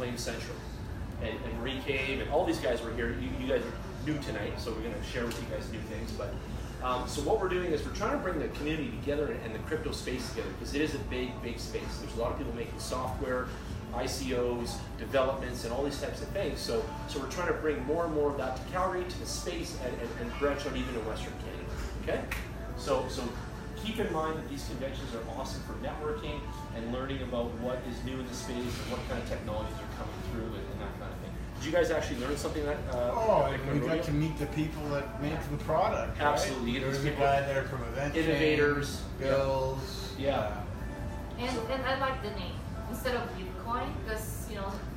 Flame Central. And Marie came, and all these guys were here. You guys are new tonight, so we're going to share with you guys new things. But so what we're doing is we're trying to bring the community together and the crypto space together, because it is a big, big space. There's a lot of people making software, ICOs, developments, and all these types of things. So we're trying to bring more and more of that to Calgary, to the space, and branch out even in Western Canada. Okay? So keep in mind that these conventions are awesome for networking and learning about what is new in the space and what kind of technologies are coming through and that kind of thing. Did you guys actually learn something that? We got to meet the people that make the product. Absolutely. Right? There's a guy there from event innovators, Bills. Yeah. And I like the name instead of Bitcoin, because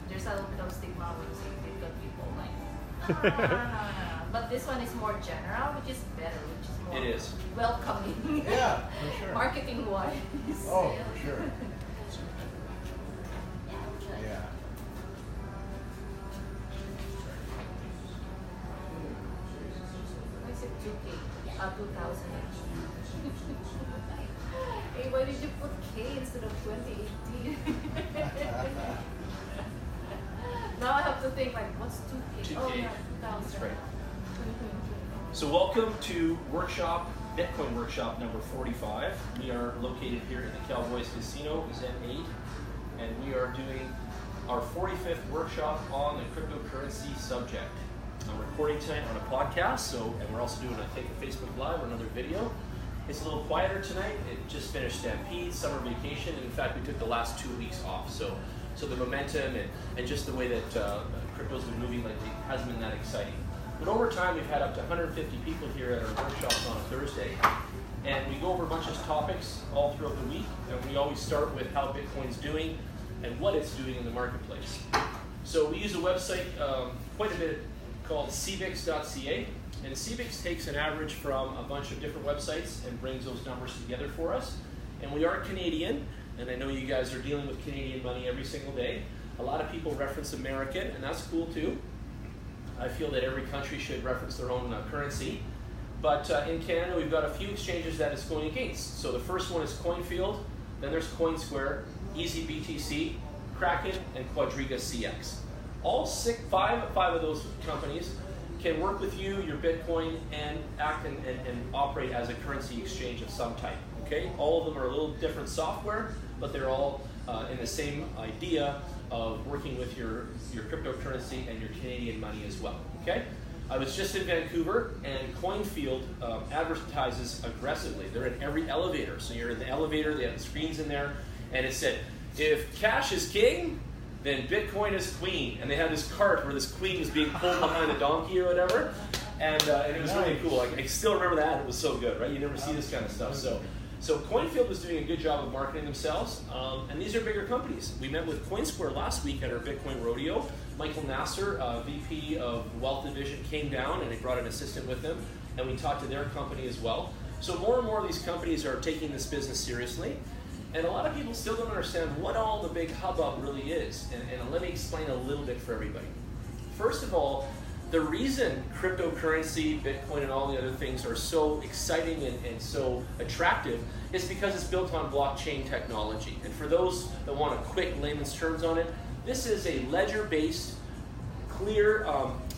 there's a little bit of stigma when you say Bitcoin, people like no. But this one is more general, which is better, which is more welcoming. Yeah, for sure. Marketing wise. Oh, for sure. Yeah. I said 2K, 2,000. Hey, why did you put K instead of 2018? Now I have to think like, what's 2K? 2K. Oh yeah, 2,000. That's right. So welcome to Bitcoin Workshop number 45. We are located here in the Cowboys Casino, Zen 8, and we are doing our 45th workshop on the cryptocurrency subject. I'm recording tonight on a podcast, and we're also doing, I think, a Facebook Live or another video. It's a little quieter tonight. It just finished Stampede, summer vacation, and in fact, we took the last 2 weeks off. So the momentum and just the way that crypto's been moving lately hasn't been that exciting. But over time, we've had up to 150 people here at our workshops on a Thursday. And we go over a bunch of topics all throughout the week. And we always start with how Bitcoin's doing and what it's doing in the marketplace. So we use a website quite a bit called cbix.ca. And cbix takes an average from a bunch of different websites and brings those numbers together for us. And we are Canadian, and I know you guys are dealing with Canadian money every single day. A lot of people reference American, and that's cool too. I feel that every country should reference their own currency. But in Canada, we've got a few exchanges that it's going against. So the first one is Coinfield, then there's CoinSquare, EasyBTC, Kraken, and Quadriga CX. All five of those companies can work with you, your Bitcoin, and act and operate as a currency exchange of some type. Okay? All of them are a little different software, but they're all in the same idea of working with your cryptocurrency and your Canadian money as well. Okay? I was just in Vancouver, and Coinfield advertises aggressively. They're in every elevator. So you're in the elevator, they have the screens in there, and it said, if cash is king, then Bitcoin is queen. And they had this cart where this queen was being pulled behind a donkey or whatever, and it was really cool. I still remember that. It was so good, right? You never see this kind of stuff. So Coinfield was doing a good job of marketing themselves, and these are bigger companies. We met with CoinSquare last week at our Bitcoin Rodeo. Michael Nasser, VP of Wealth Division, came down, and he brought an assistant with him, and we talked to their company as well. So more and more of these companies are taking this business seriously, and a lot of people still don't understand what all the big hubbub really is, and let me explain a little bit for everybody. First of all, the reason cryptocurrency, Bitcoin, and all the other things are so exciting and so attractive is because it's built on blockchain technology. And for those that want a quick layman's terms on it, this is a ledger-based, clear,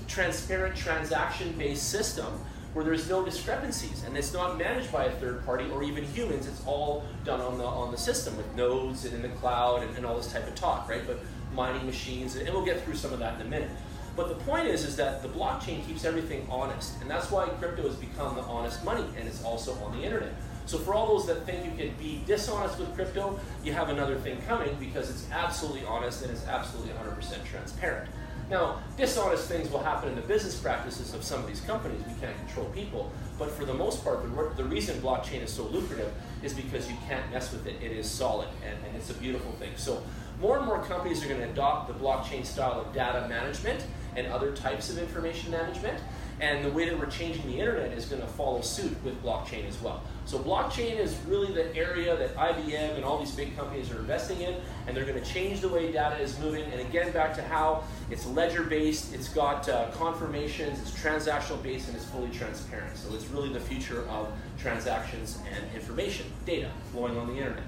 transparent, transaction-based system where there's no discrepancies, and it's not managed by a third party or even humans. It's all done on the system with nodes and in the cloud and all this type of talk, right? But mining machines, and we'll get through some of that in a minute. But the point is that the blockchain keeps everything honest, and that's why crypto has become the honest money, and it's also on the internet. So for all those that think you can be dishonest with crypto, you have another thing coming, because it's absolutely honest and it's absolutely 100% transparent. Now, dishonest things will happen in the business practices of some of these companies. We can't control people, but for the most part, the reason blockchain is so lucrative is because you can't mess with it. It is solid, and it's a beautiful thing. So more and more companies are going to adopt the blockchain style of data management and other types of information management, and the way that we're changing the internet is going to follow suit with blockchain as well. So blockchain is really the area that IBM and all these big companies are investing in, and they're going to change the way data is moving. And again, back to how it's ledger-based, it's got confirmations, it's transactional-based, and it's fully transparent. So it's really the future of transactions and information, data flowing on the internet.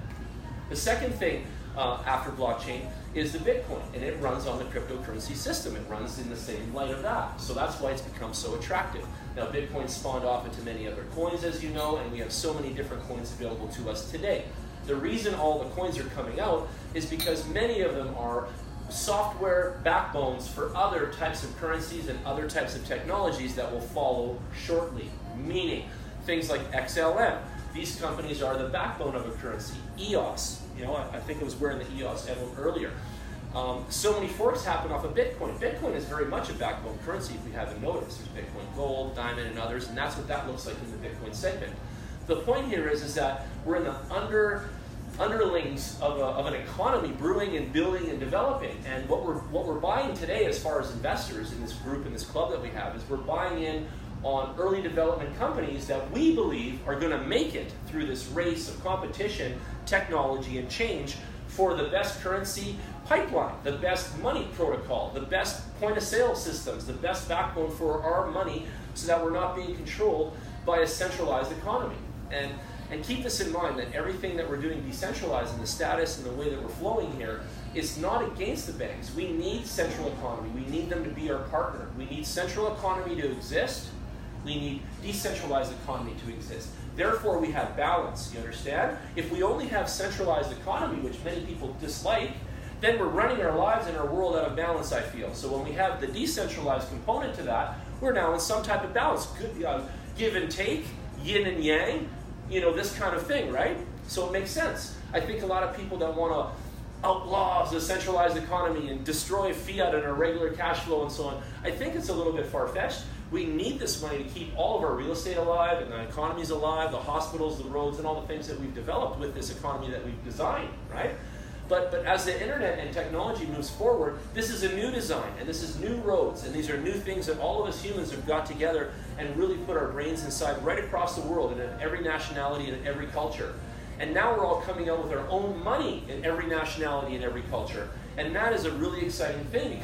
The second thing after blockchain is the Bitcoin, and it runs on the cryptocurrency system. It runs in the same light of that. So that's why it's become so attractive. Now, Bitcoin spawned off into many other coins, as you know, and we have so many different coins available to us today. The reason all the coins are coming out is because many of them are software backbones for other types of currencies and other types of technologies that will follow shortly. Meaning, things like XLM. These companies are the backbone of a currency. EOS, I think it was wearing the EOS emblem earlier. So many forks happen off of Bitcoin. Bitcoin is very much a backbone currency, if we haven't noticed. There's Bitcoin Gold, Diamond, and others, and that's what that looks like in the Bitcoin segment. The point here is that we're in the underlings of an economy brewing and building and developing. And what we're buying today as far as investors in this group, in this club that we have, is we're buying in on early development companies that we believe are going to make it through this race of competition, technology, and change for the best currency pipeline, the best money protocol, the best point-of-sale systems, the best backbone for our money so that we're not being controlled by a centralized economy. And keep this in mind, that everything that we're doing decentralized in the status and the way that we're flowing here is not against the banks. We need central economy. We need them to be our partner. We need central economy to exist. We need decentralized economy to exist. Therefore, we have balance, you understand? If we only have centralized economy, which many people dislike, then we're running our lives and our world out of balance, I feel. So when we have the decentralized component to that, we're now in some type of balance. Give and take, yin and yang, this kind of thing, right? So it makes sense. I think a lot of people that want to outlaw the centralized economy and destroy fiat and our regular cash flow and so on, I think it's a little bit far-fetched. We need this money to keep all of our real estate alive and the economies alive, the hospitals, the roads, and all the things that we've developed with this economy that we've designed, right? But as the internet and technology moves forward, this is a new design, and this is new roads, and these are new things that all of us humans have got together and really put our brains inside right across the world and in every nationality and in every culture. And now we're all coming out with our own money in every nationality and every culture. And that is a really exciting thing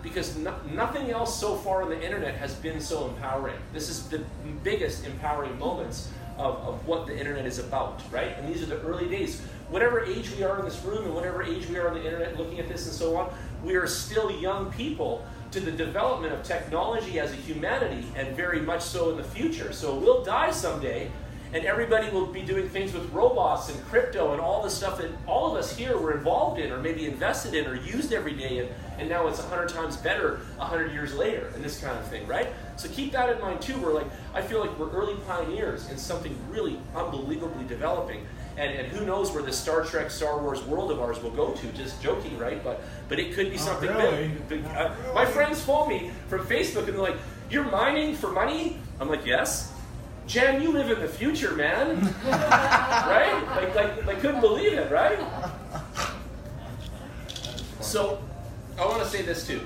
because nothing else so far on the internet has been so empowering. This is the biggest empowering moments of what the internet is about, right? And these are the early days. Whatever age we are in this room and whatever age we are on the internet looking at this and so on, we are still young people to the development of technology as a humanity, and very much so in the future. So we'll die someday, and everybody will be doing things with robots and crypto and all the stuff that all of us here were involved in or maybe invested in or used every day, and now it's 100 times better 100 years later, and this kind of thing, right? So keep that in mind too. I feel like we're early pioneers in something really unbelievably developing. And who knows where the Star Trek, Star Wars world of ours will go to? Just joking, right? But it could be something big. My friends phone me from Facebook and they're like, "You're mining for money?" I'm like, "Yes." "Jan, you live in the future, man." Right? Like couldn't believe it, right? So I want to say this too.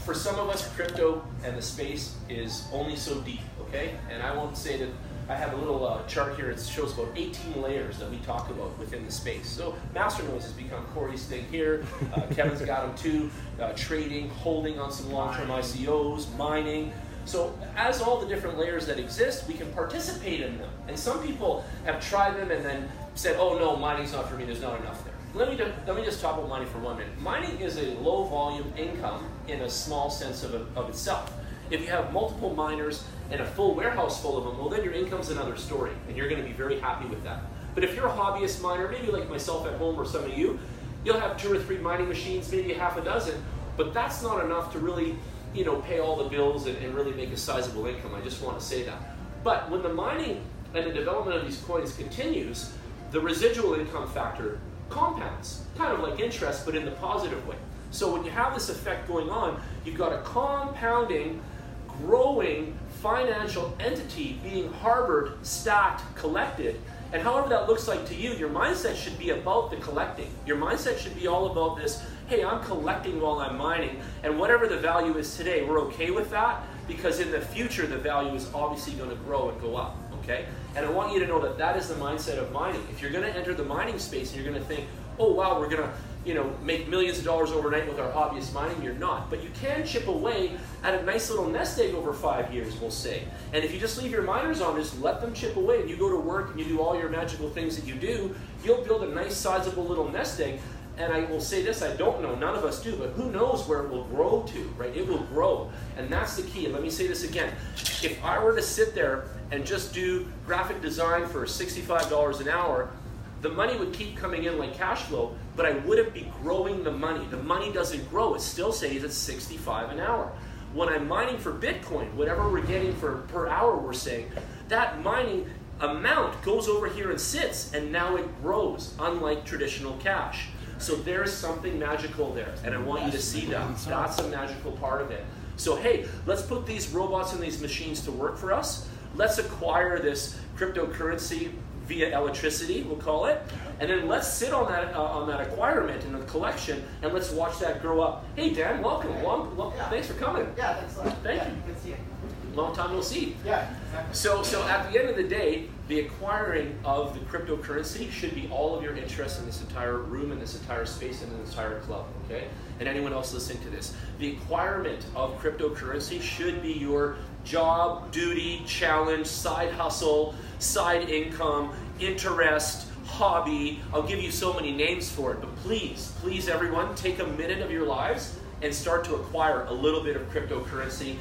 For some of us, crypto and the space is only so deep, okay? And I won't say that. I have a little chart here. It shows about 18 layers that we talk about within the space. So Masternodes has become Corey's thing here. Kevin's got them too. Trading, holding on some long-term ICOs, mining. So as all the different layers that exist, we can participate in them. And some people have tried them and then said, "Oh no, mining's not for me. There's not enough there." Let me just talk about mining for 1 minute. Mining is a low-volume income in a small sense of itself. If you have multiple miners and a full warehouse full of them, well then your income's another story, and you're going to be very happy with that. But if you're a hobbyist miner, maybe like myself at home or some of you, you'll have 2 or 3 mining machines, maybe half a dozen, but that's not enough to really, pay all the bills and really make a sizable income. I just want to say that. But when the mining and the development of these coins continues, the residual income factor compounds, kind of like interest, but in the positive way. So when you have this effect going on, you've got a compounding, growing financial entity being harbored, stacked, collected, and however that looks like to you, your mindset should be about the collecting. Your mindset should be all about this, hey, I'm collecting while I'm mining, and whatever the value is today, we're okay with that, because in the future, the value is obviously going to grow and go up, okay? And I want you to know that that is the mindset of mining. If you're going to enter the mining space and you're going to think, oh wow, we're going to make millions of dollars overnight with our hobbyist mining, you're not. But you can chip away at a nice little nest egg over 5 years, we'll say. And if you just leave your miners on, just let them chip away, and you go to work and you do all your magical things that you do, you'll build a nice sizable little nest egg. and I will say this, I don't know, none of us do, but who knows where it will grow to, right? It will grow, and that's the key. And let me say this again. If I were to sit there and just do graphic design for $65 an hour, the money would keep coming in like cash flow, but I wouldn't be growing the money. The money doesn't grow. It still stays at $65 an hour. When I'm mining for Bitcoin, whatever we're getting for per hour, we're saying, that mining amount goes over here and sits, and now it grows, unlike traditional cash. So there's something magical there, and I want you to see that. That's a magical part of it. So hey, let's put these robots and these machines to work for us. Let's acquire this cryptocurrency via electricity, we'll call it, and then let's sit on that acquirement and the collection, and let's watch that grow up. Hey Dan, welcome. Thanks for coming. Yeah, thanks a lot. Thank you. Good to see you. Long time no see. Yeah, exactly. So at the end of the day, the acquiring of the cryptocurrency should be all of your interest in this entire room, in this entire space, and in this entire club, okay? And anyone else listening to this. The acquirement of cryptocurrency should be your job, duty, challenge, side hustle, side income, interest, hobby. I'll give you so many names for it, but please everyone, take a minute of your lives and start to acquire a little bit of cryptocurrency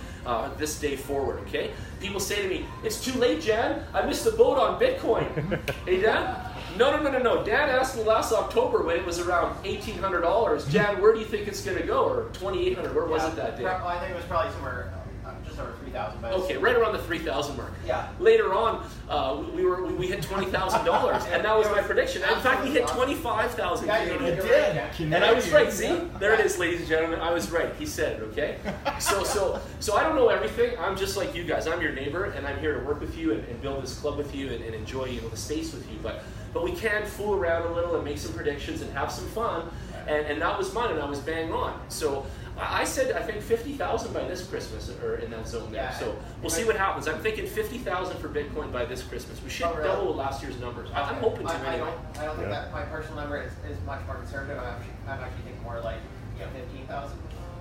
this day forward, okay? People say to me, it's too late, Jan. I missed the boat on Bitcoin. Hey, Dan? No. Dan asked me last October when it was around $1,800. Jan, where do you think it's going to go? Or $2,800? Where was it that day? I think it was probably somewhere just over 3,000. Okay, right around the 3,000 mark. Yeah. Later on, we hit $20,000, and that was my prediction. In fact, we hit 25,000. Yeah, you Canadian. did. And I was right. See, there it is, ladies and gentlemen. I was right. He said it. Okay. So I don't know everything. I'm just like you guys. I'm your neighbor, and I'm here to work with you and build this club with you and enjoy the space with you. But we can fool around a little and make some predictions and have some fun. And that was mine, and I was bang on. So I said, I think 50,000 by this Christmas, or in that zone there. So we'll see what happens. I'm thinking 50,000 for Bitcoin by this Christmas. We should double last year's numbers. I'm hoping to anyway. I don't think that my personal number is much more conservative. I'm actually thinking more like 15,000.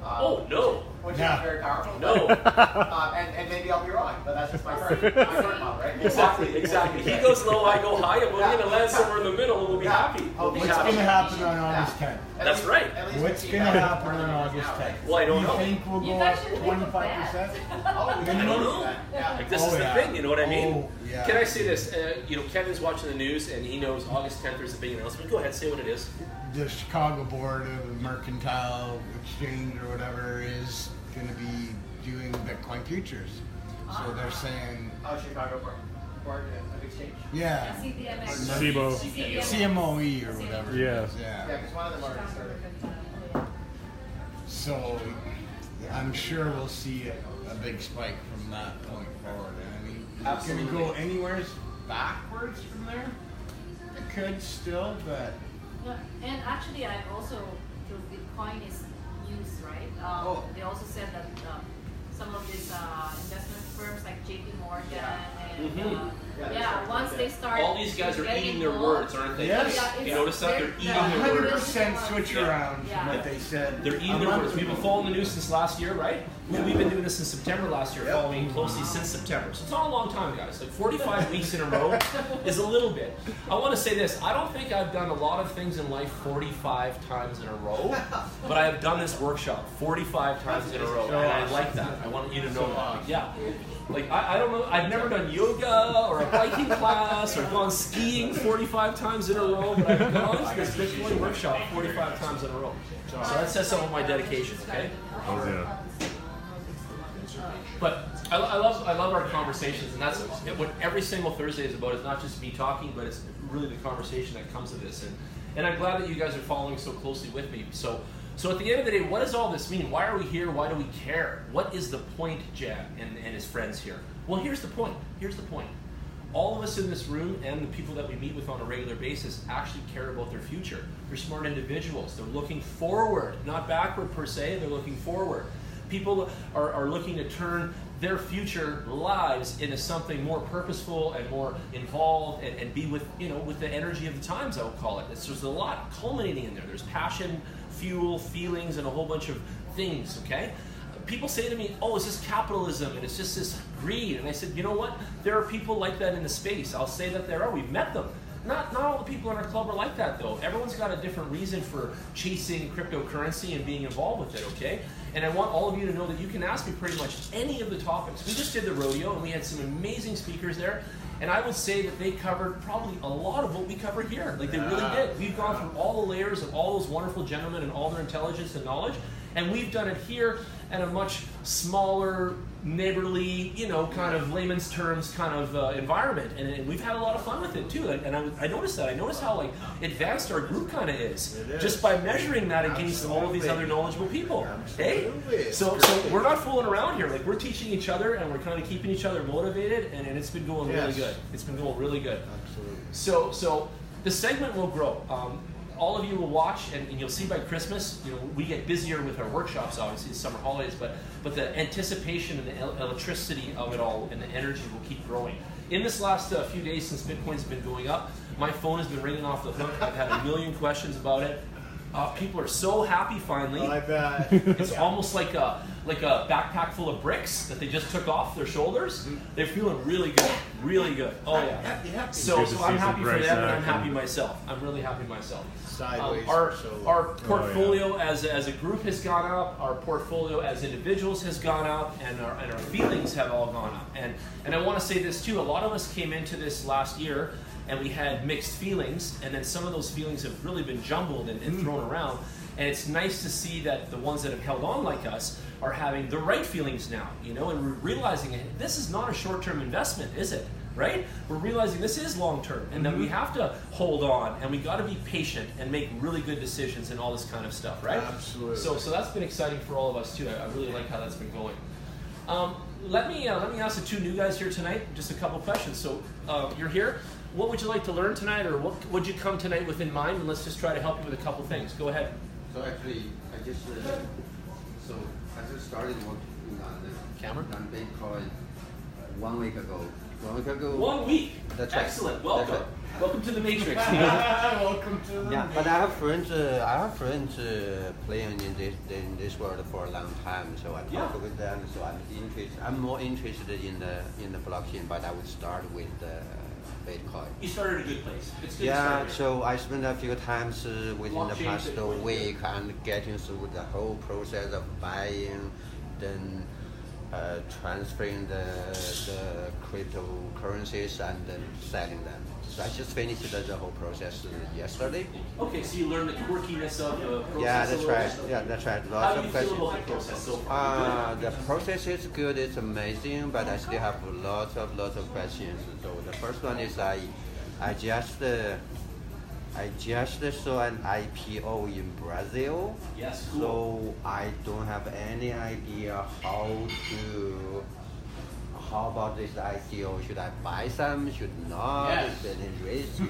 Oh no! Which is very powerful. No. And maybe I'll be wrong, but that's just my current model, right? Exactly. He goes low, I go high, and we're going to land somewhere in the middle, and we'll be happy. What's going to happen on August 10th? That's right. What's going to happen on August 10th? Well, I don't know. You think we'll go up 25%? I don't know. Like, this is the thing, you know what I mean? Yeah. Can I say this? Kevin's watching the news, and he knows August 10th there's a big announcement. Go ahead, say what it is. The Chicago Board of Mercantile Exchange or whatever is going to be doing Bitcoin futures. So they're saying... Oh, Chicago Board of Exchange? Yeah. CMO. CMOE or whatever. Yeah. Yeah, because one of them already started. So I'm sure we'll see a big spike from that point forward. I mean, is it going to go anywhere backwards from there? It could still, but... And actually, I also, through Bitcoin is used, right? They also said that some of these investment firms like JP Morgan and once they start, all these guys are eating their words, aren't they? Yes. You notice that they're eating their words. 100% switch around from what they said. They're eating their words. We've been following the news since last year, right? We've been doing this since September last year, following closely since September. So it's not a long time, guys. Like 45 weeks in a row is a little bit. I want to say this. I don't think I've done a lot of things in life 45 times in a row, but I have done this workshop 45 times in a row, and I like that. I want you to know that. Yeah. Like, I don't know, I've never done yoga or a biking class or gone skiing 45 times in a row, but I've gone to this Bitcoin workshop 45 times in a row. So that says some of my dedication, okay? Oh, yeah. But I love our conversations, and that's what every single Thursday is about. It's not just me talking, but it's really the conversation that comes of this. And I'm glad that you guys are following so closely with me. So at the end of the day, what does all this mean? Why are we here? Why do we care? What is the point, Jan and his friends here? Well, here's the point. All of us in this room and the people that we meet with on a regular basis actually care about their future. They're smart individuals. They're looking forward, not backward per se. They're looking forward. People are looking to turn their future lives into something more purposeful and more involved and be with the energy of the times, I would call it. There's a lot culminating in there. There's passion, fuel, feelings, and a whole bunch of things, okay? People say to me, oh, it's just capitalism and it's just this greed. And I said, you know what? There are people like that in the space. I'll say that there are. We've met them. not all the people in our club are like that though. Everyone's got a different reason for chasing cryptocurrency and being involved with it, okay? And I want all of you to know that you can ask me pretty much any of the topics. We just did the rodeo and we had some amazing speakers there. And I would say that they covered probably a lot of what we cover here. Like they really did. We've gone through all the layers of all those wonderful gentlemen and all their intelligence and knowledge. And we've done it here at a much smaller, neighborly, you know, kind of layman's terms kind of environment. And we've had a lot of fun with it too. And I noticed that. I noticed how like advanced our group kind of is. Just by measuring that against all of these other knowledgeable people. Hey? So we're not fooling around here. Like we're teaching each other and we're kind of keeping each other motivated and it's been going really good. It's been going really good. Absolutely. So the segment will grow. All of you will watch, and you'll see by Christmas, you know, we get busier with our workshops, obviously, the summer holidays, but the anticipation and the electricity of it all and the energy will keep growing. In this last few days since Bitcoin's been going up, my phone has been ringing off the hook. I've had a million questions about it. People are so happy finally. I bet. It's almost like a backpack full of bricks that they just took off their shoulders. They're feeling really good, really good. Oh yeah. So I'm happy for them, and I'm happy myself. I'm really happy myself. Our portfolio as a group has gone up. Our portfolio as individuals has gone up, and our feelings have all gone up. And I want to say this too. A lot of us came into this last year. And we had mixed feelings, and then some of those feelings have really been jumbled and thrown around. And it's nice to see that the ones that have held on like us are having the right feelings now, you know, and we're realizing this is not a short-term investment, is it? Right? We're realizing this is long-term, and that we have to hold on, and we got to be patient and make really good decisions and all this kind of stuff, right? Absolutely. So that's been exciting for all of us too. I really like how that's been going. Let me ask the two new guys here tonight just a couple questions. So you're here. What would you like to learn tonight, or what would you come tonight with in mind? And let's just try to help you with a couple things. Go ahead. So actually, I just started working on Bitcoin 1 week ago. 1 week. That's excellent. Right. Welcome. That's right. Welcome to the Matrix. Welcome to the Yeah, but I have friends playing in this world for a long time. So I talk with them. So I'm more interested in the blockchain, but I would start with Bitcoin. You started at a good place. It's good Yeah, to start so I spent a few times within the past Bitcoin. week and getting through the whole process of buying, then transferring the cryptocurrencies and then selling them. So I just finished the whole process yesterday. Okay, so you learned the quirkiness of the process. Yeah, that's right. Yeah, that's right. How do you feel about the process so far? The process is good. It's amazing, but I still have lots of questions. So the first one is I just saw an IPO in Brazil. Yes, cool. So I don't have any idea how about this ICO? Should I buy some? Should not? Yes. Is there any risk?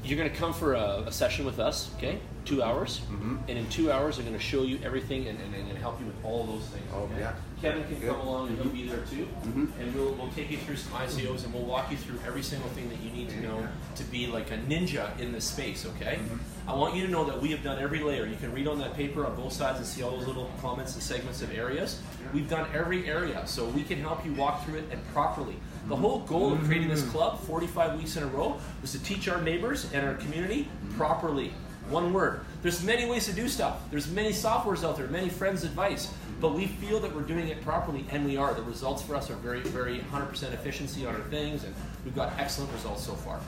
You're going to come for a session with us, okay? 2 hours. And in 2 hours, I'm going to show you everything and help you with all those things. Oh, okay? yeah. Kevin can come along and he'll be there too. And we'll take you through some ICOs and we'll walk you through every single thing that you need to know to be like a ninja in this space, okay? I want you to know that we have done every layer. You can read on that paper on both sides and see all those little comments and segments of areas. We've done every area, so we can help you walk through it and properly. The whole goal of creating this club, 45 weeks in a row, was to teach our neighbors and our community properly. One word. There's many ways to do stuff. There's many softwares out there, many friends' advice, but we feel that we're doing it properly, and we are. The results for us are very, very 100% efficiency on our things, and we've got excellent results so far.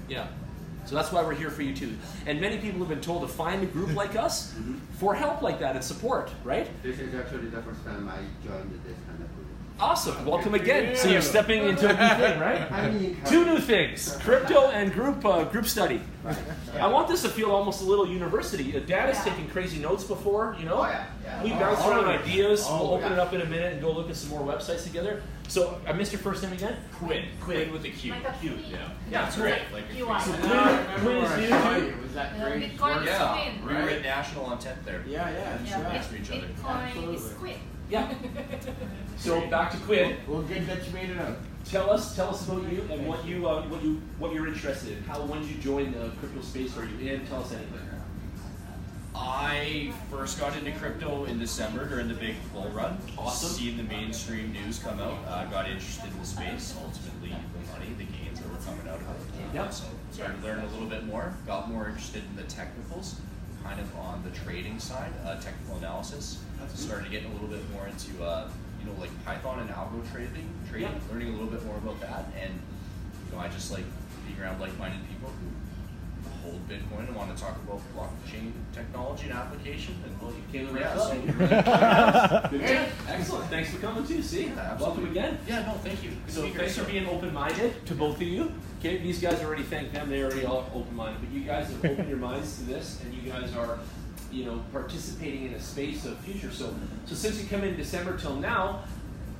Yeah. So that's why we're here for you too. And many people have been told to find a group like us for help like that and support, right? This is actually the first time I joined this kind of group. Awesome. Welcome again. So you're stepping into a new thing, right? Two new things, crypto and group study. Right. I want this to feel almost a little university. Dan has taken crazy notes before, you know? We bounce around ideas. We'll open it up in a minute and go look at some more websites together. So I missed your first name again? Quinn with a Q. Like a Q, Q. yeah. Yeah, It's great. like Like QI. So Quinn is new too? Was that You know, great? Bitcoin is Yeah, Quinn. we were at National on 10th there. Yeah. Yeah, Next to each other. Bitcoin is Quinn. Yeah. So back to Quinn. Well, good that you made it up. Tell us about you and what you're interested in. When did you join the crypto space? Are you in? Tell us anything. I first got into crypto in December during the big bull run. Awesome. Seeing the mainstream news come out, got interested in the space. Ultimately, the money, the gains that were coming out of it. Yep. So started learning a little bit more. Got more interested in the technicals, kind of on the trading side, technical analysis. Started getting a little bit more into like Python and algo trading. Yep. Learning a little bit more about that, and I just like being around like-minded people who hold Bitcoin and want to talk about blockchain technology and application. And Well, you came to yeah, us. so Good man. Excellent. Thanks for coming too. See, absolutely. welcome again. Yeah, no, thank you. Good to So be here. thanks for being open-minded to both of you. Okay, these guys already thanked them; they already all open-minded. But you guys have opened your minds to this, and you guys are, participating in a space of future. So since you come in December till now,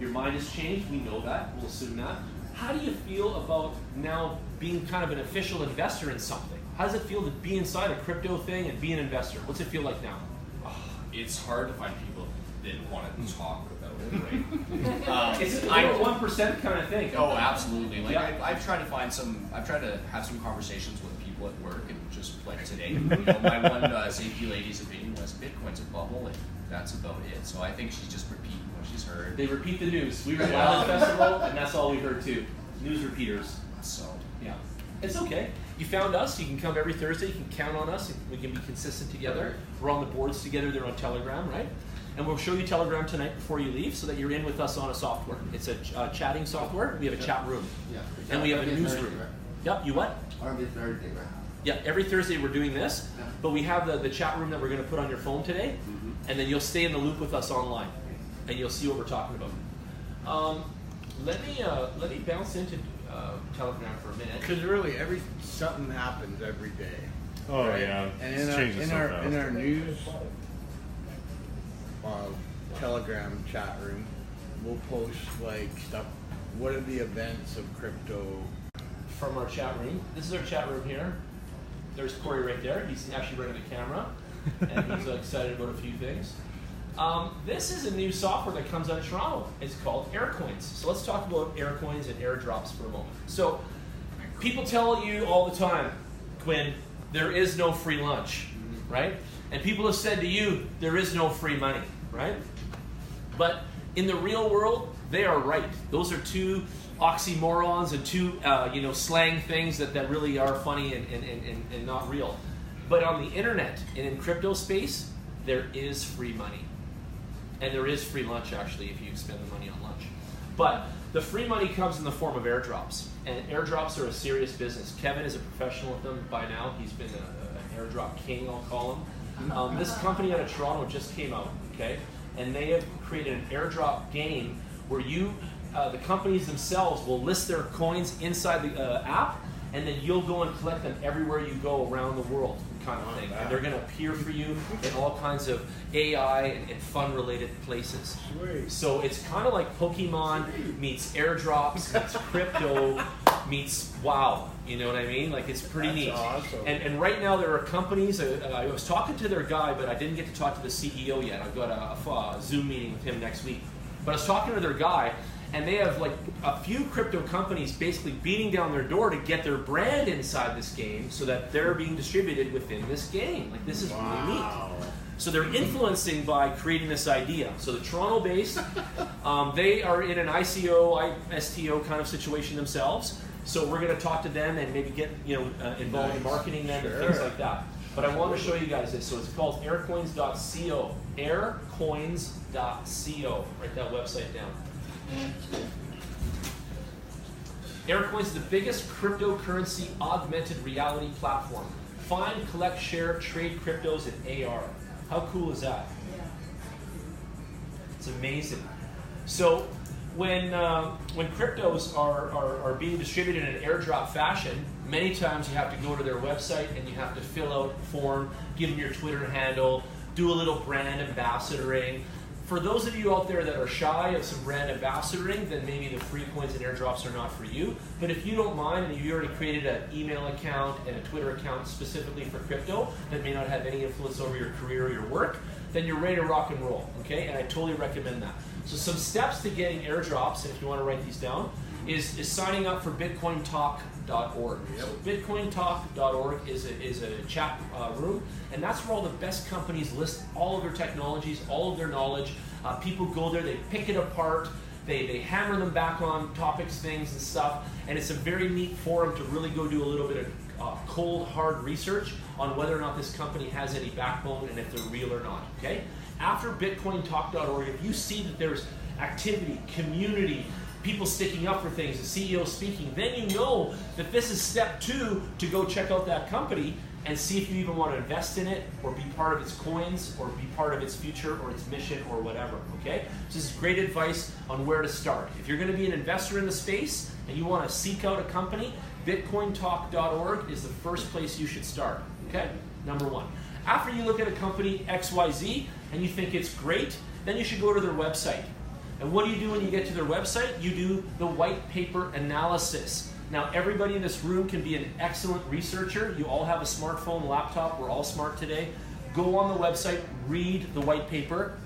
your mind has changed. We know that. We'll assume that. How do you feel about now being kind of an official investor in something? How does it feel to be inside a crypto thing and be an investor? What's it feel like now? It's hard to find people that want to talk about it, right? It's a 1% kind of thing. Oh, absolutely. Like Yeah. I've tried to have some conversations with people at work, and just like today, my one safety lady's opinion was Bitcoin's a bubble, and that's about it. So I think she's just repeating what she's heard. They repeat the news. We were at Island Festival, and that's all we heard too. News repeaters. So Yeah. It's okay. You found us. You can come every Thursday. You can count on us. We can be consistent together. We're on the boards together there on Telegram, right? And we'll show you Telegram tonight before you leave so that you're in with us on a software. It's a chatting software. We have a chat room. Yeah. And we have a newsroom. Yep, you what? Every Thursday, right? Yeah, every Thursday we're doing this, Yeah. but we have the chat room that we're going to put on your phone today, and then you'll stay in the loop with us online, and you'll see what we're talking about. Let me bounce into Telegram for a minute. Because really, something happens every day. Oh right? yeah, And it's changing in so our fast. in our news Telegram chat room, we'll post like stuff. What are the events of crypto? From our chat room. This is our chat room here. There's Corey right there. He's actually running the camera, and he's excited about a few things. This is a new software that comes out of Toronto. It's called Aircoins. So let's talk about Aircoins and airdrops for a moment. So people tell you all the time, Quinn, there is no free lunch, right? And people have said to you, there is no free money, right? But in the real world, they are right. Those are two oxymorons and two slang things that really are funny and not real. But on the internet and in crypto space, there is free money. And there is free lunch, actually, if you spend the money on lunch. But the free money comes in the form of airdrops. And airdrops are a serious business. Kevin is a professional with them by now. He's been an airdrop king, I'll call him. This company out of Toronto just came out, okay? And they have created an airdrop game where the companies themselves will list their coins inside the app, and then you'll go and collect them everywhere you go around the world, kind of thing. And they're going to appear for you in all kinds of AI and fun-related places. Sweet. So it's kind of like Pokemon meets airdrops, meets crypto, meets WoW. You know what I mean? Like, it's pretty neat. Awesome. And right now there are companies, I was talking to their guy, but I didn't get to talk to the CEO yet. I've got a Zoom meeting with him next week. But I was talking to their guy, and they have like a few crypto companies basically beating down their door to get their brand inside this game so that they're being distributed within this game. Like, this is really neat. So they're influencing by creating this idea. So the Toronto-based, they are in an ICO, ISTO kind of situation themselves. So we're going to talk to them and maybe get involved in marketing them and things like that. But I want to show you guys this. So it's called aircoins.co. Aircoins.co. Write that website down. Aircoins is the biggest cryptocurrency augmented reality platform. Find, collect, share, trade cryptos in AR. How cool is that? It's amazing. So when cryptos are being distributed in an airdrop fashion, many times you have to go to their website and you have to fill out a form, give them your Twitter handle, do a little brand ambassadoring. For those of you out there that are shy of some brand ambassadoring, then maybe the free coins and airdrops are not for you. But if you don't mind, and you already created an email account and a Twitter account specifically for crypto that may not have any influence over your career or your work, then you're ready to rock and roll, okay? And I totally recommend that. So some steps to getting airdrops, and if you want to write these down, is signing up for BitcoinTalk.org. So BitcoinTalk.org is a chat room, and that's where all the best companies list all of their technologies, all of their knowledge. People go there, they pick it apart, they hammer them back on topics, things, and stuff, and it's a very neat forum to really go do a little bit of cold, hard research on whether or not this company has any backbone and if they're real or not, okay? After BitcoinTalk.org, if you see that there's activity, community, people sticking up for things, the CEO speaking, then you know that this is step 2 to go check out that company and see if you even want to invest in it or be part of its coins or be part of its future or its mission or whatever, okay? So this is great advice on where to start. If you're going to be an investor in the space and you want to seek out a company, BitcoinTalk.org is the first place you should start, okay? Number 1. After you look at a company XYZ and you think it's great, then you should go to their website. And what do you do when you get to their website? You do the white paper analysis. Now, everybody in this room can be an excellent researcher. You all have a smartphone, laptop. We're all smart today. Go on the website, read the white paper,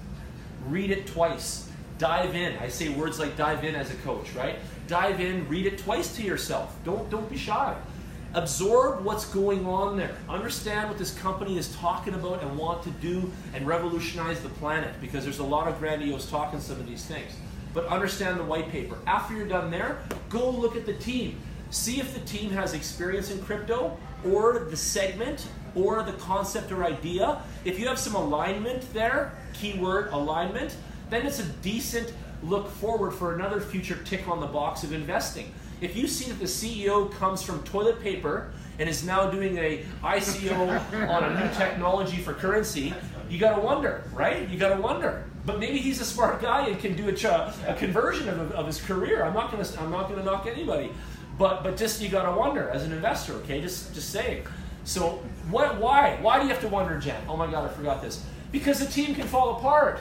read it twice. Dive in. I say words like dive in as a coach, right? Dive in, read it twice to yourself. Don't be shy. Absorb what's going on there. Understand what this company is talking about and want to do and revolutionize the planet, because there's a lot of grandiose talk in some of these things. But understand the white paper. After you're done there, go look at the team. See if the team has experience in crypto or the segment or the concept or idea. If you have some alignment there, keyword alignment, then it's a decent look forward for another future tick on the box of investing. If you see that the CEO comes from toilet paper and is now doing a ICO on a new technology for currency, you gotta wonder, right? You gotta wonder. But maybe he's a smart guy and can do a conversion of his career. I'm not gonna knock anybody, but just you gotta wonder as an investor, okay? Just saying. So why do you have to wonder, Jen? Oh my God, I forgot this. Because the team can fall apart.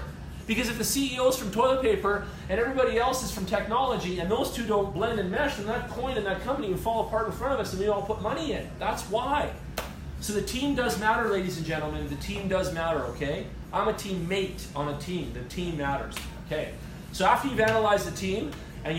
Because if the CEO is from toilet paper and everybody else is from technology and those two don't blend and mesh, then that coin and that company will fall apart in front of us and we all put money in. That's why. So the team does matter, ladies and gentlemen. The team does matter, okay? I'm a teammate on a team. The team matters, okay? So after you've analyzed the team and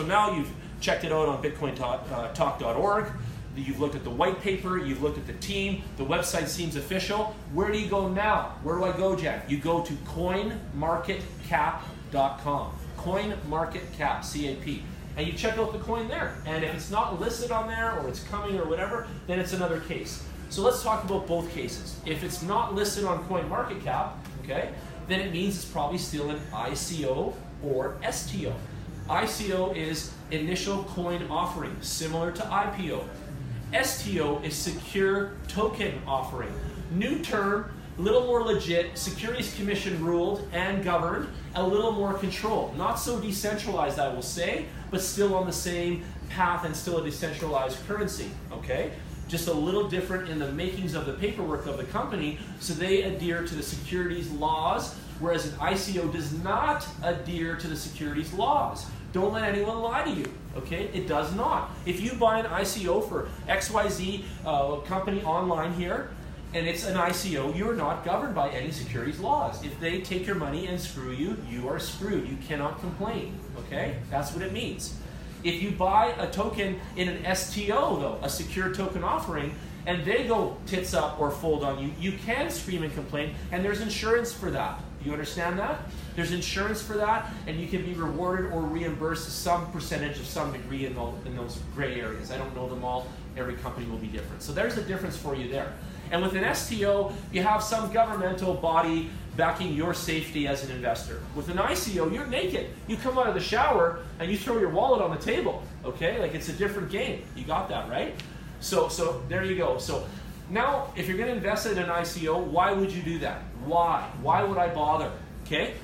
now you've checked it out on BitcoinTalk.org, you've looked at the white paper, you've looked at the team, the website seems official. Where do you go now? Where do I go, Jack? You go to coinmarketcap.com. CoinMarketCap, C-A-P. And you check out the coin there. And if it's not listed on there or it's coming or whatever, then it's another case. So let's talk about both cases. If it's not listed on CoinMarketCap, okay, then it means it's probably still an ICO or STO. ICO is initial coin offering, similar to IPO. STO is secure token offering. New term, a little more legit, Securities Commission ruled and governed, a little more control. Not so decentralized, I will say, but still on the same path and still a decentralized currency, okay? Just a little different in the makings of the paperwork of the company, so they adhere to the securities laws, whereas an ICO does not adhere to the securities laws. Don't let anyone lie to you, okay? It does not. If you buy an ICO for XYZ company online here, and it's an ICO, you're not governed by any securities laws. If they take your money and screw you, you are screwed. You cannot complain, okay? That's what it means. If you buy a token in an STO, though, a secure token offering, and they go tits up or fold on you, you can scream and complain, and there's insurance for that. You understand that? There's insurance for that, and you can be rewarded or reimbursed some percentage of some degree in those gray areas. I don't know them all. Every company will be different. So there's a difference for you there. And with an STO, you have some governmental body backing your safety as an investor. With an ICO, you're naked. You come out of the shower and you throw your wallet on the table, okay? Like it's a different game. You got that, right? So there you go. So now, if you're going to invest in an ICO, why would you do that? Why? Why would I bother? Okay?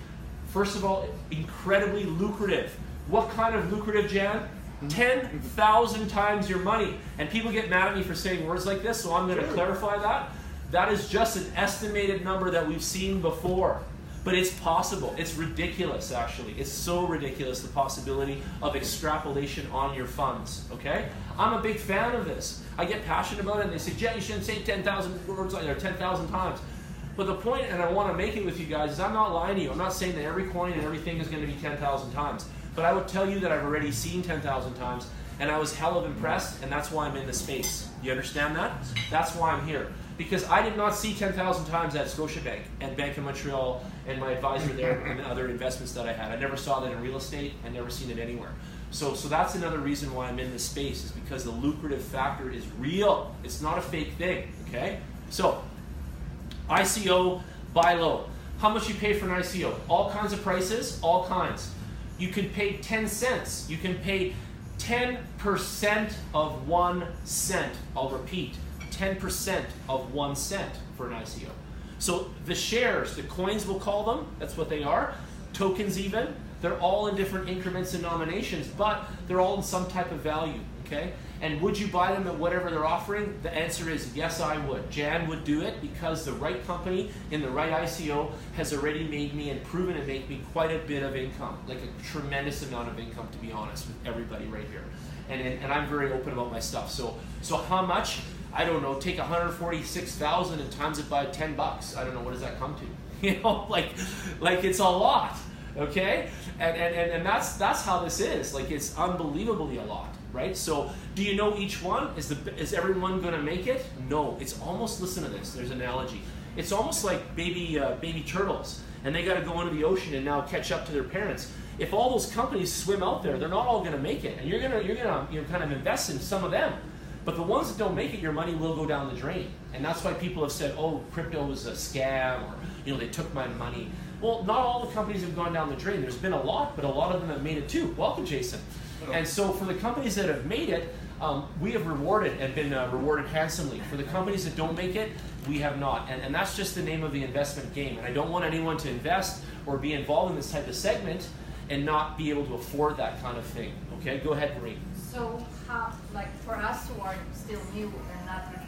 First of all, incredibly lucrative. What kind of lucrative, Jan? 10,000 times your money. And people get mad at me for saying words like this, so I'm going to clarify that. That is just an estimated number that we've seen before. But it's possible. It's ridiculous, actually. It's so ridiculous, the possibility of extrapolation on your funds, okay? I'm a big fan of this. I get passionate about it, and they say, Jen, you shouldn't say 10,000 words like that, 10,000 times. But the point, and I want to make it with you guys, is I'm not lying to you. I'm not saying that every coin and everything is going to be 10,000 times. but I would tell you that I've already seen 10,000 times, and I was hell of impressed, and that's why I'm in the space. You understand that? That's why I'm here. Because I did not see 10,000 times at Scotiabank and Bank of Montreal and my advisor there and the other investments that I had. I never saw that in real estate. I never seen it anywhere. So that's another reason why I'm in this space, is because the lucrative factor is real. It's not a fake thing, okay? So, ICO, buy low. How much you pay for an ICO? All kinds of prices, all kinds. You can pay 10 cents. You can pay 10% of 1 cent. I'll repeat, 10% of 1 cent for an ICO. So the shares, the coins we'll call them, that's what they are, tokens even, they're all in different increments and nominations, but they're all in some type of value, okay? And would you buy them at whatever they're offering? The answer is yes, I would. Jan would do it because the right company in the right ICO has already made me and proven to make me quite a bit of income, like a tremendous amount of income, to be honest with everybody right here. And I'm very open about my stuff. So how much? I don't know. Take 146,000 and times it by $10. I don't know, what does that come to? You know, like it's a lot, okay? And that's how this is. Like, it's unbelievably a lot. Right? So do you know each one? Is everyone going to make it? No. It's almost, listen to this, there's an analogy. It's almost like baby turtles, and they got to go into the ocean and now catch up to their parents. If all those companies swim out there, they're not all going to make it, and you're gonna kind of invest in some of them. But the ones that don't make it, your money will go down the drain. And that's why people have said, oh, crypto was a scam, or they took my money. Well, not all the companies have gone down the drain. There's been a lot, but a lot of them have made it too. Welcome, Jason. And so for the companies that have made it, we have rewarded and been rewarded handsomely. For the companies that don't make it, we have not. And that's just the name of the investment game. And I don't want anyone to invest or be involved in this type of segment and not be able to afford that kind of thing. Okay, go ahead, Marie. So how, like for us who are still new and not really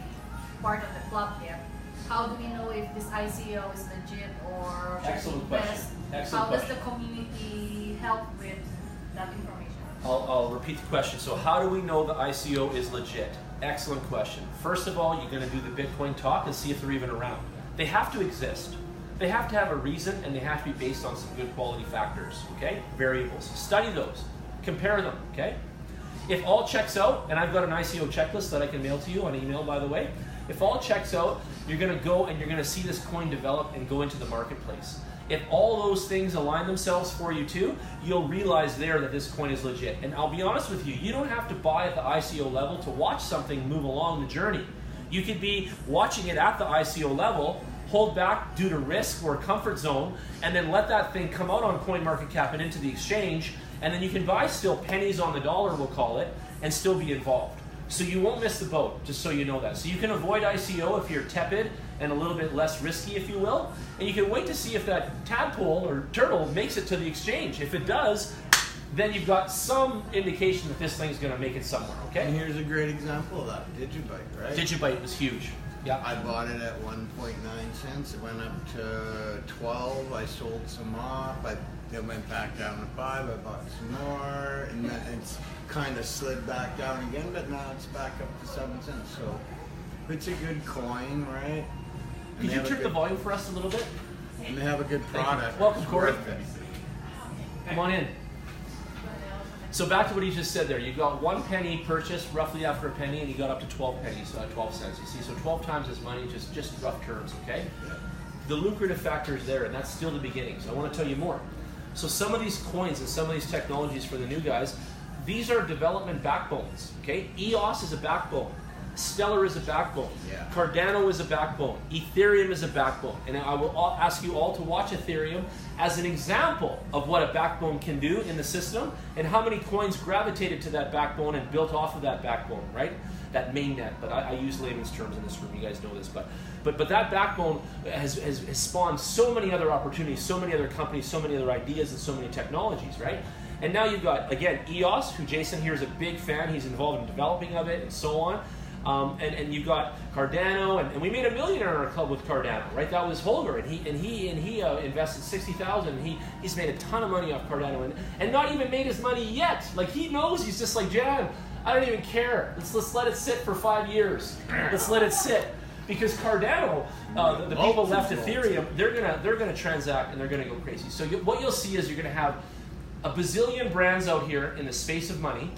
part of the club yet, how do we know if this ICO is legit or Excellent question. Excellent how question. does the community help with that information? I'll repeat the question. So how do we know the ICO is legit? Excellent question. First of all, you're going to do the Bitcoin talk and see if they're even around. They have to exist. They have to have a reason, and they have to be based on some good quality factors, okay? Variables. Study those. Compare them, okay? If all checks out, and I've got an ICO checklist that I can mail to you on email, by the way. If all checks out, you're going to go and you're going to see this coin develop and go into the marketplace. If all those things align themselves for you too, you'll realize there that this coin is legit. And I'll be honest with you, you don't have to buy at the ICO level to watch something move along the journey. You could be watching it at the ICO level, hold back due to risk or comfort zone, and then let that thing come out on CoinMarketCap and into the exchange, and then you can buy still pennies on the dollar, we'll call it, and still be involved. So you won't miss the boat, just so you know that. So you can avoid ICO if you're tepid and a little bit less risky, if you will. And you can wait to see if that tadpole or turtle makes it to the exchange. If it does, then you've got some indication that this thing's going to make it somewhere, okay? And here's a great example of that, Digibyte, right? Digibyte was huge. Yeah. I bought it at 1.9 cents. It went up to 12. I sold some off. It went back down to 5. I bought some more, and then it's kind of slid back down again, but now it's back up to 7 cents. So it's a good coin, right? Could you trick the volume for us a little bit? And they have a good product. Welcome, It's Corey. worth it. Come on in. So back to what he just said there. You got 1 penny purchased roughly after a penny, and you got up to 12 pennies, 12 cents. You see, so 12 times as money, just rough terms, okay? The lucrative factor is there, and that's still the beginning. So I want to tell you more. So some of these coins and some of these technologies for the new guys, these are development backbones, okay? EOS is a backbone. Stellar is a backbone. Yeah. Cardano is a backbone. Ethereum is a backbone. And I will ask you all to watch Ethereum as an example of what a backbone can do in the system and how many coins gravitated to that backbone and built off of that backbone, right? That mainnet, but I use layman's terms in this room, you guys know this. But that backbone has spawned so many other opportunities, so many other companies, so many other ideas, and so many technologies, right? And now you've got, again, EOS, who Jason here is a big fan. He's involved in developing of it and so on. And you've got Cardano, and we made $1 million in our club with Cardano, right? That was Holger, and he invested $60,000, and he's made a ton of money off Cardano, and not even made his money yet. Like, he knows, he's just like, Jan, I don't even care. Let's let it sit for 5 years. Let's let it sit. Because Cardano, the people left Ethereum, they're gonna transact and they're gonna go crazy. So what you'll see is you're gonna have a bazillion brands out here in the space of money,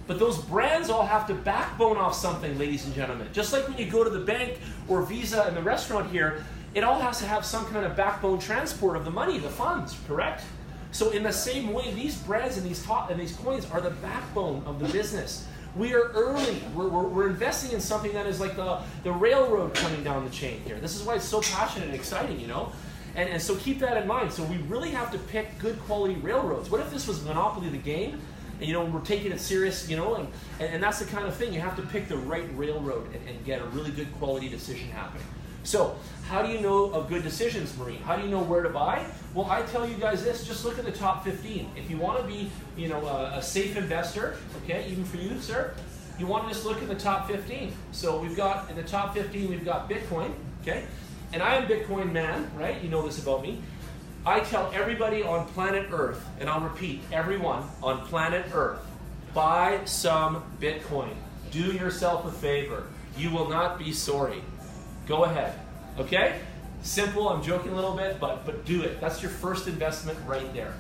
but those brands all have to backbone off something, ladies and gentlemen. Just like when you go to the bank or Visa in the restaurant here, it all has to have some kind of backbone transport of the money, the funds, correct? So in the same way, these brands and these coins are the backbone of the business. We are early. We're investing in something that is like the railroad coming down the chain here. This is why it's so passionate and exciting, you know? And so keep that in mind. So we really have to pick good quality railroads. What if this was Monopoly the game? And, you know, we're taking it serious, you know, and that's the kind of thing. You have to pick the right railroad and get a really good quality decision happening. So how do you know of good decisions, Marie? How do you know where to buy? Well, I tell you guys this, just look at the top 15. If you want to be, you know, a safe investor, okay, even for you, sir, you want to just look at the top 15. So we've got, in the top 15, we've got Bitcoin, okay? And I am Bitcoin man, right? You know this about me. I tell everybody on planet Earth, and I'll repeat, everyone on planet Earth, buy some Bitcoin. Do yourself a favor. You will not be sorry. Go ahead, okay? Simple, I'm joking a little bit, but do it. That's your first investment right there.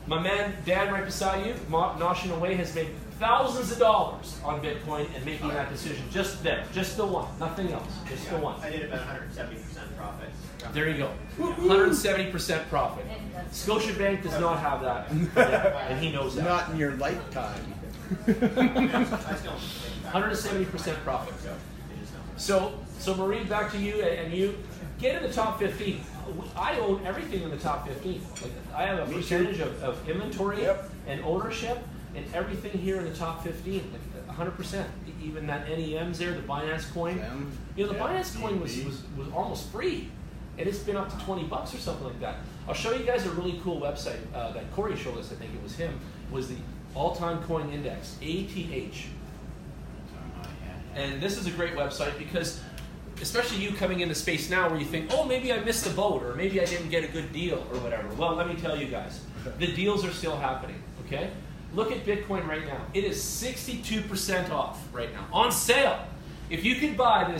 My man, Dan, right beside you, noshing away, has made thousands of dollars on Bitcoin and making that decision just there, just the one, nothing else, just the one. I did about 170% profit. There you go, 170% profit. Scotiabank does not have that, and he knows that. Not in your lifetime. 170% profit. So Marie, back to you, and you get in the top 15. I own everything in the top 15. Like, I have a percentage of inventory and ownership and everything here in the top 15, like 100%. Even that NEM's there, the Binance coin. You know, the Binance coin was almost free, and it's been up to $20 or something like that. I'll show you guys a really cool website that Corey showed us. I think it was him. Was the all-time coin index, ATH. And this is a great website because, especially you coming into space now where you think, oh, maybe I missed the boat, or maybe I didn't get a good deal, or whatever. Well, let me tell you guys, the deals are still happening, okay? Look at Bitcoin right now. It is 62% off right now, on sale. If you could buy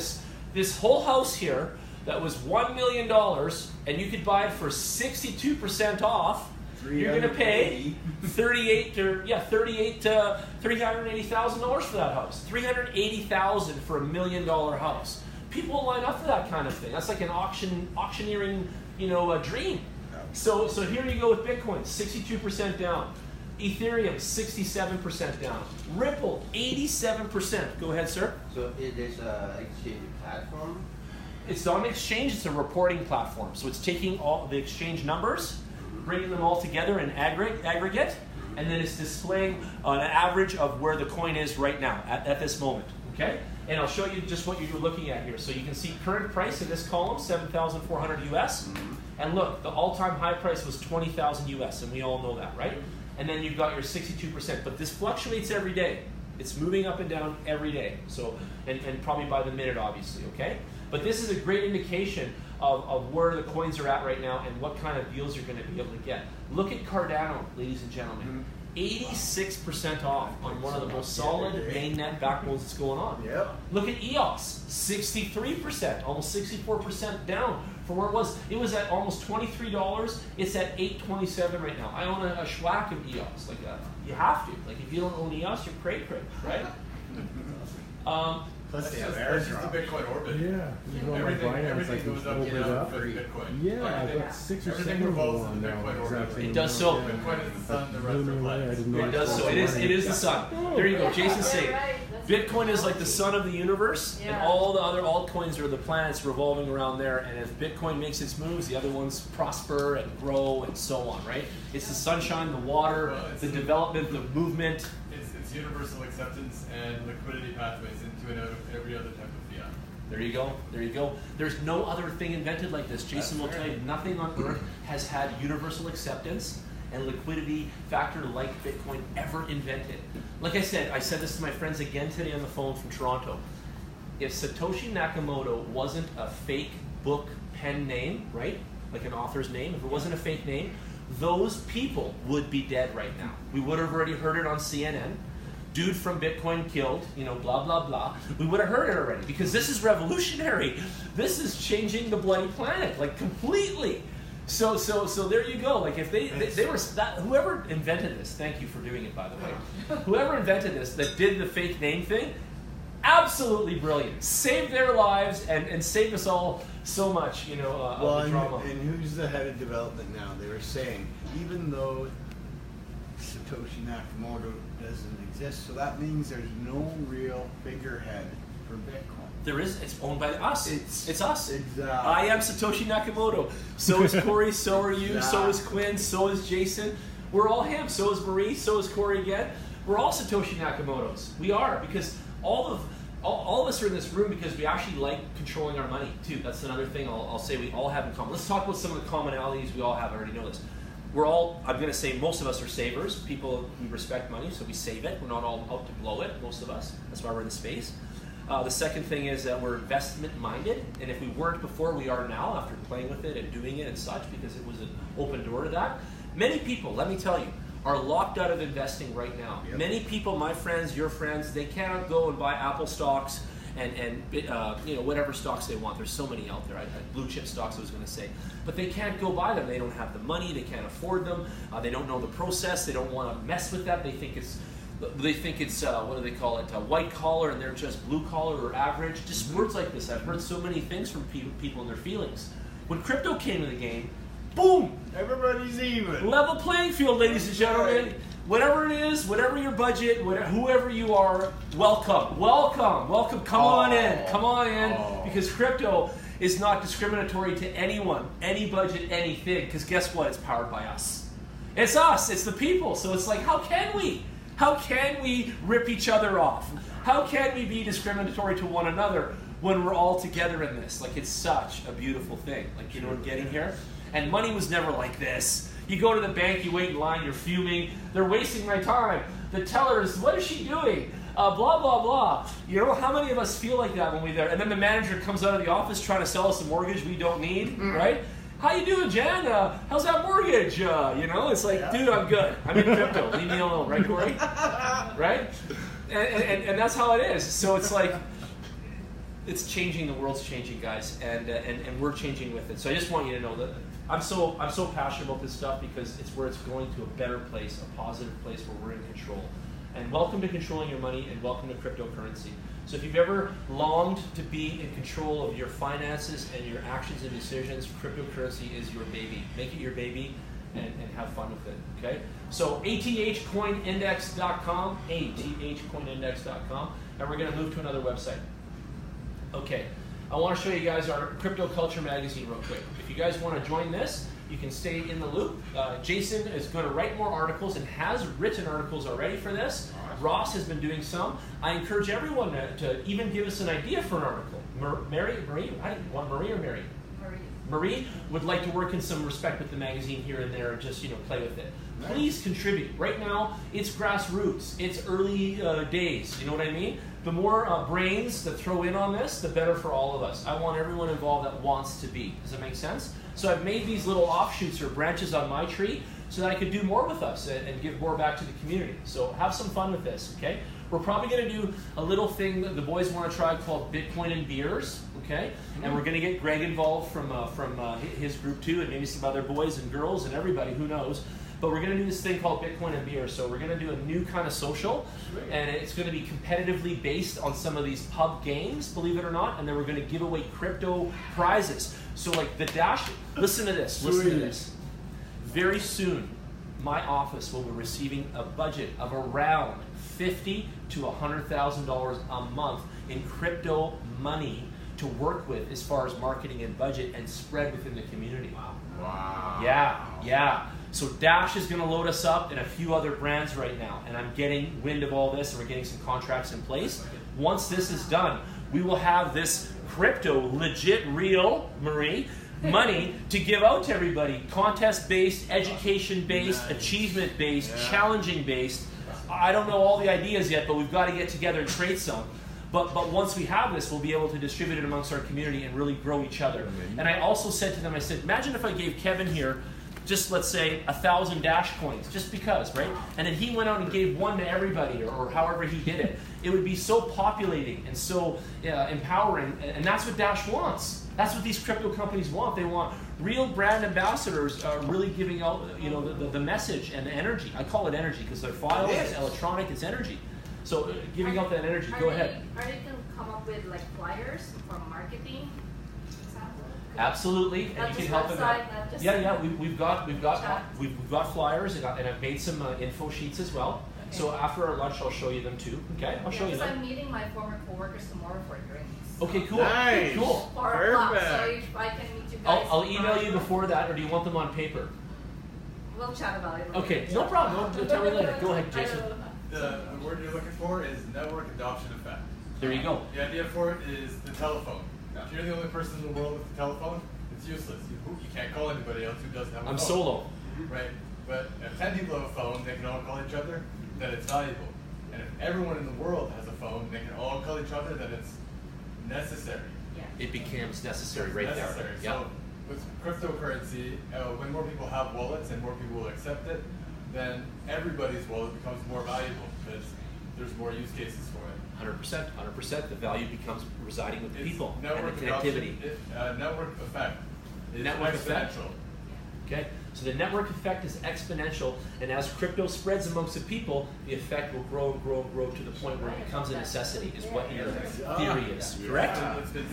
this whole house here that was $1 million, and you could buy it for 62% off, you're going to pay $380,000 for that house. $380,000 for $1 million house. People line up for that kind of thing. That's like an auctioneering, you know, a dream. So here you go with Bitcoin, 62% down. Ethereum, 67% down. Ripple, 87%. Go ahead, sir. So it is an exchange platform? It's not an exchange, it's a reporting platform. So it's taking all the exchange numbers, bringing them all together in aggregate, and then it's displaying an average of where the coin is right now, at this moment, okay? And I'll show you just what you're looking at here. So you can see current price in this column, 7,400 US, and look, the all-time high price was 20,000 US, and we all know that, right? And then you've got your 62%, but this fluctuates every day. It's moving up and down every day, so and probably by the minute, obviously, okay? But this is a great indication of where the coins are at right now and what kind of deals you're going to be able to get. Look at Cardano, ladies and gentlemen. 86% off on one of the most solid mainnet backbones that's going on. Look at EOS, 63%, almost 64% down from where it was. It was at almost $23. It's at $8.27 right now. I own a schwack of EOS. Like you have to. Like if you don't own EOS, you're cray, right? That's just the Bitcoin orbit. Yeah, you go on my Everything goes up and down for Bitcoin. Yeah, I've got 6 or 7 of them on now. Exactly. It does so. Bitcoin is the sun, the rest are planets. It does so. It is the sun. There you go. Jason's saying Bitcoin is like the sun of the universe, and all the other altcoins are the planets revolving around there. And as Bitcoin makes its moves, the other ones prosper and grow and so on, right? It's the sunshine, the water, the development, the movement. It's universal acceptance and liquidity pathways into and out of every other type of fiat. There you go. There you go. There's no other thing invented like this. Jason will tell you, nothing on earth has had universal acceptance and liquidity factor like Bitcoin ever invented. Like I said this to my friends again today on the phone from Toronto. If Satoshi Nakamoto wasn't a fake book pen name, right? Like an author's name, if it wasn't a fake name, those people would be dead right now. We would have already heard it on CNN. Dude from Bitcoin killed, you know, blah, blah, blah. We would have heard it already because this is revolutionary. This is changing the bloody planet, like completely. So there you go. Like if they were that, whoever invented this. Thank you for doing it, by the way. Whoever invented this, that did the fake name thing, absolutely brilliant. Saved their lives and saved us all so much. You know, of the drama. And who's the head of development now? They were saying even though Satoshi Nakamoto doesn't exist, so that means there's no real figurehead for Bitcoin. There is. It's owned by us. It's us. Exactly. I am Satoshi Nakamoto. So is Corey. So are you. So is Quinn. So is Jason. We're all him. So is Marie. So is Corey again. We're all Satoshi Nakamotos. We are, because all of us are in this room because we actually like controlling our money too. That's another thing I'll say we all have in common. Let's talk about some of the commonalities we all have. I already know this. We're all, I'm going to say most of us are savers. People, we respect money, so we save it. We're not all out to blow it, most of us. That's why we're in the space. The second thing is that we're investment-minded, and if we weren't before, we are now after playing with it and doing it and such, because it was an open door to that. Many people, let me tell you, are locked out of investing right now. Yep. Many people, my friends, your friends, they cannot go and buy Apple stocks and you know, whatever stocks they want. There's so many out there. Blue chip stocks, I was going to say. But they can't go buy them. They don't have the money. They can't afford them. They don't know the process. They don't want to mess with that. They think it's what do they call it? White collar, and they're just blue collar or average. Just words like this. I've heard so many things from people and their feelings. When crypto came to the game, boom! Everybody's even. Level playing field, ladies and gentlemen. Right. Whatever it is, whatever your budget, whoever you are, welcome. Come on in, because crypto is not discriminatory to anyone, any budget, anything. Because guess what? It's powered by us. It's us. It's the people. So it's like, how can we rip each other off? How can we be discriminatory to one another when we're all together in this? Like, it's such a beautiful thing. Like, you know what I'm getting here? And money was never like this. You go to the bank, you wait in line, you're fuming. They're wasting my time. The tellers, what is she doing? Blah, blah, blah. You know, how many of us feel like that when we're there? And then the manager comes out of the office trying to sell us a mortgage we don't need, right? How you doing, Jan? How's that mortgage? You know, it's like, dude, I'm good. I'm in crypto. Leave me alone, right, Corey? Right? And that's how it is. So it's like, it's changing. The world's changing, guys, and we're changing with it. So I just want you to know that I'm so passionate about this stuff, because it's where it's going to a better place, a positive place where we're in control. And welcome to controlling your money, and welcome to cryptocurrency. So if you've ever longed to be in control of your finances and your actions and decisions, cryptocurrency is your baby. Make it your baby and have fun with it, okay? So athcoinindex.com, athcoinindex.com, and we're going to move to another website. Okay, I want to show you guys our Crypto Culture magazine real quick. If you guys want to join this, you can stay in the loop. Jason is going to write more articles and has written articles already for this. Ross has been doing some. I encourage everyone to even give us an idea for an article. Marie, I didn't want Marie or Mary? Marie would like to work in some respect with the magazine here and there, and just, you know, play with it. Nice. Please contribute. Right now, it's grassroots. It's early days. You know what I mean? The more brains that throw in on this, the better for all of us. I want everyone involved that wants to be. Does that make sense? So I've made these little offshoots or branches on my tree so that I could do more with us and give more back to the community. So have some fun with this, okay? We're probably going to do a little thing that the boys want to try called Bitcoin and Beers, okay? And we're going to get Greg involved from his group too, and maybe some other boys and girls and everybody, who knows. But we're going to do this thing called Bitcoin and Beer. So we're going to do a new kind of social, and it's going to be competitively based on some of these pub games, believe it or not, and then we're going to give away crypto prizes. So like the Dash, listen to this. Very soon, my office will be receiving a budget of around $50,000 to $100,000 a month in crypto money to work with as far as marketing and budget and spread within the community. Wow. Yeah. So Dash is going to load us up and a few other brands right now, and I'm getting wind of all this, and we're getting some contracts in place. Once this is done, we will have this crypto, legit, real, Marie, money to give out to everybody. Contest-based, education-based, achievement-based, challenging-based. I don't know all the ideas yet, but we've got to get together and create some. But once we have this, we'll be able to distribute it amongst our community and really grow each other. And I also said to them, I said, imagine if I gave Kevin here just, let's say, 1,000 Dash coins, just because, right? And then he went out and gave one to everybody, or however he did it. It would be so populating and so empowering, and that's what Dash wants. That's what these crypto companies want. They want real brand ambassadors are really giving out, you know, the message and the energy. I call it energy because they're files, it's electronic, it's energy. So giving out that energy. Go ahead. Are they going to come up with like flyers for marketing? Absolutely, and you can help them out. Yeah, we've got flyers, and I've made some info sheets as well. Okay. So after our lunch, I'll show you them too. Okay, I'll show you them. I'm meeting my former coworkers tomorrow for drinks. Okay, cool. Nice. Cool. 4 o'clock. So if I can meet you guys. I'll email you before that, or do you want them on paper? We'll chat about it. Okay, no problem. No, tell me later. Go ahead, Jason. The word you're looking for is network adoption effect. There you go. The idea for it is the telephone. If you're the only person in the world with a telephone, it's useless. You can't call anybody else who doesn't have a phone. I'm solo. Right. But if 10 people have a phone, they can all call each other, then it's valuable. And if everyone in the world has a phone, they can all call each other, then it's necessary. Yeah. It becomes necessary right necessary. there. So with cryptocurrency, when more people have wallets and more people will accept it, then everybody's wallet becomes more valuable because there's more use cases for it. 100%. The value becomes residing with the people and network the connectivity. Network effect is Network effect. exponential. Okay, so the network effect is exponential, and as crypto spreads amongst the people, the effect will grow and grow and grow to the point where it becomes a necessity, is what your theory is. Correct?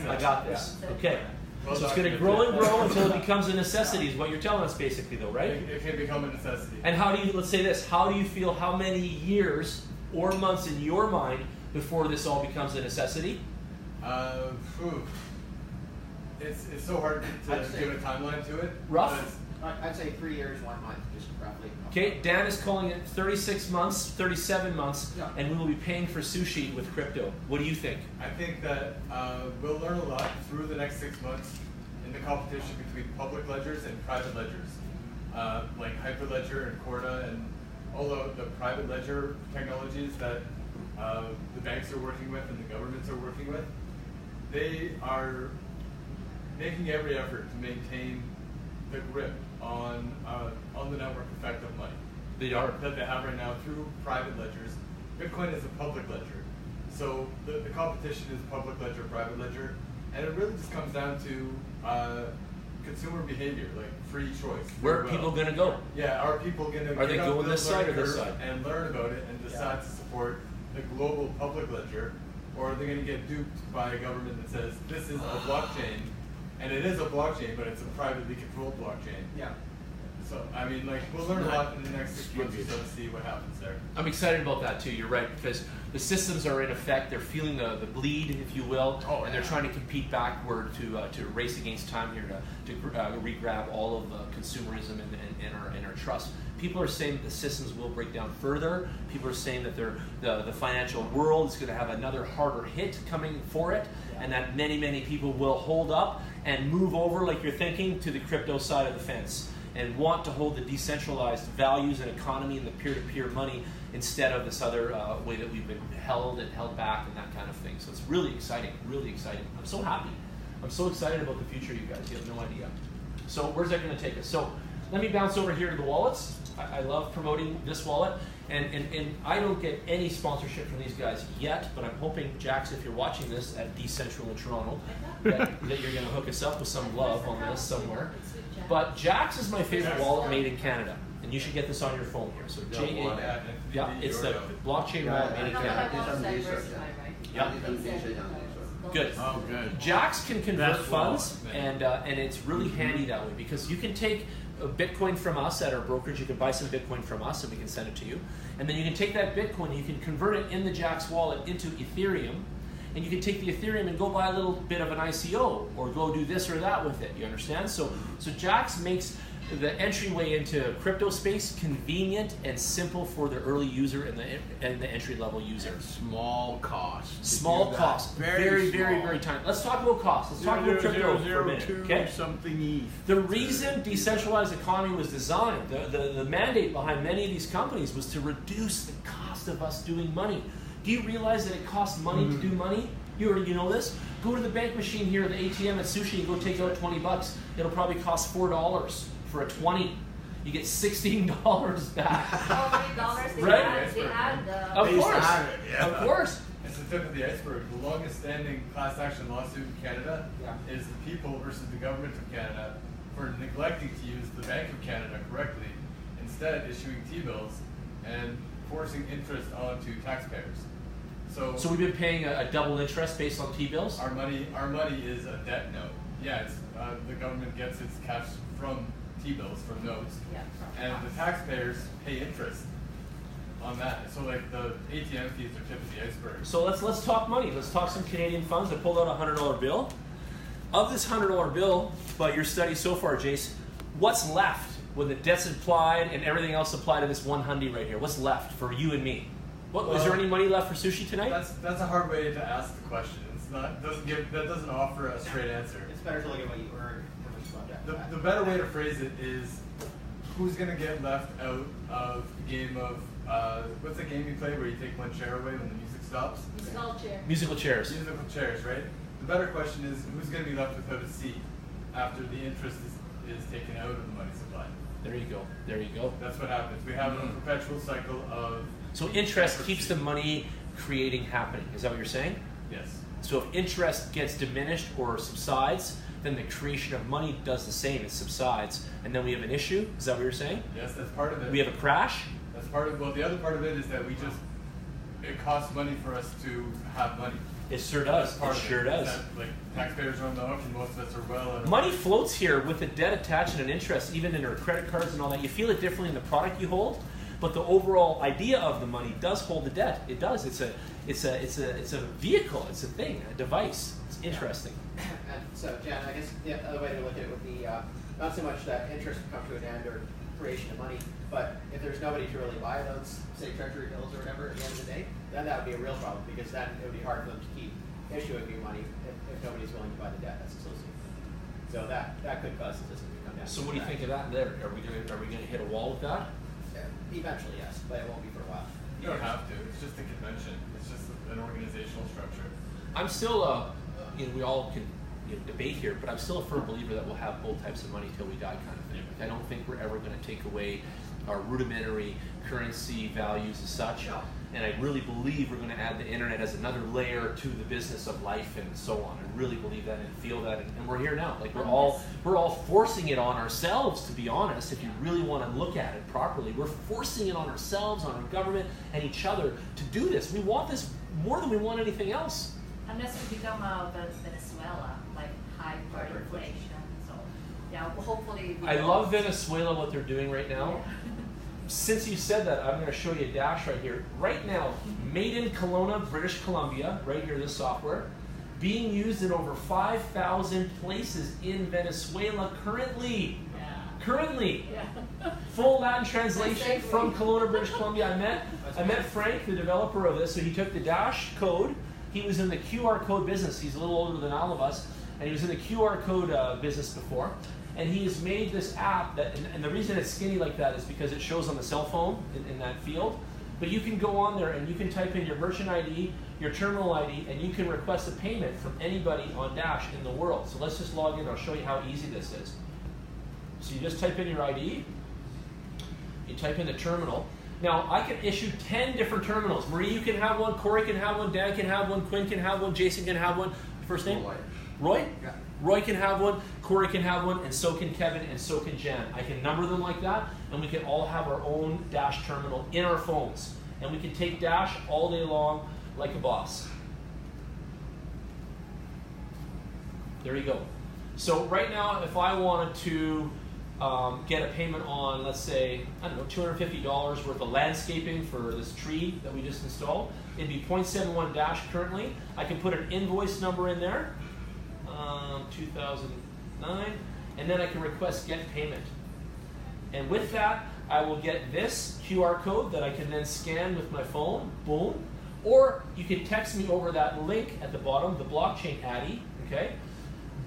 I got this. Okay. So it's going to grow and grow until it becomes a necessity, is what you're telling us basically though, right? It can become a necessity. And how do you, let's say this, how do you feel, how many years or months in your mind before this all becomes a necessity? It's so hard to give a timeline to it. Rough? I'd say 3 years, 1 month, just roughly. Okay, Dan is calling it 36 months, 37 months, yeah. And we will be paying for sushi with crypto. What do you think? I think that we'll learn a lot through the next 6 months in the competition between public ledgers and private ledgers, like Hyperledger and Corda, and all the private ledger technologies that the banks are working with and the governments are working with. They are making every effort to maintain the grip on the network effect of money. They are. That they have right now through private ledgers. Bitcoin is a public ledger. So the competition is public ledger, private ledger, and it really just comes down to consumer behavior, like free choice. Where are people going to go? Yeah, are people going to they going this side or this side? And learn about it and decide to support the global public ledger, or are they going to get duped by a government that says this is a blockchain, and it is a blockchain, but it's a privately controlled blockchain? Yeah. So, I mean, like, we'll learn a lot in the next 6 months or so to see what happens there. I'm excited about that too, you're right, because the systems are in effect, they're feeling the bleed, if you will, and they're trying to compete backward to race against time here to re-grab all of consumerism and our trust. People are saying that the systems will break down further. People are saying that the financial world is going to have another harder hit coming for it, and that many people will hold up and move over, like you're thinking, to the crypto side of the fence, and want to hold the decentralized values and economy and the peer-to-peer money instead of this other way that we've been held back and that kind of thing. So it's really exciting, really exciting. I'm so happy. I'm so excited about the future, you guys. You have no idea. So where's that going to take us? So let me bounce over here to the wallets. I love promoting this wallet. And I don't get any sponsorship from these guys yet, but I'm hoping, Jax, if you're watching this at Decentral in Toronto, that you're going to hook us up with some love on this somewhere. But Jax is my favorite wallet made in Canada, and you should get this on your phone here. So it's the blockchain wallet made in Canada. Yeah. Good. Oh, good. Jax can convert funds, and it's really handy that way because you can take Bitcoin from us at our brokerage. You can buy some Bitcoin from us, and we can send it to you. And then you can take that Bitcoin, you can convert it in the Jax wallet into Ethereum, and you can take the Ethereum and go buy a little bit of an ICO or go do this or that with it. You understand? So Jax makes the entryway into crypto space convenient and simple for the early user and the entry level user. Small cost. Small cost. Very tiny. Let's talk about cost. Let's talk about crypto for a minute. Okay? Something ETH. The reason decentralized economy was designed, the mandate behind many of these companies was to reduce the cost of us doing money. Do you realize that it costs money to do money? You know this? Go to the bank machine here at the ATM at Sushi and go take out $20. It'll probably cost $4 for a 20. You get $16 back. $8, right? They add Of course. It's the tip of the iceberg. The longest standing class action lawsuit in Canada is the people versus the government of Canada for neglecting to use the Bank of Canada correctly, instead issuing T-bills and forcing interest onto taxpayers. So we've been paying a double interest based on T-bills? Our money is a debt note. Yeah, it's, the government gets its cash from T-bills, from notes. Yeah. And the taxpayers pay interest on that. So like the ATM fees are tip of the iceberg. So let's talk money. Let's talk some Canadian funds. I pulled out a $100 bill. Of this $100 bill, by your study so far, Jace, what's left when the debt's applied and everything else applied to this one hundy right here? What's left for you and me? Is there any money left for sushi tonight? That's a hard way to ask the question. It's not that doesn't offer a straight answer. It's better to look at what you earned than what you left after that. The better way to phrase it is who's going to get left out of the game of what's the game you play where you take one chair away when the music stops? Musical chair. Musical chairs. Musical chairs, right? The better question is who's going to be left without a seat after the interest is taken out of the money supply. There you go. There you go. That's what happens. We have a perpetual cycle of. So interest keeps the money creating happening. Is that what you're saying? Yes. So if interest gets diminished or subsides, then the creation of money does the same. It subsides, and then we have an issue. Is that what you're saying? Yes, that's part of it. We have a crash. That's part of. Well, the other part of it is that it costs money for us to have money. It sure does. That's part It of sure does. Like taxpayers are on the hook, and most of us are well. Money floats here with a debt attached and an interest, even in our credit cards and all that. You feel it differently in the product you hold, but the overall idea of the money does hold the debt. It does. It's a vehicle. It's a thing, a device. It's interesting. And so, Jan, I guess the other way to look at it would be not so much that interest would come to an end or creation of money, but if there's nobody to really buy those, say, treasury bills or whatever at the end of the day, then that would be a real problem because then it would be hard for them to keep issuing new money if nobody's willing to buy the debt that's associated with it. So that could cause the system to come down. So what do you think of that there? Are we gonna hit a wall with that? Eventually, yes, but it won't be for a while. You don't have to. It's just a convention. It's just an organizational structure. I'm still we all can debate here, but I'm still a firm believer that we'll have both types of money till we die, kind of thing. Like, I don't think we're ever going to take away our rudimentary currency values as such, and I really believe we're going to add the internet as another layer to the business of life and so on. I really believe that and feel that, and we're here now. Like we're all forcing it on ourselves, to be honest. If you really want to look at it properly, we're forcing it on ourselves, on our government, and each other to do this. We want this more than we want anything else. Unless we become Venezuela, like hyperinflation. So, yeah, well, hopefully. I love Venezuela, what they're doing right now. Yeah. Since you said that, I'm going to show you a dash right here. Right now, made in Kelowna, British Columbia, right here, this software, being used in over 5,000 places in Venezuela currently. Yeah. Currently. Yeah. Full Latin translation from Kelowna, British Columbia. I met Frank, the developer of this, so he took the dash code. He was in the QR code business. He's a little older than all of us, and he was in the QR code business before. And he has made this app that, and the reason it's skinny like that is because it shows on the cell phone in that field. But you can go on there and you can type in your merchant ID, your terminal ID, and you can request a payment from anybody on Dash in the world. So let's just log in. I'll show you how easy this is. So you just type in your ID. You type in the terminal. Now, I can issue 10 different terminals. Marie, you can have one. Corey can have one. Dan can have one. Quinn can have one. Jason can have one. First name? Roy? Yeah. Roy can have one. Corey can have one. And so can Kevin. And so can Jan. I can number them like that. And we can all have our own Dash terminal in our phones. And we can take Dash all day long like a boss. There you go. So right now, if I wanted to get a payment on, let's say, I don't know, $250 worth of landscaping for this tree that we just installed, it'd be 0.71 Dash currently. I can put an invoice number in there, 2009, and then I can request get payment. And with that, I will get this QR code that I can then scan with my phone, boom. Or you can text me over that link at the bottom, the blockchain Addy, okay?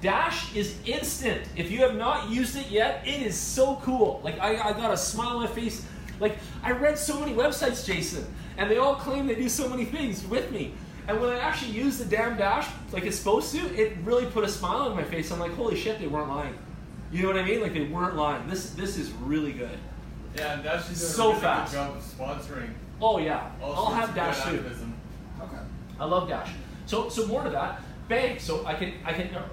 Dash is instant. If you have not used it yet, it is so cool. Like I got a smile on my face. Like I read so many websites, Jason, and they all claim they do so many things with me. And when I actually use the damn Dash like it's supposed to, it really put a smile on my face. I'm like, holy shit, they weren't lying. You know what I mean? Like they weren't lying. This is really good. Yeah, and Dash is So a really fast. good job of sponsoring. Oh yeah, all I'll sorts have of Dash good too. activism. Okay. I love Dash. So more to that. bang. So I can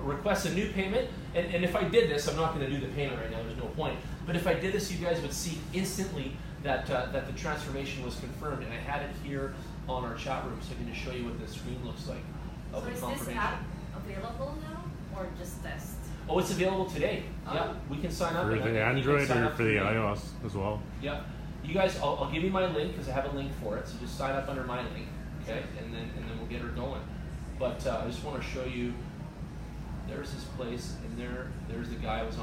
request a new payment, and if I did this, I'm not going to do the payment right now. There's no point. But if I did this, you guys would see instantly that the transformation was confirmed, and I had it here on our chat room, so I'm going to show you what the screen looks like of the confirmation. So is this app available now, or just test? Oh, it's available today. Yeah, we can sign up. For the Android or for the iOS as well. Yeah. You guys, I'll give you my link because I have a link for it. So just sign up under my link, okay? And then we'll get her going. But I just want to show you. There's this place, and there's the guy. I was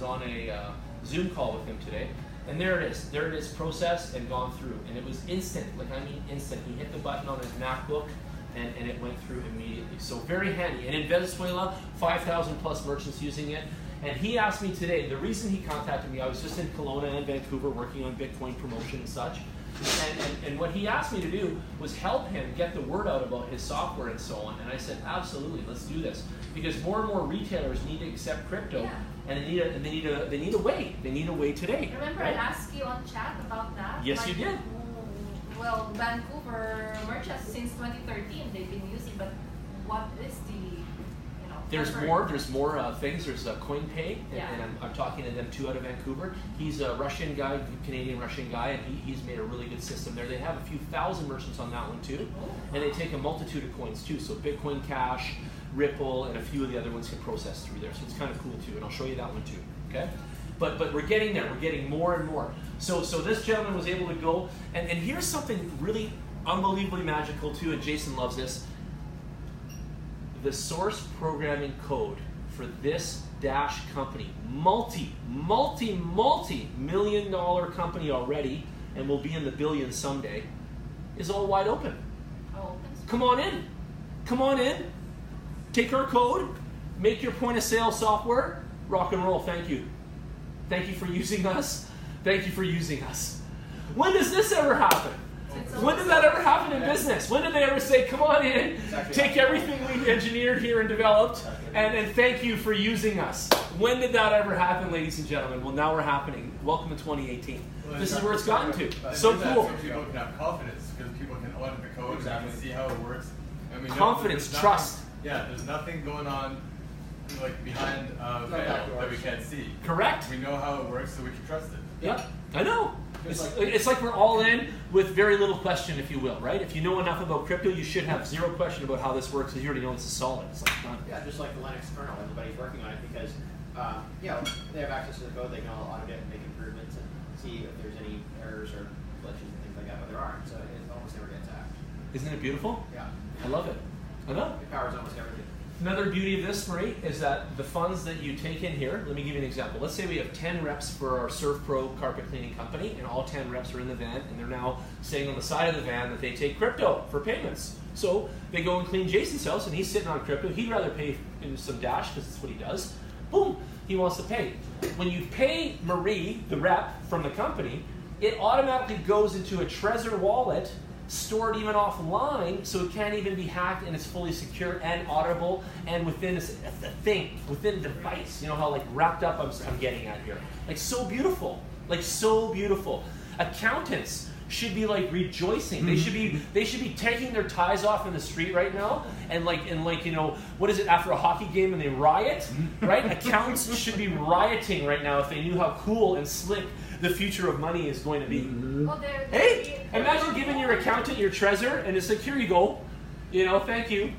on a Zoom call with him today, and there it is. There it is, processed and gone through, and it was instant. Like, I mean instant. He hit the button on his MacBook, and it went through immediately. So very handy. And in Venezuela, 5,000 plus merchants using it. And he asked me today, the reason he contacted me, I was just in Kelowna and Vancouver working on Bitcoin promotion and such. And what he asked me to do was help him get the word out about his software and so on. And I said, absolutely, let's do this. Because more and more retailers need to accept crypto, and they need a way. They need a way today. Remember, right? I asked you on chat about that? Yes, you did. Well, Vancouver merchants since 2013 they've been using, but what is the There's more things. There's CoinPay, and I'm talking to them too out of Vancouver. He's a Russian guy, Canadian-Russian guy, and he's made a really good system there. They have a few thousand merchants on that one too, and they take a multitude of coins too. So Bitcoin Cash, Ripple, and a few of the other ones can process through there. So it's kind of cool too, and I'll show you that one too. Okay, but we're getting there. We're getting more and more. So this gentleman was able to go, and here's something really unbelievably magical too, and Jason loves this. The source programming code for this Dash company, multi-million-dollar company already, and will be in the billions someday, is all wide open. Come on in. Come on in. Take our code. Make your point of sale software. Rock and roll. Thank you. Thank you for using us. Thank you for using us. When does this ever happen? When did that ever happen in business? When did they ever say, come on in, take everything we engineered here and developed, and thank you for using us? When did that ever happen, ladies and gentlemen? Well, now we're happening. Welcome to 2018. This is where it's gotten to. So cool. So people can have confidence because people can audit the code and see how it works. And we know confidence, trust. Yeah, there's nothing going on like behind veil that we can't see. Correct. We know how it works, so we can trust it. Yeah, I know. It's like we're all in with very little question, if you will, right? If you know enough about crypto, you should have zero question about how this works because you already know it's solid. It's like done. Yeah, just like the Linux kernel, everybody's working on it because they have access to the code, they can all audit it and make improvements and see if there's any errors or glitches and things like that, but there aren't, so it almost never gets hacked. Isn't it beautiful? Yeah. I love it. I know. It powers almost everything. Another beauty of this, Marie, is that the funds that you take in here, let me give you an example. Let's say we have 10 reps for our Surf Pro carpet cleaning company, and all 10 reps are in the van, and they're now saying on the side of the van that they take crypto for payments. So they go and clean Jason's house, and he's sitting on crypto. He'd rather pay in some Dash, because that's what he does. Boom, he wants to pay. When you pay Marie, the rep from the company, it automatically goes into a Trezor wallet, stored even offline, so it can't even be hacked, and it's fully secure and auditable, and within a thing, within a device. You know how like wrapped up I'm getting at here. Like so beautiful, like so beautiful. Accountants should be like rejoicing. They should be taking their ties off in the street right now, and like you know, what is it after a hockey game and they riot, right? Accountants should be rioting right now if they knew how cool and slick the future of money is going to be. Well, hey, imagine giving your accountant your Trezor and it's like, here you go, you know, thank you,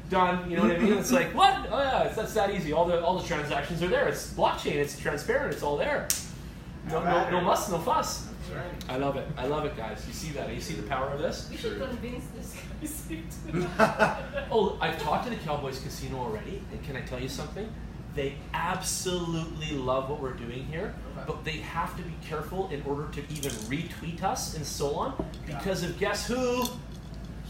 done. You know what I mean? It's like, what? Oh yeah, that's that easy. All the transactions are there. It's blockchain. It's transparent. It's all there. No muss, no fuss. That's right. I love it. I love it, guys. You see that? You see the power of this? We should convince this guy. Oh, I've talked to the Cowboys Casino already, and can I tell you something? They absolutely love what we're doing here, but they have to be careful in order to even retweet us and so on, because of guess who?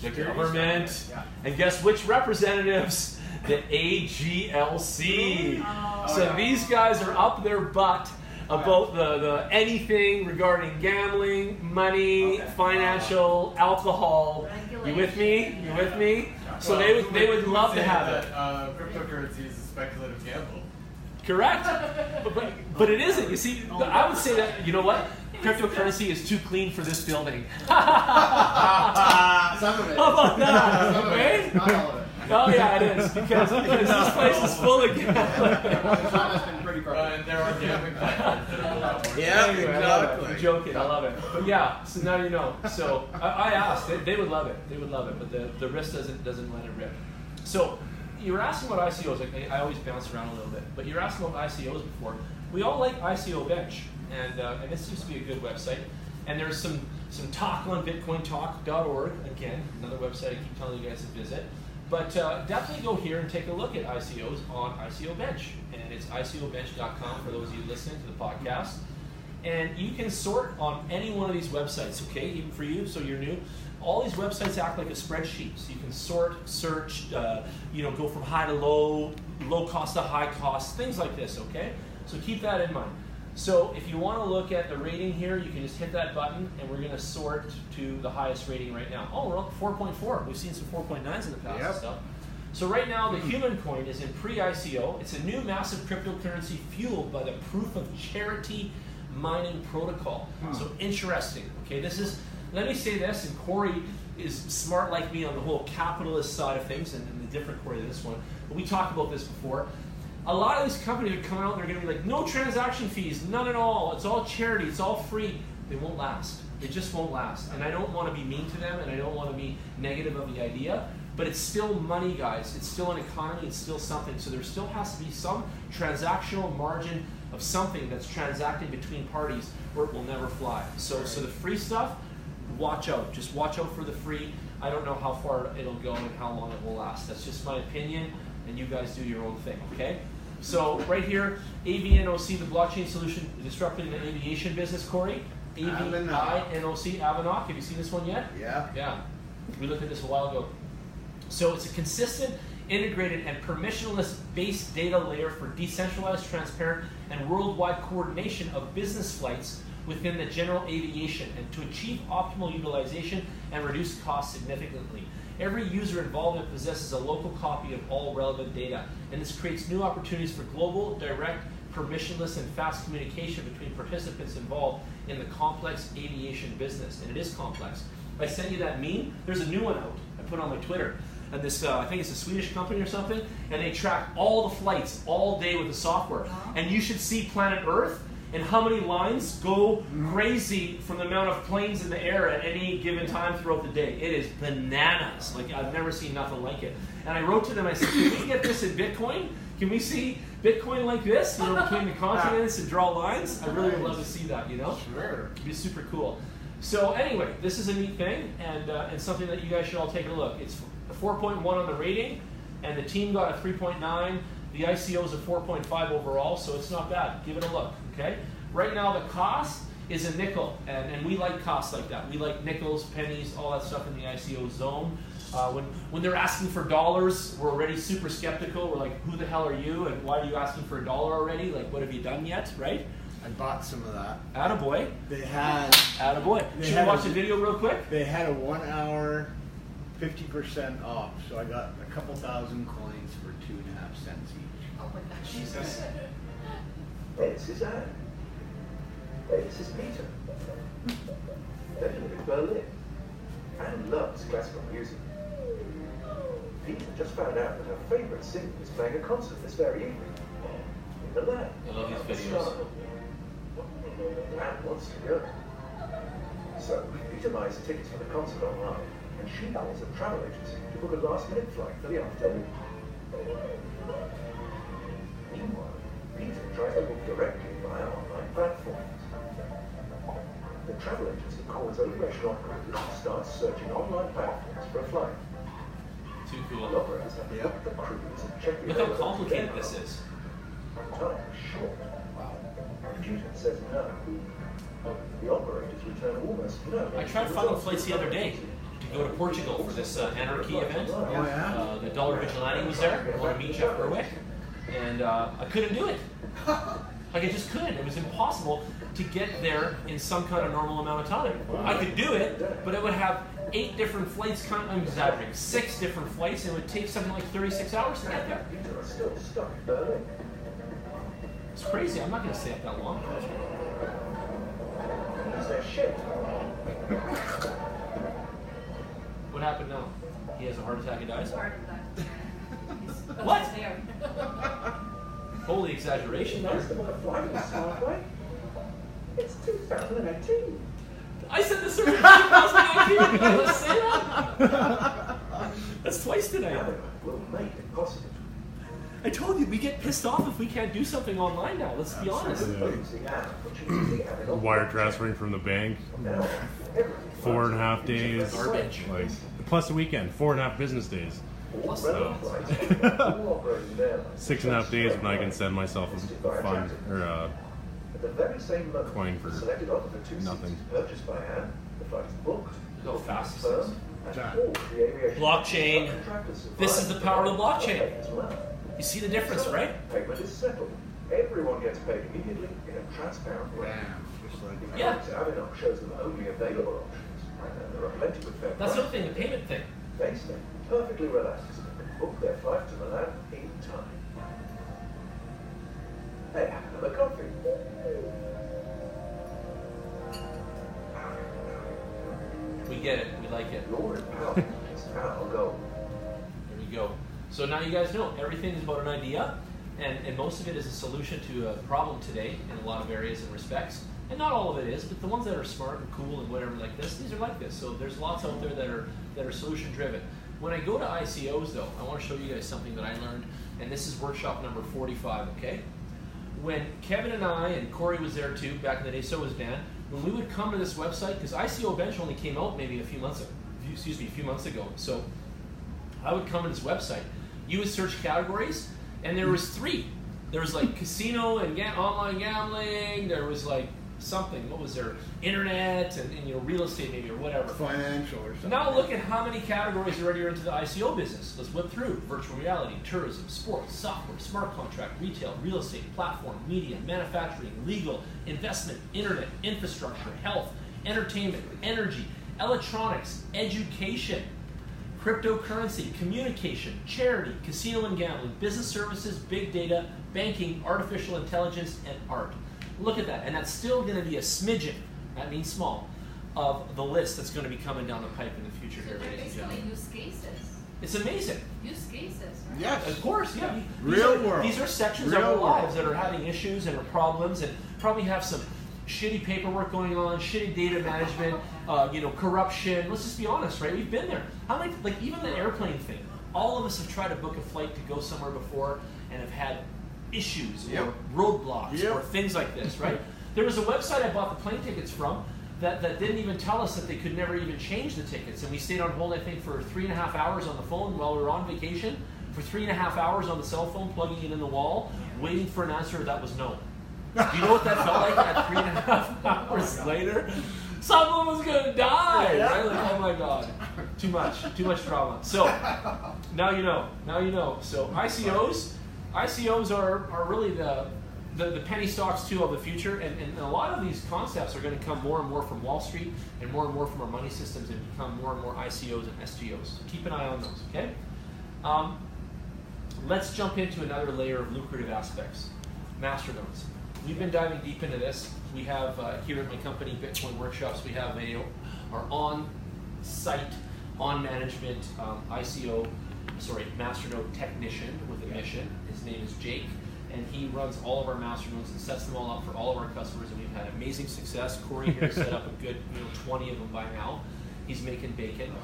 The government. Yeah. And guess which representatives? The AGLC. So these guys are up their butt about the anything regarding gambling, money, financial, alcohol. You with me? You with me? So they would love to have it. Cryptocurrency is a speculative gamble. Correct. But it isn't. You see, I would say that, you know what? Cryptocurrency is too clean for this building. Some of it. How about that? Some of it. Right? Not all of it. Oh yeah, it is because this place is full of gambling. It's been pretty perfect. And there are gambling platforms that are a lot more. Yeah, Anyway, I love it. exactly. I'm joking. I love it. But yeah, so now you know. So I asked. They would love it. They would love it. But the risk doesn't let it rip. So you were asking about ICOs. Like, I always bounce around a little bit. But you were asking about ICOs before. We all like ICO Bench, and this seems to be a good website. And there's some talk on BitcoinTalk.org. Again, another website I keep telling you guys to visit. But definitely go here and take a look at ICOs on ICO Bench. And it's ICObench.com for those of you listening to the podcast. And you can sort on any one of these websites, okay, even for you, so you're new. All these websites act like a spreadsheet. So you can sort, search, go from high to low, low cost to high cost, things like this, okay? So keep that in mind. So if you want to look at the rating here, you can just hit that button, and we're going to sort to the highest rating right now. Oh, we're up to 4.4. We've seen some 4.9s in the past and stuff. So right now, the Human Coin is in pre-ICO. It's a new massive cryptocurrency fueled by the proof of charity mining protocol. So interesting. Okay, this is. Let me say this, and Corey is smart like me on the whole capitalist side of things, and the different Corey than this one. But we talked about this before. A lot of these companies are coming out and they're going to be like, no transaction fees, none at all. It's all charity. It's all free. They won't last. They just won't last. And I don't want to be mean to them, and I don't want to be negative of the idea. But it's still money, guys. It's still an economy. It's still something. So there still has to be some transactional margin of something that's transacted between parties, or it will never fly. So the free stuff, watch out. Just watch out for the free. I don't know how far it'll go and how long it will last. That's just my opinion, and you guys do your own thing, okay? So right here, AVNOC, the blockchain solution disrupting the aviation business, Corey. AVINOC, Avinoc. Have you seen this one yet? Yeah. Yeah. We looked at this a while ago. So it's a consistent, integrated, and permissionless-based data layer for decentralized, transparent, and worldwide coordination of business flights within the general aviation, and to achieve optimal utilization and reduce costs significantly. Every user involvement possesses a local copy of all relevant data, and this creates new opportunities for global, direct, permissionless, and fast communication between participants involved in the complex aviation business. And it is complex. I sent you that meme. There's a new one out. I put it on my Twitter. And this, I think it's a Swedish company or something, and they track all the flights all day with the software. And you should see planet Earth and how many lines go crazy from the amount of planes in the air at any given time throughout the day. It is bananas. Like, I've never seen nothing like it. And I wrote to them, I said, can we get this in Bitcoin? Can we see Bitcoin like this, between the continents and draw lines? I really would love to see that, Sure. It'd be super cool. So anyway, this is a neat thing, and something that you guys should all take a look. It's a 4.1 on the rating, and the team got a 3.9. The ICO is a 4.5 overall, so it's not bad. Give it a look, okay? Right now, the cost is a nickel, and we like costs like that. We like nickels, pennies, all that stuff in the ICO zone. When they're asking for dollars, we're already super skeptical. We're like, who the hell are you, and why are you asking for $1 already? Like, what have you done yet, right? I bought some of that. Attaboy. They had. Attaboy. Should we watch the video real quick? They had a 1 hour, 50% off, so I got a couple thousand coins for 2.5 cents each. Oh my gosh. Jesus. This is Anne. This is Peter. They live in Berlin. Anne loves classical music. Peter just found out that her favourite singer is playing a concert this very evening. In Milan. I love these videos. Anne wants to go. So Peter buys tickets for the concert online, and she calls a travel agency to book a last-minute flight for the afternoon. Meanwhile, Peter tries to book directly via online platforms. The travel agency calls over echelon group and starts searching online platforms for a flight. Too The cool. operators have to book the cruise and check the Look how availability complicated of this the is. time is short. The computer says no. The operators return almost no. I tried finding flights the other day to go to Portugal for this Anarchy event. Oh, yeah? The Dollar Vigilante was there. I want to meet Jeff Berwick. And I couldn't do it. Like, I just couldn't. It was impossible to get there in some kind of normal amount of time. I could do it, but it would have 8 different flights, I'm exaggerating, 6 different flights, and it would take something like 36 hours to get there. Peter are still stuck in Berlin. It's crazy. I'm not going to stay up that long. Use their ship. What happened now? He has a heart attack and dies? Heart attack. What? There. Holy exaggeration there. Nice to buy flight this halfway. It's 2018. I said this earlier. 2018. Let's say that. That's twice today. Will make it possible. I told you we get pissed off if we can't do something online now. Let's be honest. Wire transferring from the bank, 4.5 days. Garbage. Like, plus the weekend, 4.5 business days. Plus So, 6.5 days when I can send myself a fund or coin for nothing. How fast this is. Blockchain. This is the power of the blockchain. You see the difference, right? Payment is settled. Everyone gets paid immediately in a transparent way. Yeah. Avinog shows them only available options. And there are plenty with fair That's the other prices. thing, the payment thing. They stay perfectly relaxed and book their flight to Milan in time. Hey, have another coffee. We get it. We like it. You're empowered. It's our goal. There we go. So now you guys know everything is about an idea, and most of it is a solution to a problem today in a lot of areas and respects. And not all of it is, but the ones that are smart and cool and whatever like this, these are like this. So there's lots out there that are solution driven. When I go to ICOs though, I want to show you guys something that I learned, and this is workshop number 45, okay? When Kevin and I, and Corey was there too, back in the day, so was Dan, when we would come to this website, because ICO Bench only came out maybe a few months ago, so I would come to this website. You would search categories, and there was 3. There was like casino and online gambling. There was like something. What was there? Internet and real estate maybe or whatever. Financial or something. Now look at how many categories already are into the ICO business. Let's whip through: virtual reality, tourism, sports, software, smart contract, retail, real estate, platform, media, manufacturing, legal, investment, internet, infrastructure, health, entertainment, energy, electronics, education, cryptocurrency, communication, charity, casino and gambling, business services, big data, banking, artificial intelligence, and art. Look at that, and that's still going to be a smidgen, that means small, of the list that's going to be coming down the pipe in the future So here, they're ladies and basically gentlemen. use cases. It's amazing. Use cases, right? Yes. Of course, yeah. Real world. These are sections Real of our world. lives that are having issues and are problems, and probably have some shitty paperwork going on, shitty data management, corruption. Let's just be honest, right? We've been there. How many, like even the airplane thing, all of us have tried to book a flight to go somewhere before and have had issues or roadblocks or things like this, right? There was a website I bought the plane tickets from that didn't even tell us that they could never even change the tickets, and we stayed on hold, I think, for 3.5 hours on the phone while we were on vacation, for 3.5 hours on the cell phone, plugging it in the wall, waiting for an answer that was no. Do you know what that felt like at 3.5 hours later? Someone was gonna die, right? Like, oh my God, too much drama. So now you know. So ICOs are really the penny stocks too of the future, and a lot of these concepts are going to come more and more from Wall Street and more from our money systems and become more and more ICOs and SGOs. So keep an eye on those, okay? Let's jump into another layer of lucrative aspects, Masternodes. We've been diving deep into this. We have here at my company, Bitcoin Workshops, we have our on-site, on-management Masternode technician with a mission. His name is Jake, and he runs all of our Masternodes and sets them all up for all of our customers, and we've had amazing success. Corey here set up a good 20 of them by now. He's making bacon.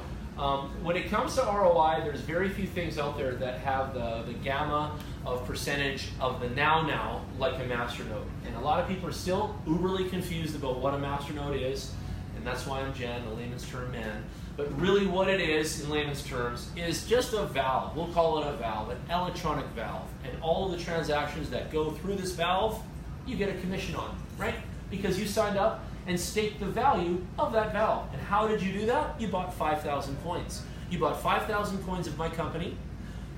When it comes to ROI, there's very few things out there that have the gamma of percentage of the now like a Masternode. And a lot of people are still uberly confused about what a Masternode is, and that's why I'm Jen, a layman's term man. But really what it is, in layman's terms, is just a valve. We'll call it a valve, an electronic valve. And all of the transactions that go through this valve, you get a commission on, right? Because you signed up and staked the value of that valve. And how did you do that? You bought 5,000 coins. You bought 5,000 coins of my company.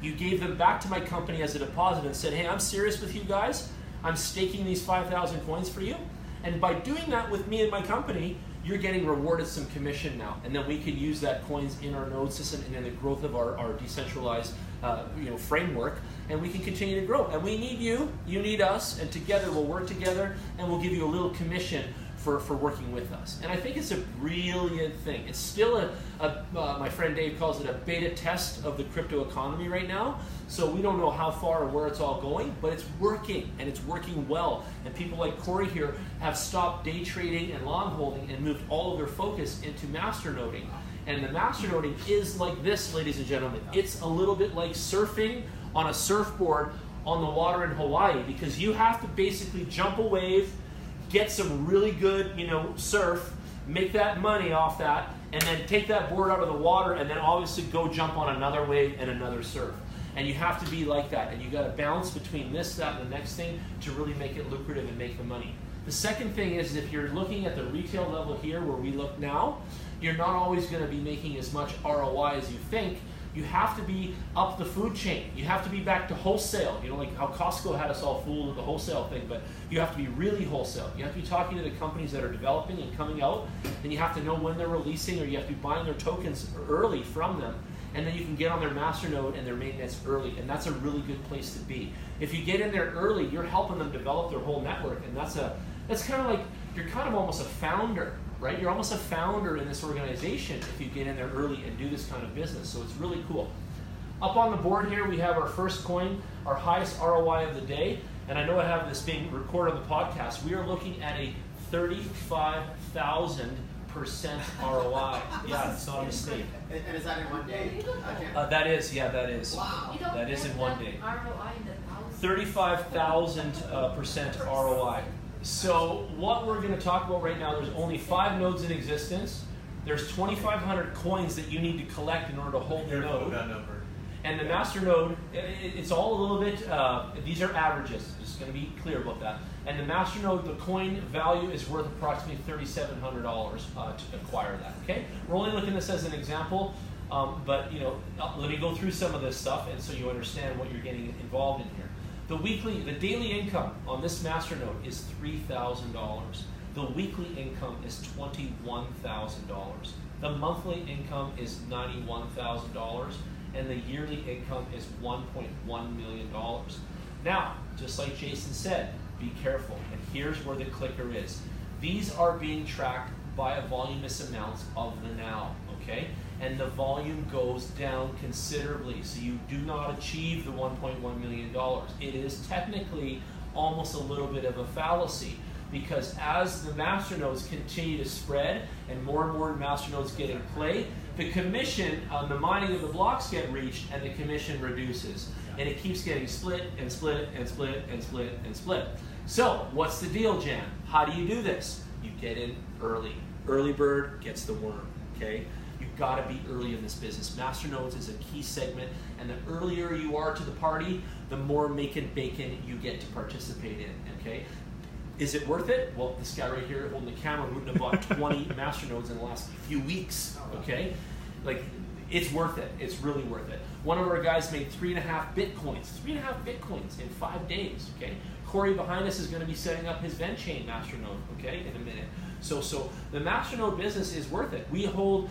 You gave them back to my company as a deposit and said, hey, I'm serious with you guys. I'm staking these 5,000 coins for you. And by doing that with me and my company, you're getting rewarded some commission now. And then we can use that coins in our node system and in the growth of our decentralized framework. And we can continue to grow. And we need you need us, and together we'll work together and we'll give you a little commission for working with us. And I think it's a brilliant thing. It's still my friend Dave calls it a beta test of the crypto economy right now. So we don't know how far or where it's all going, but it's working, and it's working well. And people like Corey here have stopped day trading and long holding and moved all of their focus into masternoding. And the masternoding is like this, ladies and gentlemen. It's a little bit like surfing on a surfboard on the water in Hawaii, because you have to basically jump a wave, get some really good, surf, make that money off that, and then take that board out of the water, and then obviously go jump on another wave and another surf. And you have to be like that, and you got to balance between this, that, and the next thing to really make it lucrative and make the money. The second thing is, if you're looking at the retail level here where we look now, you're not always going to be making as much ROI as you think. You have to be up the food chain. You have to be back to wholesale. Like how Costco had us all fooled with the wholesale thing, but you have to be really wholesale. You have to be talking to the companies that are developing and coming out, and you have to know when they're releasing, or you have to be buying their tokens early from them, and then you can get on their masternode and their mainnets early, and that's a really good place to be. If you get in there early, you're helping them develop their whole network, and that's kind of like, you're kind of almost a founder, right? You're almost a founder in this organization if you get in there early and do this kind of business. So it's really cool. Up on the board here, we have our first coin, our highest ROI of the day. And I know I have this being recorded on the podcast. We are looking at a 35,000% ROI. Yeah, it's not a mistake. And is that in one day? That is. Wow. That is in one day. ROI in the 35,000% ROI. So what we're going to talk about right now, there's only 5 nodes in existence. There's 2,500 coins that you need to collect in order to hold the node. That number. And the master node, it's all a little bit, these are averages. Just going to be clear about that. And the master node, the coin value is worth approximately $3,700 to acquire that. Okay, we're only looking at this as an example, but let me go through some of this stuff, and so you understand what you're getting involved in here. The daily income on this masternode is $3,000. The weekly income is $21,000. The monthly income is $91,000, and the yearly income is $1.1 million. Now, just like Jason said, be careful. And here's where the clicker is. These are being tracked by a voluminous amount of the now. Okay. And the volume goes down considerably, so you do not achieve the $1.1 million. It is technically almost a little bit of a fallacy, because as the masternodes continue to spread and more masternodes get in play, the commission on the mining of the blocks get reached, and the commission reduces. And it keeps getting split and split and split and split and split. So what's the deal, Jan? How do you do this? You get in early. Early bird gets the worm, okay? You've got to be early in this business. Masternodes is a key segment, and the earlier you are to the party, the more making bacon you get to participate in, okay? Is it worth it? Well, this guy right here holding the camera wouldn't have bought 20 masternodes in the last few weeks, okay? Like, it's worth it. It's really worth it. One of our guys made 3.5 Bitcoins in 5 days, okay? Corey behind us is going to be setting up his VenChain masternode, okay, in a minute. So the masternode business is worth it. We hold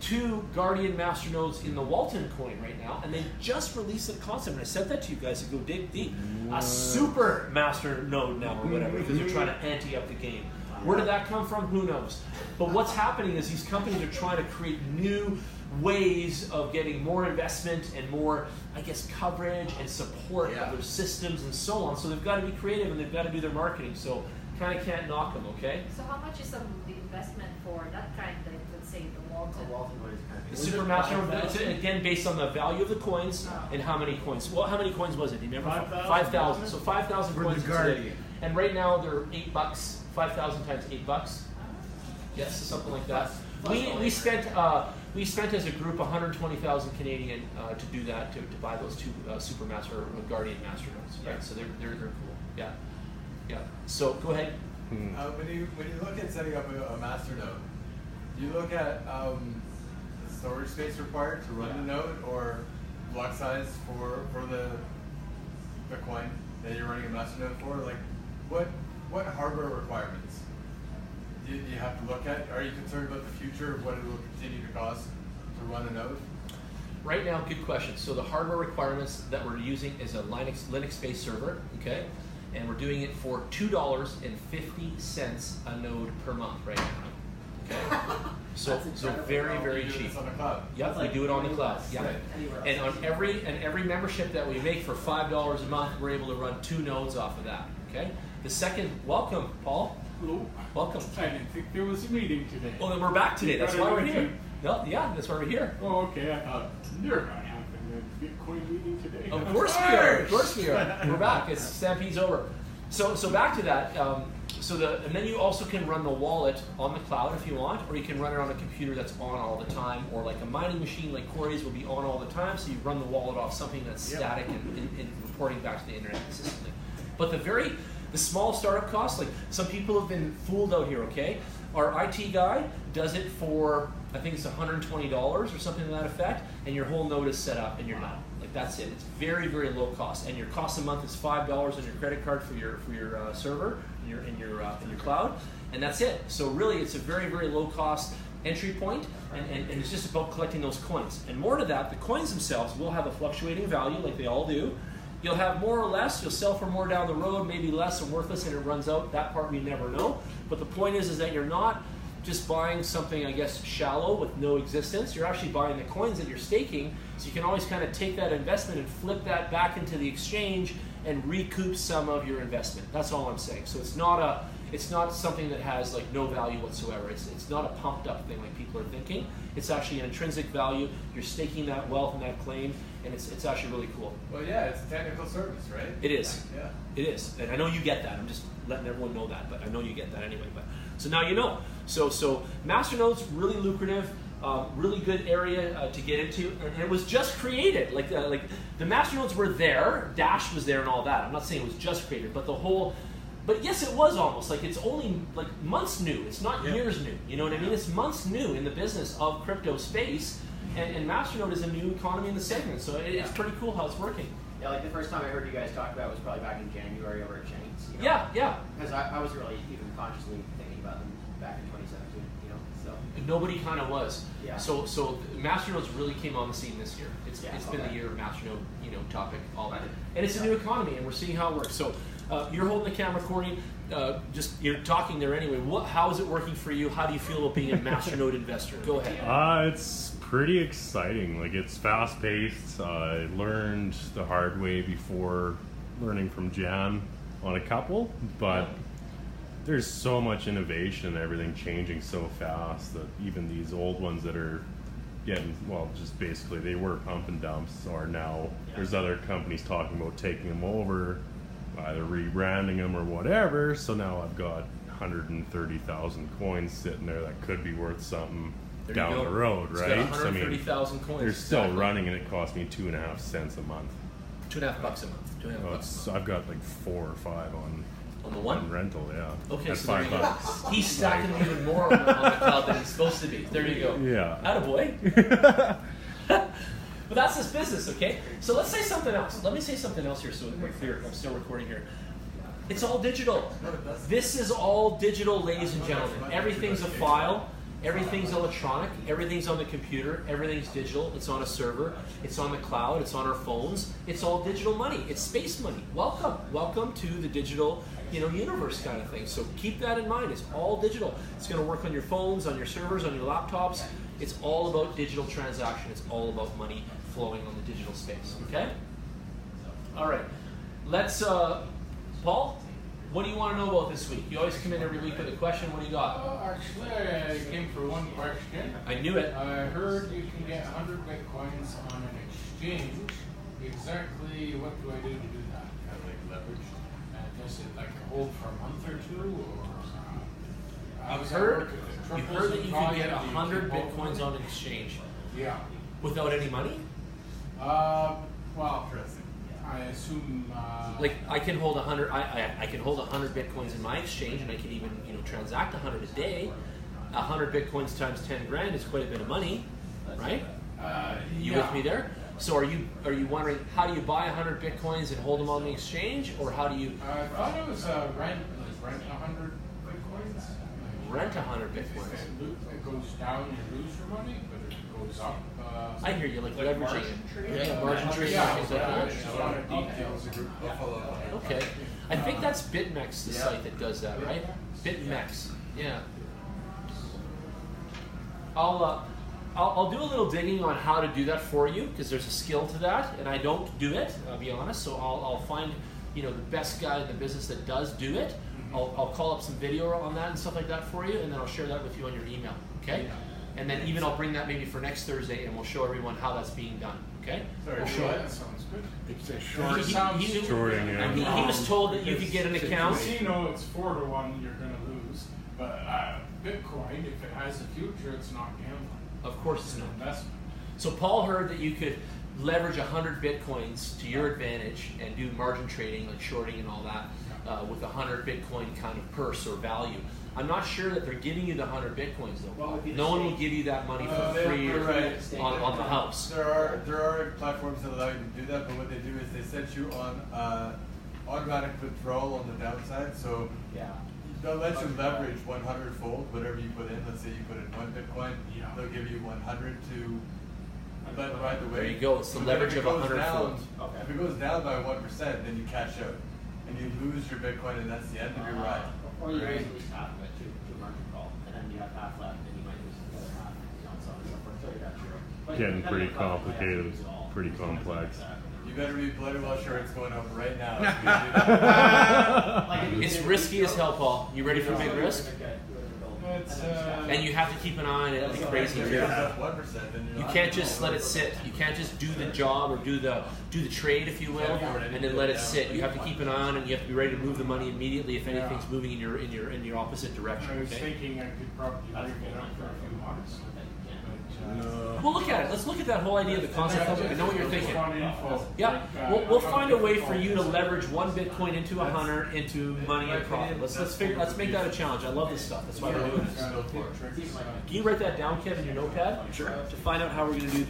2 Guardian masternodes in the Walton coin right now, and they just released a concept. And I said that to you guys to go dig deep. A super masternode now, or whatever, because they're trying to ante up the game. Where did that come from? Who knows? But what's happening is these companies are trying to create new ways of getting more investment and more, I guess, coverage and support of their systems and so on. So they've got to be creative, and they've got to do their marketing. So kind of can't knock them, okay? So how much is the investment for that kind, like, let's say the Walton? The super master, it's again based on the value of the coins and how many coins. Well, how many coins was it? Do you remember? 5,000. So 5,000 coins. For the Guardian. And right now they're $8. 5,000 times $8. Yes, something like that. We spent as a group 120,000 Canadian to do that, to buy those 2 super master or Guardian masternodes. Right. So they're cool. Yeah. Yeah. So go ahead. When you look at setting up a masternode, do you look at the storage space required to run the node, or block size for the coin that you're running a masternode for? Like, what hardware requirements do you have to look at? Are you concerned about the future of what it will continue to cost to run a node? Right now, good question. So the hardware requirements that we're using is a Linux-based server, okay? and we're doing it for $2.50 a node per month right now. Okay, so very, very cheap. It's on the cloud. Yep, we do it on the cloud. Yep. And on every membership that we make for $5 a month, we're able to run 2 nodes off of that. Okay. The second, welcome, Paul. Hello. Welcome. I didn't think there was a meeting today. Well, then we're back today. That's why we're here. No, yeah, that's why we're here. Oh, okay. I thought you're not having a Bitcoin meeting today. Of course we are. Of course we are. We're back. It's Stampede's over. So back to that. And then you also can run the wallet on the cloud if you want, or you can run it on a computer that's on all the time, or like a mining machine like Corey's will be on all the time. So you run the wallet off something that's static and reporting back to the internet consistently. But the small startup costs, like some people have been fooled out here. Okay, our IT guy does it for I think it's $120 or something to that effect, and your whole node is set up and you're done. Like that's it. It's very, very low cost, and your cost a month is $5 on your credit card for your server in your cloud, and that's it. So really, it's a very, very low cost entry point, and it's just about collecting those coins. And more to that, the coins themselves will have a fluctuating value, like they all do. You'll have more or less. You'll sell for more down the road, maybe less and worthless, and it runs out. That part we never know. But the point is that you're not just buying something, I guess, shallow with no existence. You're actually buying the coins that you're staking, so you can always kind of take that investment and flip that back into the exchange and recoup some of your investment. That's all I'm saying. So it's not something that has like no value whatsoever. It's not a pumped up thing like people are thinking. It's actually an intrinsic value. You're staking that wealth and that claim, and it's actually really cool. Well, yeah, it's a technical service, right? It is. Yeah. It is, and I know you get that. I'm just letting everyone know that, but I know you get that anyway. But so now you know. So Masternodes, really lucrative, really good area to get into, and it was just created. Like the Masternodes were there, Dash was there, and all that. I'm not saying it was just created, but but yes, it was almost like it's only like months new. It's not years new. You know what I mean? It's months new in the business of crypto space, and Masternode is a new economy in the segment. So it's pretty cool how it's working. Yeah, like the first time I heard you guys talk about it was probably back in January over at Jane's. You know? Yeah. Because I wasn't really even consciously thinking about them back in 2017, you know, so. Nobody kind of was. Yeah. So Masternodes really came on the scene this year. It's been the year of Masternode, topic, all that. And it's a new economy, and we're seeing how it works. So you're holding the camera, Corey. You're talking there anyway. How is it working for you? How do you feel about being a Masternode investor? Go ahead. It's pretty exciting. Like, it's fast paced. I learned the hard way before learning from Jan on a couple, but there's so much innovation and everything changing so fast that even these old ones that are getting, just basically they were pump and dumps are now, there's other companies talking about taking them over, either rebranding them or whatever. So now I've got 130,000 coins sitting there that could be worth something down the road, right? It's got 130,000 coins. They're still running, and it costs me 2.5 cents a month. $2.50 a month. So I've got like 4 or 5 on the one on rental, yeah. Okay, at so there you go. $5. He's stacking them even more on the cloud than he's supposed to be. There you go. Yeah. Attaboy. But that's this business, okay? So let's say something else. Let me say something else here so we're clear. I'm still recording here. It's all digital. This is all digital, ladies and gentlemen. Everything's a file. Everything's electronic. Everything's on the computer. Everything's digital. It's on a server. It's on the cloud. It's on our phones. It's all digital money. It's space money. Welcome to the digital, universe kind of thing. So keep that in mind. It's all digital. It's going to work on your phones, on your servers, on your laptops. It's all about digital transaction. It's all about money flowing on the digital space. Okay? All right. Let's, Paul, what do you want to know about this week? You always come in every week with a question. What do you got? Actually, I came for one question. I knew it. I heard you can get 100 Bitcoins on an exchange. Exactly what do I do to do that? Kind of like leverage? Does it like hold for a month or two? Or You've heard that you can get 100 Bitcoins on an exchange. Yeah. Without any money? Well, I assume. Like I can hold 100. I can hold 100 Bitcoins in my exchange, and I can even transact 100 a day. 100 Bitcoins times 10 grand is quite a bit of money, right? You with me there? So are you wondering how do you buy 100 Bitcoins and hold them on the exchange, or how do you? I thought it was rent 100 Bitcoins. Rent 100 Bitcoins. It goes down, you lose your money, but it goes goes up. I hear you, like leveraging it. Yeah, margin trading. Yeah, Things like that. a lot of details. Okay. I think that's BitMEX, the site that does that, right? BitMEX. Yeah. I'll do a little digging on how to do that for you, because there's a skill to that, and I don't do it, I'll be honest. So I'll find, the best guy in the business that does do it. I'll call up some video on that and stuff like that for you, and then I'll share that with you on your email, okay? And then even I'll bring that maybe for next Thursday, and we'll show everyone how that's being done, okay? We'll show it. That sounds good. It's a Short short. Shorting, yeah. He was told that you could get an account. Casino, it's 4-to-1. You're going to lose, but Bitcoin, if it has a future, it's not gambling. Of course It's it's an not. investment. So Paul heard that you could leverage 100 Bitcoins to your advantage and do margin trading, like shorting and all that, with 100 Bitcoin kind of purse or value. I'm not sure that they're giving you the 100 Bitcoins though. What would be the No one will stake? give you that money for free You're right. on the house. There are platforms that allow you to do that, but what they do is they set you on automatic withdrawal on the downside. So they'll let you leverage 100-fold whatever you put in. Let's say you put in 1 Bitcoin, they'll give you 100 to let ride the wave. There you go. It's the But leverage if of it goes 100-fold. down- If it goes down by 1%, then you cash out and you lose your Bitcoin, and that's the end of your ride. Or you raise at least half of it to margin call, and then you have half left, and you might lose the other half, so on and so forth. So you're not zero. But Getting depending pretty on the platform, you have to complicated, use it all. pretty complex. You better be bloody well sure it's going up right now. It's risky as hell, Paul. You ready for big risk? It's, And you have to keep an eye on it like crazy. If it goes up 1%, then you're You not can't gonna just know let it sit. You can't just do the job or do the trade, if you will, and then let it sit. You have to keep an eye on it. And you have to be ready to move the money immediately if anything's moving in your opposite direction. I was Okay. thinking I could probably break it up for a few months. We'll look at it. Let's look at that whole idea, the concept of it. I know what you're thinking. Info. Yeah, we'll find a way for you to leverage 1 Bitcoin into 100 into money and profit. Let's make that a challenge. I love this stuff. That's why we're doing this. Can you write that down, Kevin, in your notepad? Sure. To find out how we're going to do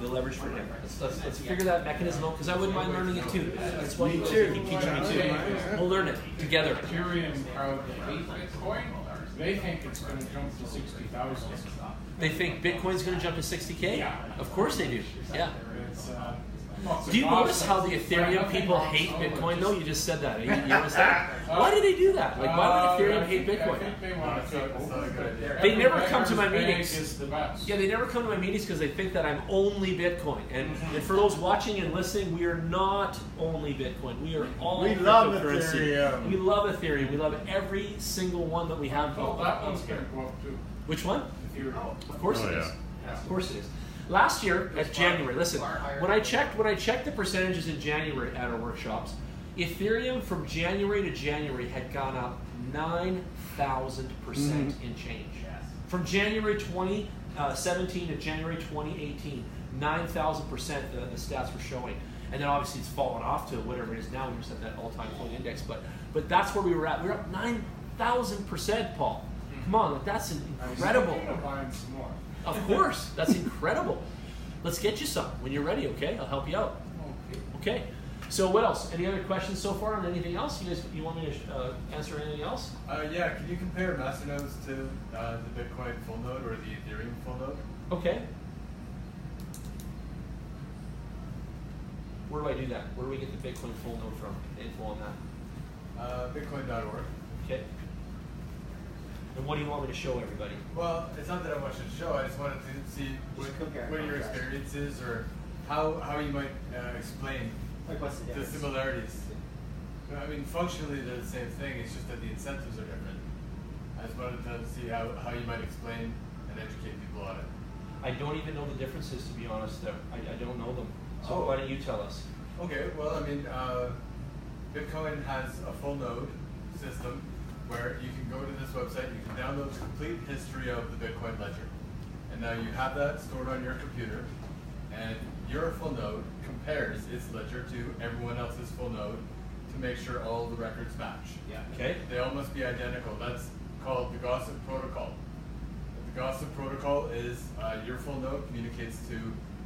the leverage for him. Let's figure that mechanism out, because I wouldn't mind learning it too. That's why you keep teaching me too. We'll learn it together. Ethereum crowd hate Bitcoin. They think it's going to jump to 60,000. They think Bitcoin's going to jump to 60K? Yeah. Of course they do. Yeah. It's, Do you notice how the Ethereum people hate Bitcoin though? You just said that. You notice that? Why do they do that? Like, why would Ethereum hate I Bitcoin? think they want to take over. They never come to my Every bank meetings. is the best. Yeah, they never come to my meetings because they think that I'm only Bitcoin. And for those watching and listening, we are not only Bitcoin. We are all We love cryptocurrency. Ethereum. We love Ethereum. We love every single one that we have. Oh, that one's going to go up too. Which one? Ethereum. Of course Oh, it is. yeah. Of course it is. Last year at January, listen, when I checked the percentages in January at our workshops, Ethereum from January to January had gone up 9,000% in change. From January 2017 to January 2018, 9,000% the stats were showing. And then obviously it's fallen off to whatever it is now. We're just at that all-time coin index, but that's where we were at. We were up 9,000%, Paul. Come on, like, that's incredible. I'm thinking of buying some more. Of course, that's incredible. Let's get you some when you're ready, okay? I'll help you out. Okay. So what else? Any other questions so far on anything else? You want me to answer anything else? Yeah, can you compare Masternodes to the Bitcoin full node or the Ethereum full node? Okay. Where do I do that? Where do we get the Bitcoin full node from? Info on that. Bitcoin.org. Okay. And what do you want me to show everybody? Well, it's not that I want you to show. I just wanted to see what your experience is, or how you might explain Like what's the the difference? similarities. I mean, functionally they're the same thing. It's just that the incentives are different. I just wanted to see how you might explain and educate people on it. I don't even know the differences, to be honest. I don't know them. So Oh. why don't you tell us? Okay, well, I mean, Bitcoin has a full node system where you can go to this website, you can download the complete history of the Bitcoin ledger. And now you have that stored on your computer, and your full node compares its ledger to everyone else's full node to make sure all the records match. Yeah. Okay. They all must be identical. That's called the gossip protocol. The gossip protocol is your full node communicates to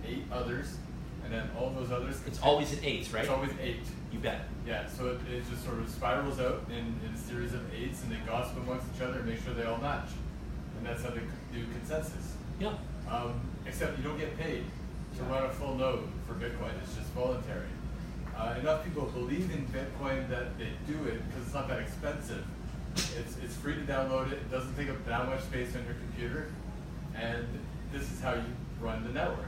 8 others, and then all those others. It's always an 8, right? It's always 8. You bet. Yeah, so it just sort of spirals out in a series of 8s, and they gossip amongst each other and make sure they all match. And that's how they do consensus. Yeah. except you don't get paid to run a full node for Bitcoin. It's just voluntary. Enough people believe in Bitcoin that they do it because it's not that expensive. It's free to download it. It doesn't take up that much space on your computer, and this is how you run the network.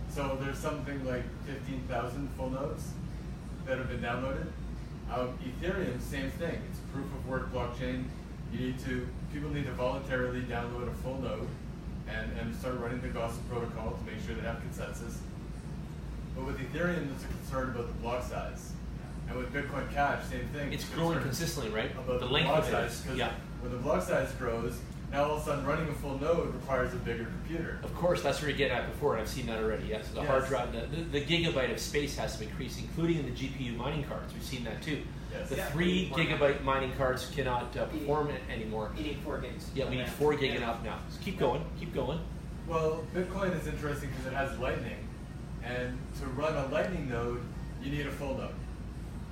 So there's something like 15,000 full nodes that have been downloaded. Ethereum, same thing. It's a proof of work blockchain. People need to voluntarily download a full node and start running the gossip protocol to make sure they have consensus. But with Ethereum, there's a concern about the block size. And with Bitcoin Cash, same thing. It's growing consistently, right? About the the length block of it size, is. because Yeah. when the block size grows, now all of a sudden running a full node requires a bigger computer. Of course, that's where you're getting at before, and I've seen that already. Yes, the hard drive, the gigabyte of space has to increase, including in the GPU mining cards. We've seen that too. Yes. The Yeah, 3 gigabyte mining cards cannot perform it anymore. You need 4 gigs. Yeah, we need 4 gig and up now. So keep going, keep going. Well, Bitcoin is interesting because it has Lightning, and to run a Lightning node, you need a full node.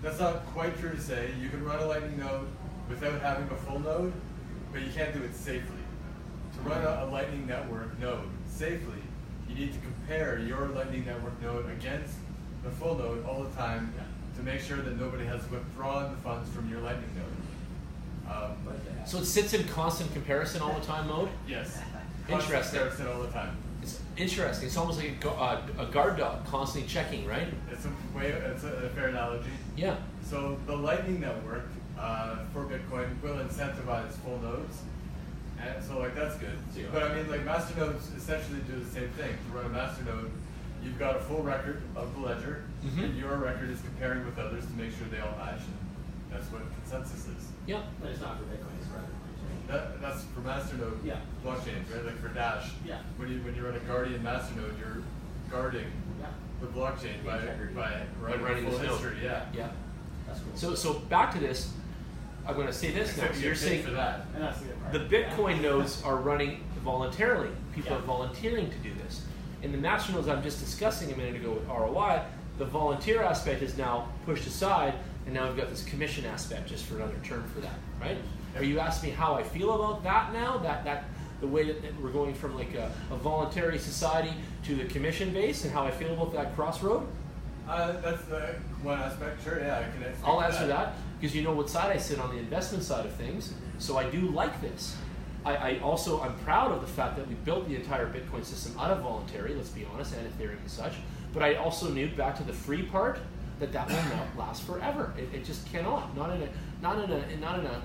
That's not quite true to say. You can run a Lightning node without having a full node, but you can't do it safely. To run a Lightning Network node safely, you need to compare your Lightning Network node against the full node all the time to make sure that nobody has withdrawn the funds from your Lightning node. So it sits in constant comparison all the time mode? Yes. Interesting. Constant all the time. It's interesting. It's almost like a guard dog constantly checking, right? It's a fair analogy. Yeah. So the Lightning Network for Bitcoin will incentivize full nodes, and so like that's good. But I mean, like Masternodes essentially do the same thing. To run a Masternode, you've got a full record of the ledger, and your record is comparing with others to make sure they all match. And that's what consensus is. Yeah. But it's not for Bitcoin, it's for other coins, That's for Masternode blockchains, right? Like for Dash, Yeah. when you run a Guardian Masternode, you're guarding the blockchain by running this full node. history. Yeah. Yeah. That's cool. So back to this. I'm going to say this now. Except So you you're get paid saying for that. And that's the good part. the Bitcoin nodes are running voluntarily. People Yeah. are volunteering to do this. In the Masternodes I'm just discussing a minute ago with ROI, the volunteer aspect is now pushed aside, and now we've got this commission aspect, just for another term for that, right? Are you asking me how I feel about that now? That the way that we're going from like a voluntary society to the commission base, and how I feel about that crossroad? That's one aspect. Sure, yeah, I can answer. I'll answer that because you know what side I sit on, the investment side of things. So I do like this. I'm proud of the fact that we built the entire Bitcoin system out of voluntary, let's be honest, and Ethereum and such. But I also knew, back to the free part, that will not last forever. It just cannot. Not in a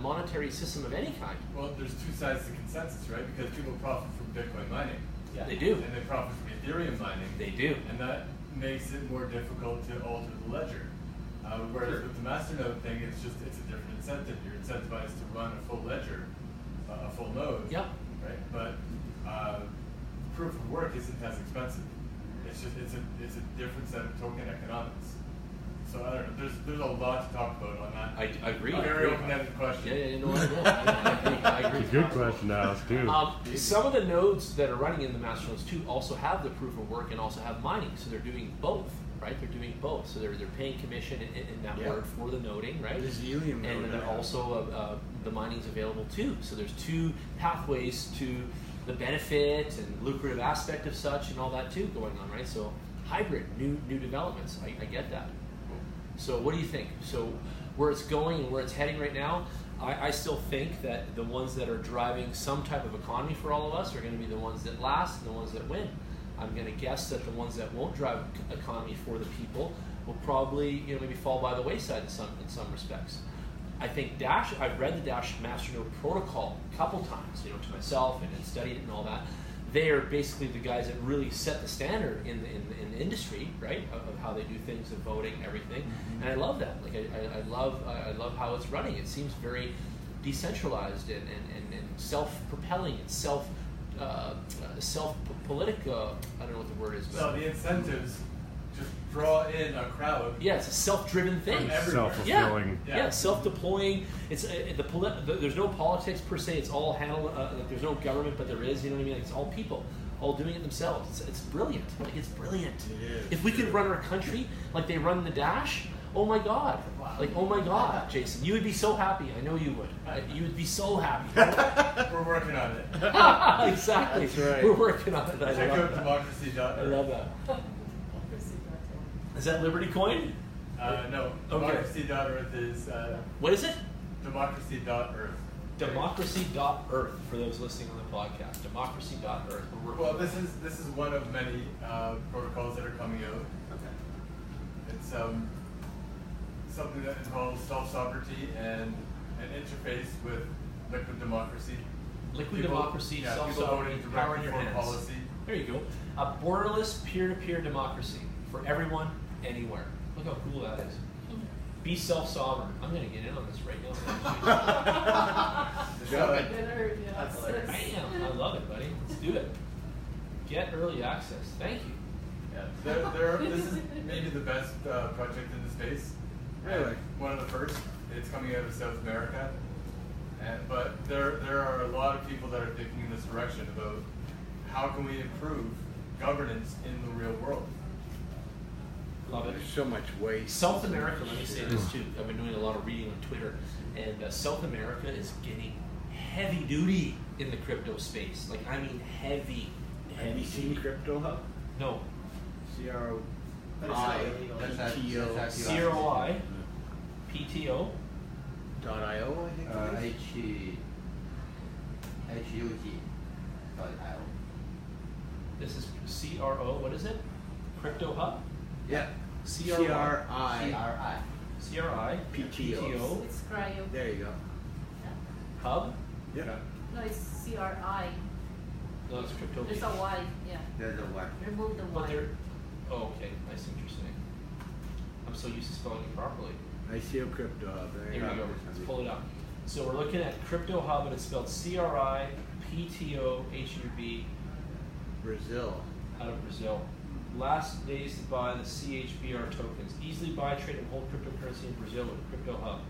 monetary system of any kind. Well, there's two sides to consensus, right? Because people profit from Bitcoin mining. Yeah. They do. And they profit from Ethereum mining. They do. And that makes it more difficult to alter the ledger. Whereas with the Masternode thing, it's a different incentive. You're incentivized to run a full ledger, a full node. Yep. Right. But proof of work isn't as expensive. It's a different set of token economics. So I don't know. There's a lot to talk about on that. I agree. Very open-ended question. Yeah, no, I agree. It's a good question to ask too. Some of the nodes that are running in the Masternodes too also have the proof of work and also have mining, so they're doing both, right? They're doing both, so they're paying commission in that word for the noding, right? The Helium node, and then yeah. also the mining's available too. So there's 2 pathways to the benefit and lucrative aspect of such and all that too going on, right? So hybrid, new developments. I get that. So what do you think? So where it's going and where it's heading right now, I still think that the ones that are driving some type of economy for all of us are going to be the ones that last and the ones that win. I'm going to guess that the ones that won't drive economy for the people will probably maybe fall by the wayside in some respects. I think Dash, I've read the Dash Masternode protocol a couple times, to myself and studied it and all that. They are basically the guys that really set the standard in the industry, right, of how they do things, and voting, everything. And I love that. Like I love how it's running. It seems very decentralized and self-propelling and self-politic. I don't know what the word is. But So the incentives just draw in a crowd. yeah, it's a self-driven thing. From everywhere. Self-fulfilling. Yeah, self-deploying. It's there's no politics per se. It's all handled. Like there's no government, but there is. You know what I mean? Like it's all people, all doing it themselves. It's brilliant. Like it's brilliant. It is. If we could run our country like they run the Dash, oh my God. Like, oh my God, Jason. You would be so happy. I know you would. You would be so happy. We're working on it. Exactly. That's right. We're working on it. I Check love out that. democracy.org. I love that. Is that Liberty Coin? No, Okay. democracy.earth is What is it? democracy.earth. Democracy.earth for those listening on the podcast. Democracy.earth. We're working Well, on this is one of many protocols that are coming out. Okay. It's something that involves self-sovereignty and an interface with liquid democracy. Liquid People- democracy, yeah, people self-sovereignty, voting power in directly your for hands. policy. There you go. A borderless peer-to-peer democracy for everyone, anywhere. Look how cool that is. Be self-sovereign. I'm going to get in on this right now. So, That's hilarious. Bam! I love it, buddy. Let's do it. Get early access. Thank you. yeah, this is maybe the best project in the space. Really? One of the first. It's coming out of South America. But there are a lot of people that are thinking in this direction about how can we improve governance in the real world. Love it. There's so much waste. South America, let me say this too. I've been doing a lot of reading on Twitter, and South America is getting heavy duty in the crypto space. Like, I mean, heavy Have you seen duty. Crypto Hub? No. But it's not illegal. CROI, PTO. .io, I think it is. HUG.io. This is CRO, what is it? Crypto Hub? Yeah. CRI. CRI. PTO. It's cryo. There you go. Hub? Yeah. No, it's CRI. No, it's crypto. There's a Y. Yeah. There's a what? Remove the But Y. they're, oh, okay, I see what you're saying. I'm so used to spelling it properly. ICO Crypto Hub. There we go. Let's pull it up. So we're looking at Crypto Hub, and it's spelled CRI, PTO, HUB, Brazil. out of Brazil. Last days to buy the CHBR tokens. Easily buy, trade, and hold cryptocurrency in Brazil with Crypto Hub.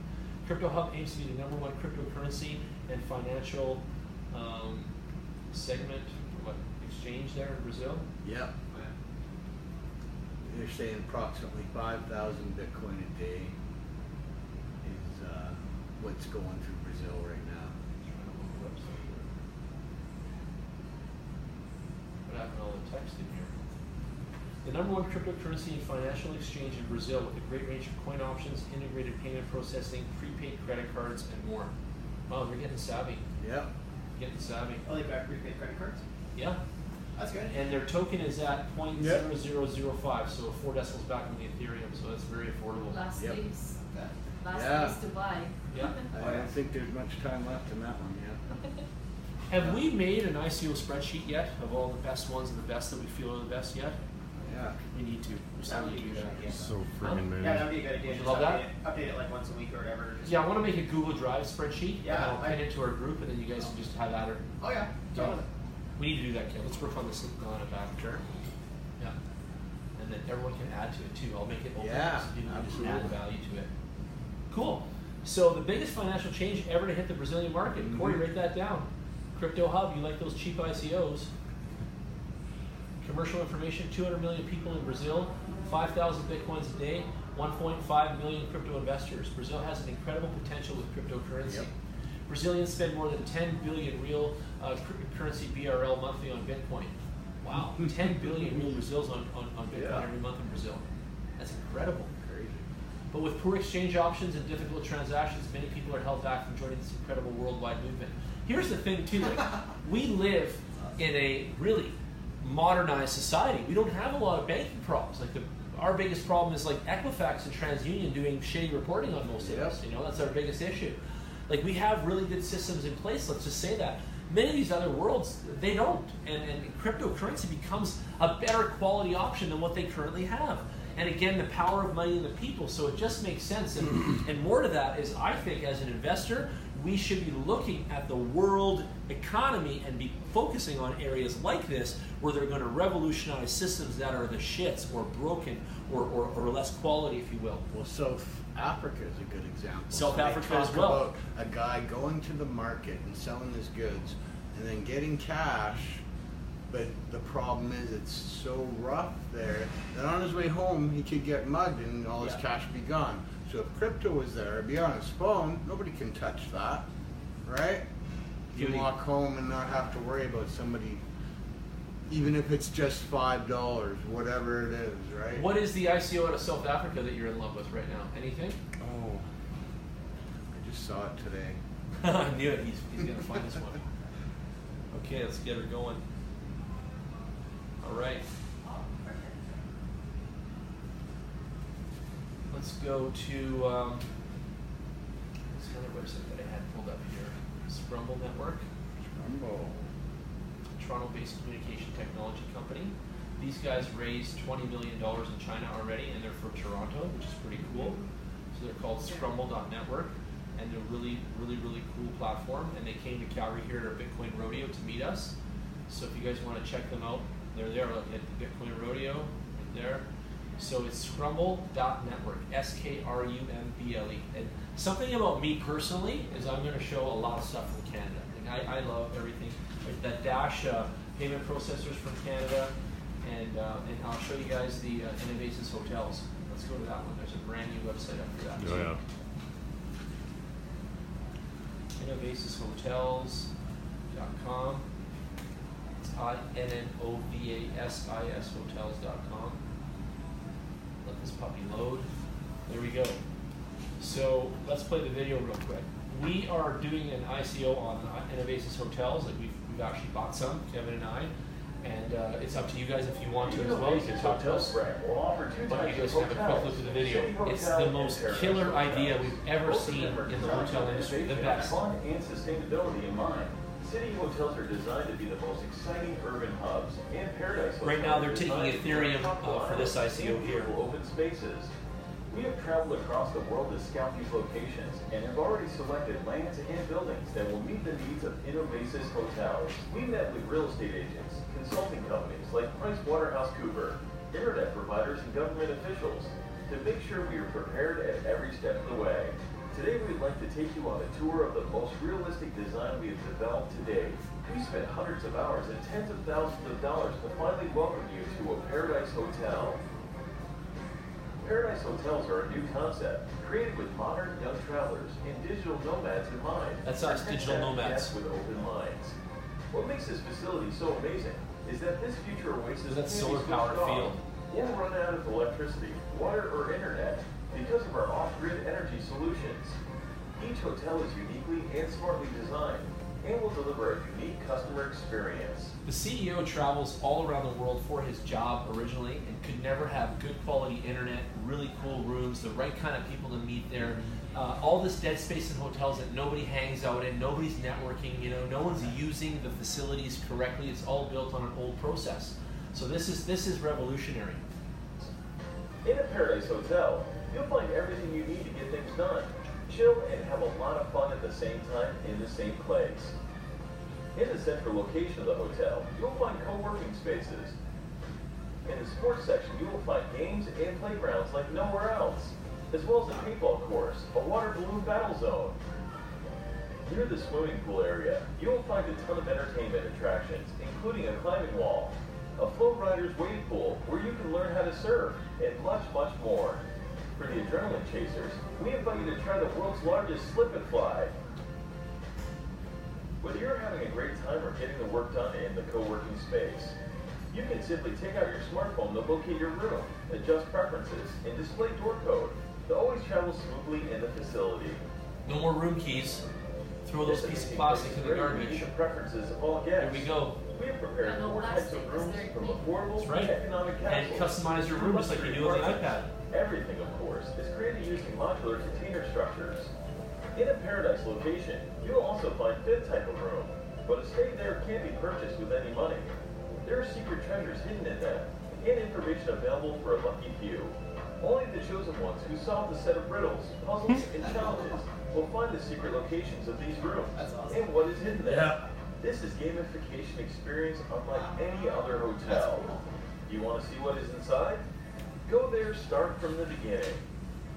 Crypto Hub aims to be the #1 cryptocurrency and financial segment, exchange there in Brazil. Yep. They're saying approximately 5,000 Bitcoin a day is what's going through Brazil right now. What happened to all the text in here? The #1 cryptocurrency and financial exchange in Brazil with a great range of coin options, integrated payment processing, prepaid credit cards, and more. Wow, they're getting savvy. Yep. Getting savvy. Oh, they've got prepaid credit cards? Yeah. That's good. And their token is at 0.0005, so 4 decimals back on the Ethereum, so that's very affordable. Last Yep. days. Okay. Last Yeah. days to buy. Yeah. I don't think there's much time left in that one yet. Have we made an ICO spreadsheet yet of all the best ones and the best that we feel are the best yet? Yeah. We need to. We That still would need be to a do good that. idea. So friggin' moving. Yeah, that would be a good idea. Would you Just love that? update it like once a week or whatever. Just Yeah, I want to make a Google Drive spreadsheet. Yeah, and I'll pin I- it to our group, and then you guys can just have at her. Oh yeah. Yeah. Totally. We need to do that, Ken. Let's work on this on it back. Sure. Yeah. And then everyone can add to it too. I'll make it open Yeah, so people can just add absolutely. value to it. Cool. So the biggest financial change ever to hit the Brazilian market. Corey, write that down. Crypto Hub, you like those cheap ICOs. Commercial information, 200 million people in Brazil, 5,000 Bitcoins a day, 1.5 million crypto investors. Brazil has an incredible potential with cryptocurrency. Yep. Brazilians spend more than 10 billion real currency BRL monthly on Bitcoin. Wow, 10 billion real Brazils on Bitcoin Yeah. every month in Brazil. That's incredible. Crazy. But with poor exchange options and difficult transactions, many people are held back from joining this incredible worldwide movement. Here's the thing too, like, we live in a really modernized society. We don't have a lot of banking problems. Like our biggest problem is like Equifax and TransUnion doing shitty reporting on most of us. You know, that's our biggest issue. Like we have really good systems in place, let's just say that. Many of these other worlds, they don't. And cryptocurrency becomes a better quality option than what they currently have. And again, the power of money in the people, so it just makes sense. And more to that is, I think as an investor, we should be looking at the world economy and be focusing on areas like this where they're going to revolutionize systems that are the shits or broken or less quality, if you will. Well, South Africa is a good example. South they Africa talk as well. About a guy going to the market and selling his goods and then getting cash But the problem is it's so rough there that on his way home he could get mugged and all his cash would be gone. So if crypto was there, it'd be on his phone, nobody can touch that, right? You can walk home and not have to worry about somebody, even if it's just $5, whatever it is, right? What is the ICO out of South Africa that you're in love with right now? Anything? Oh, I just saw it today. I knew it. He's going to find this one. Okay, let's get her going. All right. Let's go to what's another website that I had pulled up here? Scrumble Network. Scrumble. Toronto-based communication technology company. These guys raised $20 million in China already, and they're from Toronto, which is pretty cool. So they're called Scrumble.network, and they're really cool platform. And they came to Calgary here at our Bitcoin Rodeo to meet us. So if you guys want to check them out, they're there at the Bitcoin Rodeo, right there. So it's Scrumble.network, S-K-R-U-M-B-L-E. And something about me personally is I'm going to show a lot of stuff from Canada. Like I love everything. Like that Dash payment processors from Canada, and I'll show you guys the Innovasis hotels. Let's go to that one. There's a brand new website after that. Oh yeah. InnovasisHotels.com. It's INNOVASIS hotels.com. Let this puppy load. There we go. So let's play the video real quick. We are doing an ICO on Innovasis hotels. Like we've actually bought some, Kevin and I, and it's up to you guys if you want to as well. You can talk to us. But you guys can have a quick look at the video. It's the most killer idea we've ever seen in the hotel industry. The best. Fun and sustainability in mind. City hotels are designed to be the most exciting urban hubs, and Paradise Hotels right now they're taking Ethereum for this ICO here. Open spaces. We have traveled across the world to scout these locations and have already selected lands and buildings that will meet the needs of Innovasis hotels. We met with real estate agents, consulting companies like PricewaterhouseCoopers, internet providers, and government officials to make sure we are prepared at every step of the way. Today we'd like to take you on a tour of the most realistic design we have developed to date. We spent hundreds of hours and tens of thousands of dollars to finally welcome you to a Paradise Hotel. Paradise Hotels are a new concept, created with modern young travelers and digital nomads in mind. That's us, digital nomads. With open minds. What makes this facility so amazing is that this future oasis that solar powered field won't run out of electricity, water, or internet because of our off-grid energy solutions. Each hotel is uniquely and smartly designed and will deliver a unique customer experience. The CEO travels all around the world for his job originally and could never have good quality internet, really cool rooms, the right kind of people to meet there. All this dead space in hotels that nobody hangs out in, nobody's networking, no one's using the facilities correctly. It's all built on an old process. So this is revolutionary. In a Paradise Hotel, you'll find everything you need to get things done. Chill and have a lot of fun at the same time in the same place. In the central location of the hotel, you'll find co-working spaces. In the sports section, you will find games and playgrounds like nowhere else, as well as a paintball course, a water balloon battle zone. Near the swimming pool area, you will find a ton of entertainment attractions, including a climbing wall, a flow rider's wave pool where you can learn how to surf, and much, much more. For the adrenaline chasers, we invite you to try the world's largest slip and fly. Whether you're having a great time or getting the work done in the co-working space, you can simply take out your smartphone to locate your room, adjust preferences, and display door code to always travel smoothly in the facility. No more room keys. Throw those pieces of plastic in the garbage. The preferences of all guests. Here we go. We have prepared four types of rooms from affordable to economic and customize your room just like you do on the iPad. Everything, of course, is created using modular container structures. In a Paradise location, you will also find fifth type of room, but a stay there can't be purchased with any money. There are secret treasures hidden in them, and information available for a lucky few. Only the chosen ones who solve the set of riddles, puzzles, and challenges will find the secret locations of these rooms and what is hidden there. Yeah. This is gamification experience unlike any other hotel. Do you want to see what is inside? Go there, start from the beginning.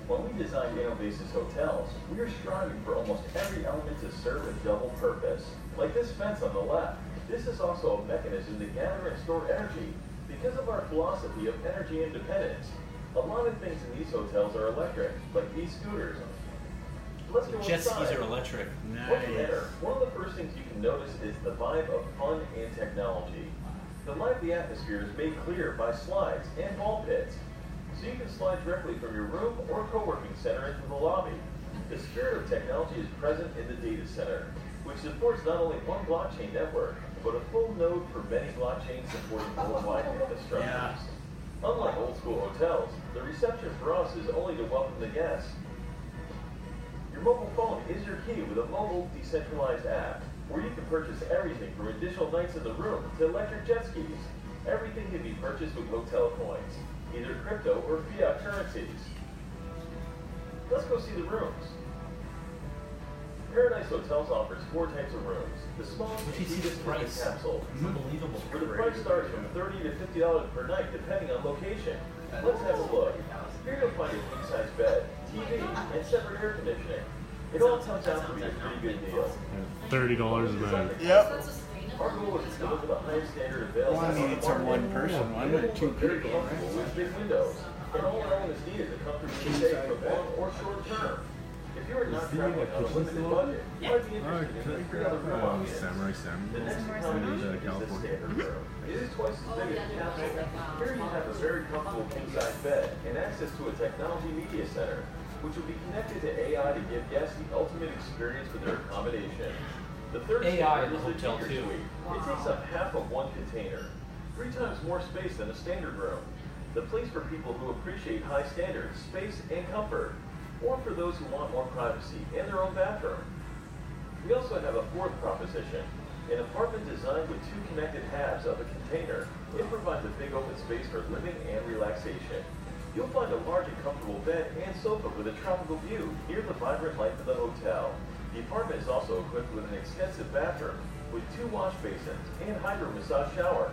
When we designed Innovasis hotels, we are striving for almost every element to serve a double purpose, like this fence on the left. This is also a mechanism to gather and store energy because of our philosophy of energy independence. A lot of things in these hotels are electric, like these scooters. Let's go Jet skis inside. are electric. Once you enter, one of the first things you can notice is the vibe of fun and technology. The lively atmosphere is made clear by slides and ball pits, so you can slide directly from your room or co-working center into the lobby. The spirit of technology is present in the data center, which supports not only one blockchain network, but a full node for many blockchains supporting worldwide infrastructures. Yeah. Unlike old school hotels, the reception for us is only to welcome the guests. Your mobile phone is your key with a mobile decentralized app, where you can purchase everything from additional nights in the room to electric jet skis. Everything can be purchased with hotel coins, either crypto or fiat currencies. Let's go see the rooms. Paradise Hotels offers 4 types of rooms. The smallest Would and you see the cheapest is price? the capsule, It's unbelievable. where the price starts from $30 to $50 per night, depending on location. Let's have a look. Here you'll find a king-size bed, TV, and separate air conditioning. It all comes out to be a pretty good deal. $30 a night. Yep. Our goal is to deliver the highest standard available. One needs for one person, one with 2 Very people, comfortable right? with big windows. And all elements needed to comfortably stay for long or short term. If you are not traveling on a limited budget, you might be interested in the other room option. Samurai Sam. The next accommodation is the standard room. It is twice as big as the capsule. Here you have a very comfortable king-size bed and access to a technology media center, which will be connected to AI to give guests the ultimate experience with their accommodation. The third AI in standard the is the hotel, junior too. suite. It takes up half of one container, 3 times more space than a standard room. The place for people who appreciate high standards, space, and comfort, or for those who want more privacy and their own bathroom. We also have a 4th proposition, an apartment designed with 2 connected halves of a container. It provides a big open space for living and relaxation. You'll find a large and comfortable bed and sofa with a tropical view near the vibrant life of the hotel. The apartment is also equipped with an extensive bathroom with 2 wash basins and hydro massage shower.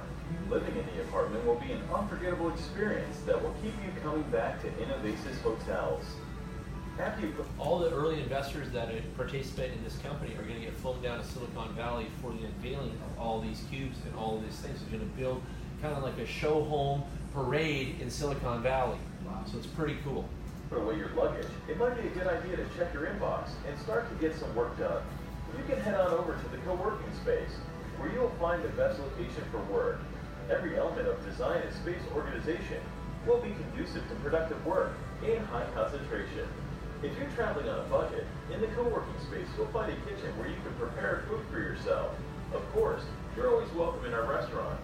Living in the apartment will be an unforgettable experience that will keep you coming back to Innovasis Hotels. After you All the early investors that participate in this company are going to get flown down to Silicon Valley for the unveiling of all these cubes and all of these things. They're going to build kind of like a show home parade in Silicon Valley. So it's pretty cool. put away your luggage, it might be a good idea to check your inbox and start to get some work done. You can head on over to the co-working space, where you will find the best location for work. Every element of design and space organization will be conducive to productive work and high concentration. If you're traveling on a budget, in the co-working space you'll find a kitchen where you can prepare food for yourself. Of course, you're always welcome in our restaurant.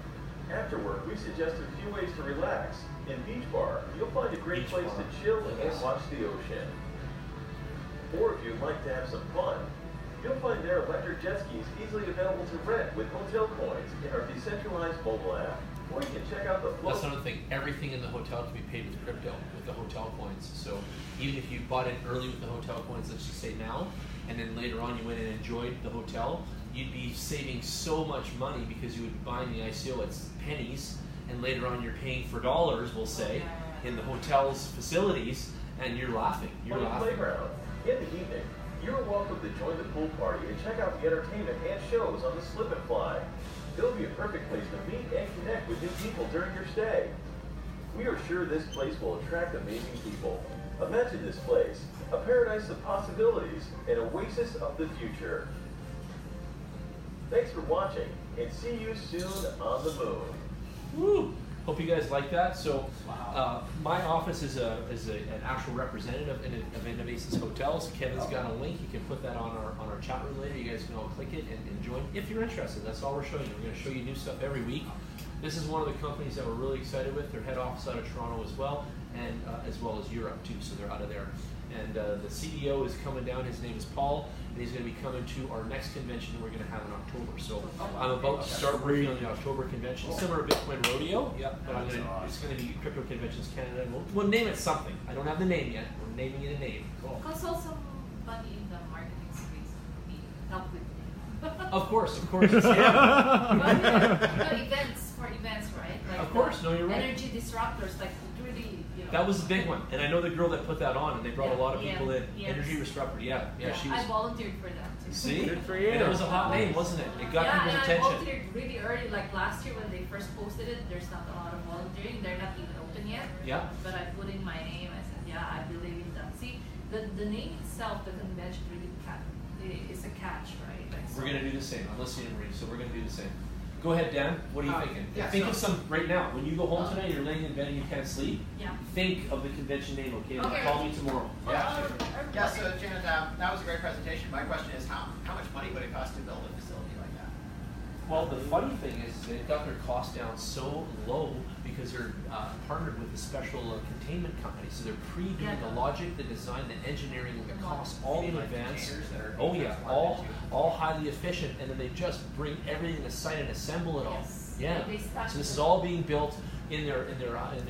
After work, we suggest a few ways to relax. In Beach Bar, you'll find a great place to chill and watch the ocean. Or if you'd like to have some fun, you'll find their electric jet skis easily available to rent with hotel coins in our decentralized mobile app. Or you can check out the float. That's another thing. Everything in the hotel can be paid with crypto, with the hotel coins. So even if you bought in early with the hotel coins, let's just say now, and then later on you went and enjoyed the hotel, you'd be saving so much money because you would be buying the ICO at pennies, and later on you're paying for dollars, we'll say, in the hotel's facilities, and you're laughing. You're On the laughing. playground. In the evening, you're welcome to join the pool party and check out the entertainment and shows on the Slip and Fly. It'll be a perfect place to meet and connect with new people during your stay. We are sure this place will attract amazing people. Imagine this place, a paradise of possibilities, an oasis of the future. Thanks for watching, and see you soon on the moon. Woo! Hope you guys like that. So, my office is an actual representative of Innovasis Hotels. Kevin's got a link. You can put that on our chat room later. You guys can all click it and join if you're interested. That's all we're showing you. We're going to show you new stuff every week. This is one of the companies that we're really excited with. Their head office out of Toronto as well, and as well as Europe too. So they're out of there. And the CEO is coming down. His name is Paul, and he's going to be coming to our next convention we're going to have in October. So I'm about to start working on the October convention, similar to Bitcoin Rodeo. Yeah, but it's going to be Crypto Conventions Canada, and we'll name it something. I don't have the name yet. We're naming it a name. Cool. Consult somebody in the marketing space to help with me. Of course, yeah. But events, right? Like Of course, no, you're right. Energy disruptors, like really, you know. That was the big one, and I know the girl that put that on, and they brought a lot of people in. Yes. Energy disruptor, yeah, she I was. volunteered for that too. See, Good for you. and it was a hot name, wasn't it? It got people's and attention. I volunteered really early, like last year when they first posted it. There's not a lot of volunteering; they're not even open yet. Yeah. But I put in my name. I said, yeah, I believe in that. See, the name itself, the convention, really is a catch, right? Like, We're gonna do the same. I'm listening to Marie, so we're gonna do the same. Go ahead, Dan. What are you thinking? yeah, Think so- of some right now. When you go home tonight, you're laying in bed and you can't sleep. Yeah. Think of the convention name, okay? And Okay. call me tomorrow. Yeah, so Janet, that was a great presentation. My question is, how much money would it cost to build a facility like that? Well, the funny thing is they've got their cost down so low because they're partnered with a special containment company. So they're pre-doing the logic, the design, the engineering, and the cost all in advance. Oh yeah, all highly efficient, and then they just bring everything aside and assemble it all. Yes. Yeah. They start So this with- is all being built in their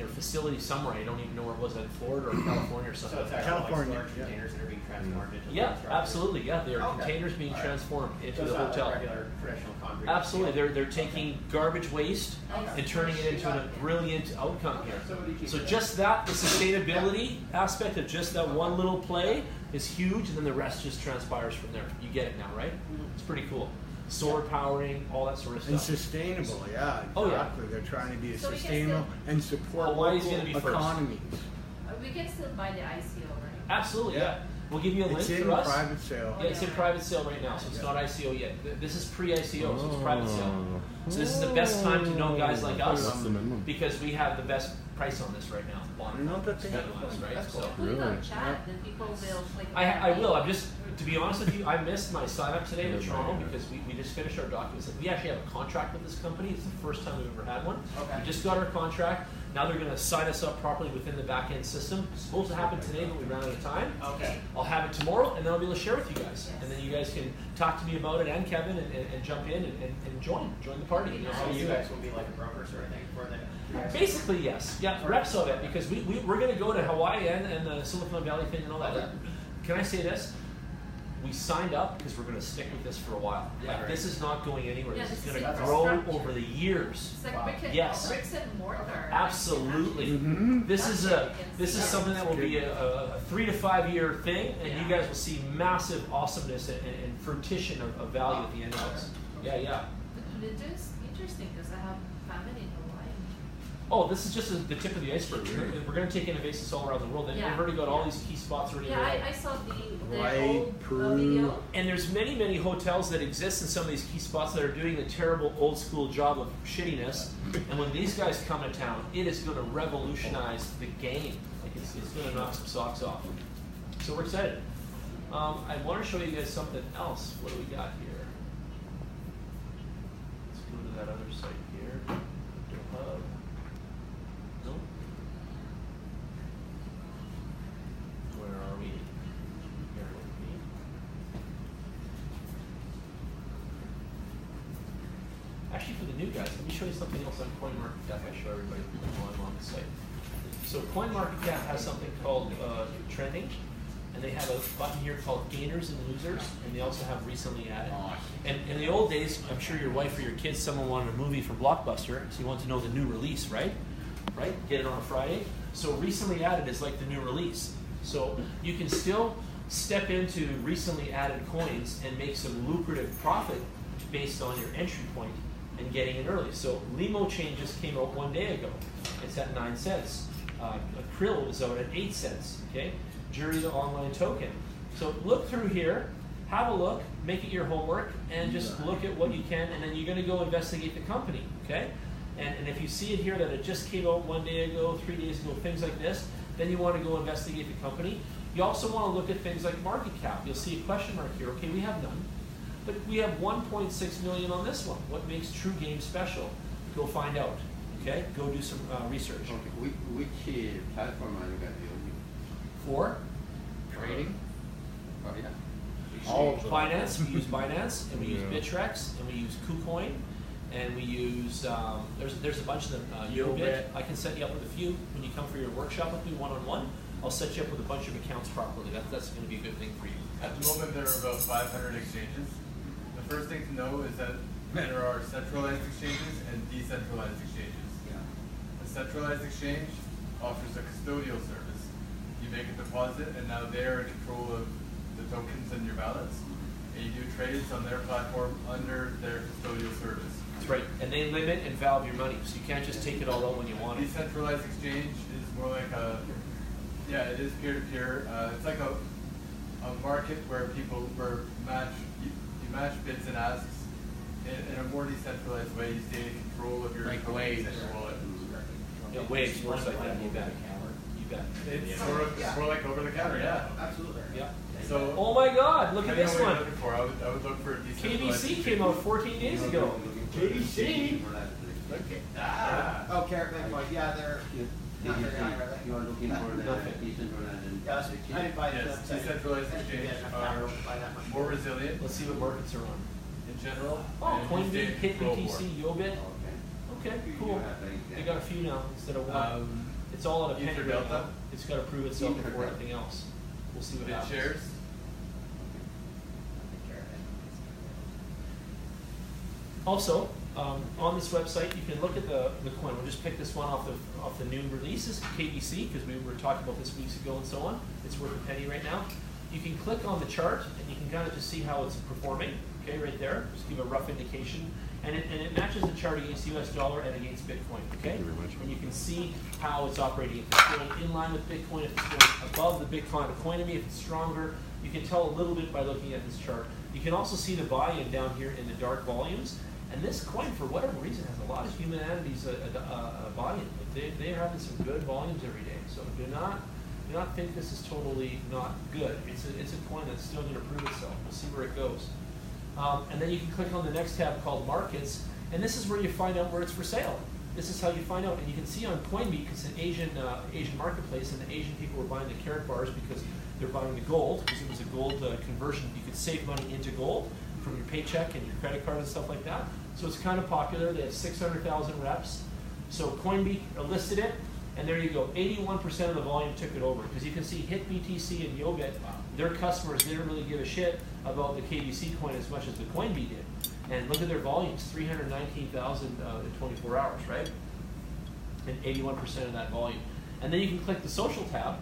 facility somewhere. I don't even know where it was, in Florida or California or So something. it's actually California, like storage yeah. containers that are being transformed into Yeah, structures. absolutely. Yeah, they are Okay. containers being All right. transformed into So it's the not hotel. like regular traditional concrete. Absolutely, they're taking garbage waste Okay. and turning it into a brilliant outcome here. So what do you keep So it? just that, the sustainability aspect of just that one little play is huge, and then the rest just transpires from there. You get it now, right? It's pretty cool. Solar powering, all that sort of And stuff. sustainable, yeah, Oh, yeah. exactly. They're trying to be So we can sustainable and support Hawaii's local gonna be first. economies. We can still buy the ICO, right? Absolutely, yeah. We'll give you a link It's in through us. private sale. Yeah, it's in private sale right now, so it's not ICO yet. This is pre-ICO, so it's private sale. So this is the best time to know guys like us That's the minimum. because we have the best price on this right now. Bottom Not that they spend have on us, right? That's So Put it Really? on chat, then people will click. I will. I'm just, to be honest with you, I missed my sign up today with Toronto because we just finished our documents. We actually have a contract with this company. It's the first time we've ever had one. Okay. We just got our contract. Now they're going to sign us up properly within the back end system. It's supposed to happen today, but we ran out of time. Okay. I'll have it tomorrow, and then I'll be able to share with you guys. And then you guys can talk to me about it, and Kevin, and jump in and join the party. You know, how So you you guys will be like a broker sort of thing for the. Basically, yes. Yeah, reps of it, because we're going to go to Hawaii and the Silicon Valley thing and all that. Okay. Can I say this? We signed up because we're going to stick with this for a while. Yeah, Like, right. this is not going anywhere. Yeah, This is this going is to grow infrastructure. over the years. It's like Wow. bricks and mortar. Absolutely. Mhm. This is something that will be a 3 to 5 year thing, and you guys will see massive awesomeness and fruition of value at the end of this. Yeah, yeah. It is interesting because I have family in Hawaii. Oh, this is just the tip of the iceberg. We're going to take Innovasis all around the world, and Yeah. we've already got all these key spots already. Yeah, laid out. I saw the Hawaii, old Peru. video. And there's many hotels that exist in some of these key spots that are doing the terrible old school job of shittiness. And when these guys come to town, it is going to revolutionize the game. Like it's going to knock some socks off. So we're excited. I want to show you guys something else. What do we got here? Let's go to that other site here. Hub. No. Where are we? Bear with me. Actually, for the new guys, let me show you something else on CoinMarketCap. I show everybody while I'm on the site. So CoinMarketCap has something called trending, and they have a button here called gainers and losers, and they also have recently added. And in the old days, I'm sure your wife or your kids, someone wanted a movie from Blockbuster, so you want to know the new release, right? Right? Get it on a Friday. So recently added is like the new release. So you can still step into recently added coins and make some lucrative profit based on your entry point and getting in early. So Limo Chain just came out 1 day ago. It's at 9 cents. Krill is out at 8 cents. Okay, Jury the online token. So look through here, have a look, make it your homework, and just look at what you can, and then you're going to go investigate the company. Okay, and if you see it here that it just came out 1 day ago, 3 days ago, things like this, then you want to go investigate the company. You also want to look at things like market cap. You'll see a question mark here. Okay, we have none. But we have 1.6 million on this one. What makes True Game special? Go find out. Okay, go do some research. Okay, which platform are you guys using? For Trading? Oh, yeah. All of them. Binance, we use Binance, and we use Yeah. Bittrex, and we use KuCoin, and we use there's a bunch of them. YoBit. YoBit. I can set you up with a few when you come for your workshop with me one-on-one. I'll set you up with a bunch of accounts properly. That's going to be a good thing for you. At the moment, there are about 500 exchanges. The first thing to know is that there are centralized exchanges and decentralized exchanges. centralized exchange offers a custodial service. You make a deposit, and now they're in control of the tokens and your balance. And you do trades on their platform under their custodial service. That's right. And they limit and valve your money, so you can't just take it all out when you want it. Decentralized exchange is more like it is peer-to-peer. It's like a market where you match bids and asks in a more decentralized way. You stay in control of your Like tokens Waves. and your wallet. Yeah, Waves works like that. You bet. You bet. It's more like over the counter, yeah. Absolutely. Yeah. So, Oh my God! Look at depending this on what one. you're looking for, I would look for a decentralized KBC came out 14 days ago. KBC. Look at that. Oh, carrot Bitcoin. Yeah, they're not very high, are they? You are looking for the decentralized. Yeah, so I didn't buy Yes, the decentralized exchange are more resilient Let's see what markets are on. in general. Oh, and you stay Coinbase, in control more. HitBTC, Yobit. Okay, cool. They got a few now instead of one. It's all at a penny Ether right Delta. now. It's got to prove itself before anything else. We'll see what Bit happens. shares. Also, on this website, you can look at the coin. We'll just pick this one off the new releases, KBC, because we were talking about this weeks ago and so on. It's worth a penny right now. You can click on the chart, and you can kind of just see how it's performing. Okay, right there. Just give a rough indication. And it matches the chart against US dollar and against Bitcoin, okay? Thank you very much. And you can see how it's operating. If it's going in line with Bitcoin, if it's going above the Bitcoin economy, if it's stronger, you can tell a little bit by looking at this chart. You can also see the buy-in down here in the dark volumes. And this coin, for whatever reason, has a lot of humanities buy-in. They're having some good volumes every day. So do not think this is totally not good. It's a coin that's still going to prove itself. We'll see where it goes. And then you can click on the next tab called Markets, and this is where you find out where it's for sale. This is how you find out, and you can see on CoinBeat, it's an Asian marketplace, and the Asian people were buying the carrot bars because they're buying the gold, because it was a gold conversion. You could save money into gold from your paycheck and your credit card and stuff like that. So it's kind of popular. They have 600,000 reps. So CoinBeat listed it, and there you go. 81% of the volume took it over, because you can see HitBTC and Yobit, their customers didn't really give a shit about the KBC coin as much as the CoinBeat did. And look at their volumes, 319,000 in 24 hours, right? And 81% of that volume. And then you can click the social tab,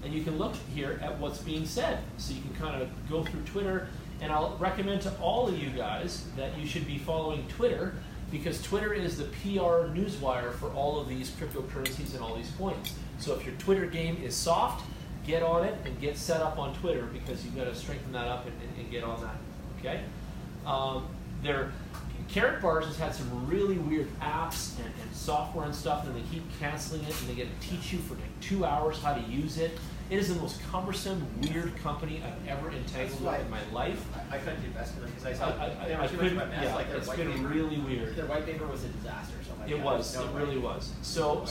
and you can look here at what's being said. So you can kind of go through Twitter, and I'll recommend to all of you guys that you should be following Twitter, because Twitter is the PR newswire for all of these cryptocurrencies and all these coins. So if your Twitter game is soft, get on it and get set up on Twitter, because you've got to strengthen that up and get on that, okay? Their Carrot Bars has had some really weird apps and software and stuff, and they keep canceling it, and they get to teach you for like 2 hours how to use it. It is the most cumbersome, weird company I've ever entangled with in my life. I couldn't invest in them because I saw I couldn't, yeah, like their it's white been paper. really weird. Their white paper was a disaster. So It was, it really was. So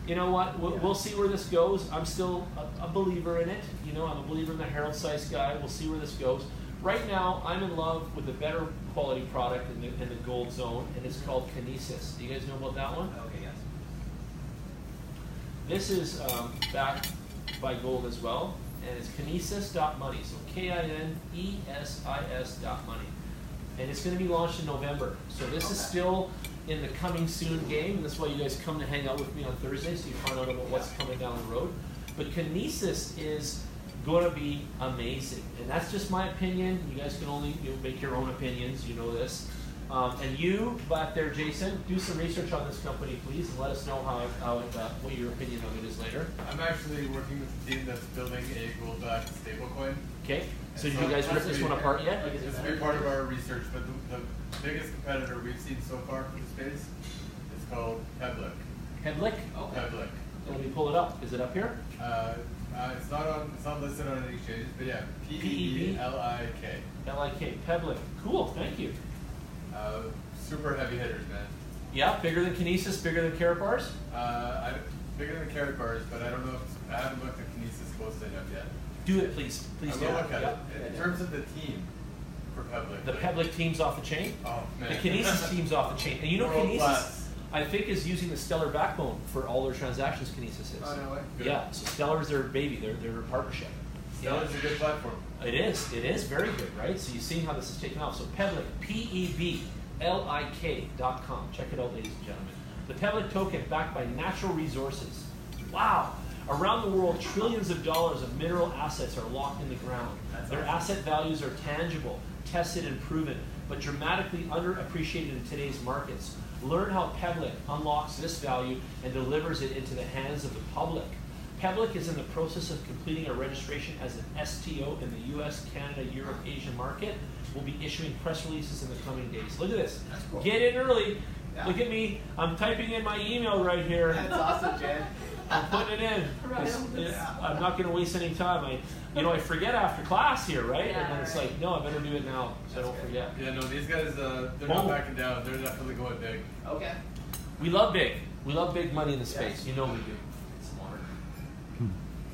you know what, we'll see where this goes. I'm still a believer in it. You know, I'm a believer in the Herald Size guy. We'll see where this goes. Right now, I'm in love with a better quality product in the gold zone, and it's called Kinesis. Do you guys know about that one? Okay, yes. This is backed by gold as well, and it's Kinesis.money. So KINESIS.money. And it's going to be launched in November. So this is still in the coming soon game, and that's why you guys come to hang out with me on Thursday, so you find out about what's coming down the road. But Kinesis is going to be amazing, and that's just my opinion. You guys can only make your own opinions, you know this. And you back there, Jason, do some research on this company, please, and let us know what your opinion of it is later. I'm actually working with a team that's building a gold-backed stablecoin. Okay, so did you guys rip this one apart yet? It's a big part of our research, but the biggest competitor we've seen so far for the space is called Peblic. Peblic? Peblic. Let me pull it up. Is it up here? It's not listed on any exchanges, but yeah, P-E-B-L-I-K. L-I-K, Peblic. Cool, thank you. Super heavy hitters, man. Yeah, bigger than Kinesis, bigger than Carrot Bars? Bigger than Carrot Bars, but I don't know if I haven't looked at Kinesis close enough yet. Do it, please. Please I do will it. look at it. In terms of the team for Peblic. The Peblic team's off the chain? Oh, man. The Kinesis team's off the chain. And you know World Kinesis, class. I think, is using the Stellar backbone for all their transactions, Kinesis is. Oh, no way. Good. Yeah, so Stellar's their baby, their partnership. Stellar's a good platform. It is very good, right? So you've seen how this is taken off. So Peblic, Peblick.com. Check it out, ladies and gentlemen. The Pebble token backed by natural resources. Wow. Around the world, trillions of dollars of mineral assets are locked in the ground. Their asset values are tangible, tested and proven, but dramatically underappreciated in today's markets. Learn how Pebble unlocks this value and delivers it into the hands of the public. Pebble is in the process of completing a registration as an STO in the US, Canada, Europe, Asia market. We'll be issuing press releases in the coming days. Look at this. Cool. Get in early. Yeah. Look at me. I'm typing in my email right here. That's awesome, Jen. I'm putting it in. I'm not going to waste any time. I forget after class here, right? Yeah, and then it's like, no, I better do it now so I don't forget. Yeah, no, these guys, they're not backing down. They're definitely going big. Okay. We love big. We love big money in the space. You know we do.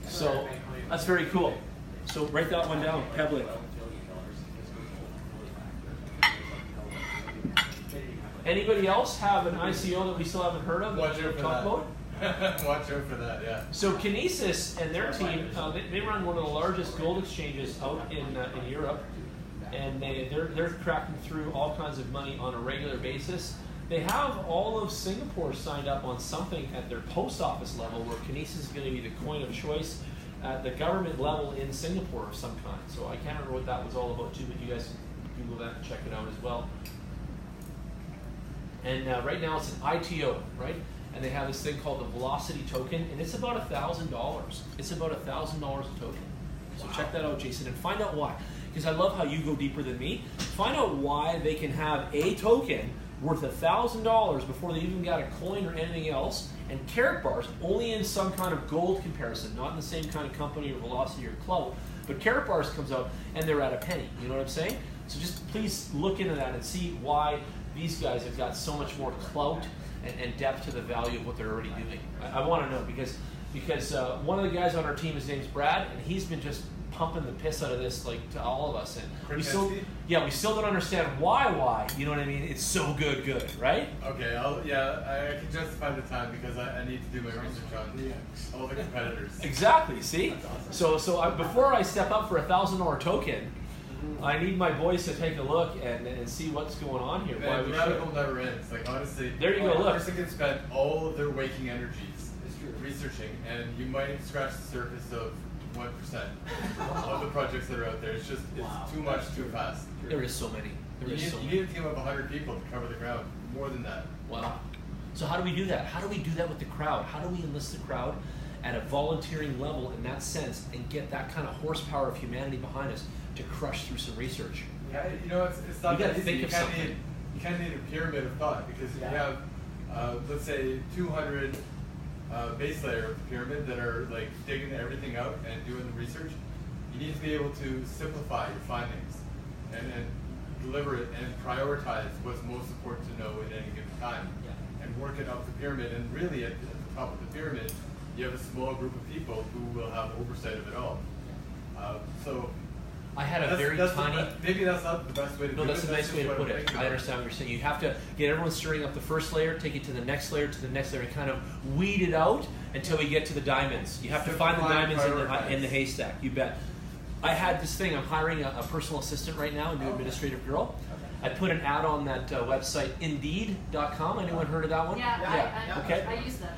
So that's very cool. So write that one down, Pebble. Anybody else have an ICO that we still haven't heard of? Watch out for Talk that. about? Watch out for that, yeah. So Kinesis and their team, they run one of the largest gold exchanges out in Europe, and they're cracking through all kinds of money on a regular basis. They have all of Singapore signed up on something at their post office level, where Kinesis is going to be the coin of choice at the government level in Singapore of some kind. So I can't remember what that was all about too, but you guys can Google that and check it out as well. And right now it's an ITO, right? And they have this thing called the Velocity token, and it's about $1,000. It's about $1,000 a token. So check that out, Jason, and find out why. Because I love how you go deeper than me. Find out why they can have a token worth $1,000 before they even got a coin or anything else, and Carrot Bars only in some kind of gold comparison, not in the same kind of company or velocity or clout, but Carrot Bars comes out and they're at a penny. You know what I'm saying? So just please look into that and see why these guys have got so much more clout and depth to the value of what they're already doing. I want to know because one of the guys on our team, his name's Brad, and he's been just pumping the piss out of this like to all of us, and we still don't understand why. You know what I mean? It's so good, right? Okay, I can justify the time because I need to do my research on all the competitors. Exactly. See, so before I step up for $1,000 token, I need my boys to take a look and see what's going on here. Man, the rabbit hole never ends. Like honestly, there you go. Look, a person can spend all of their waking energies researching, and you might scratch the surface of 1% of the projects that are out there. It's just too much too fast. There is so many. You need a team of 100 people to cover the ground. More than that. Wow. So how do we do that? How do we do that with the crowd? How do we enlist the crowd at a volunteering level in that sense and get that kind of horsepower of humanity behind us to crush through some research? Yeah, it's not you that easy. Think you of can't something. need you kind of need a pyramid of thought because you have let's say 200 base layer of the pyramid that are like digging everything out and doing the research. You need to be able to simplify your findings and deliver it and prioritize what's most important to know at any given time and work it up the pyramid. And really at the top of the pyramid, you have a small group of people who will have oversight of it all. So I had a very tiny. Maybe that's not the best way to do it. No, that's a nice way to put it. I understand what you're saying. You have to get everyone stirring up the first layer, take it to the next layer, and kind of weed it out until we get to the diamonds. You have to find the diamonds in the haystack. You bet. I had this thing. I'm hiring a personal assistant right now, a new administrative girl. I put an ad on that website, Indeed.com. Anyone heard of that one? Yeah. Okay. I use that.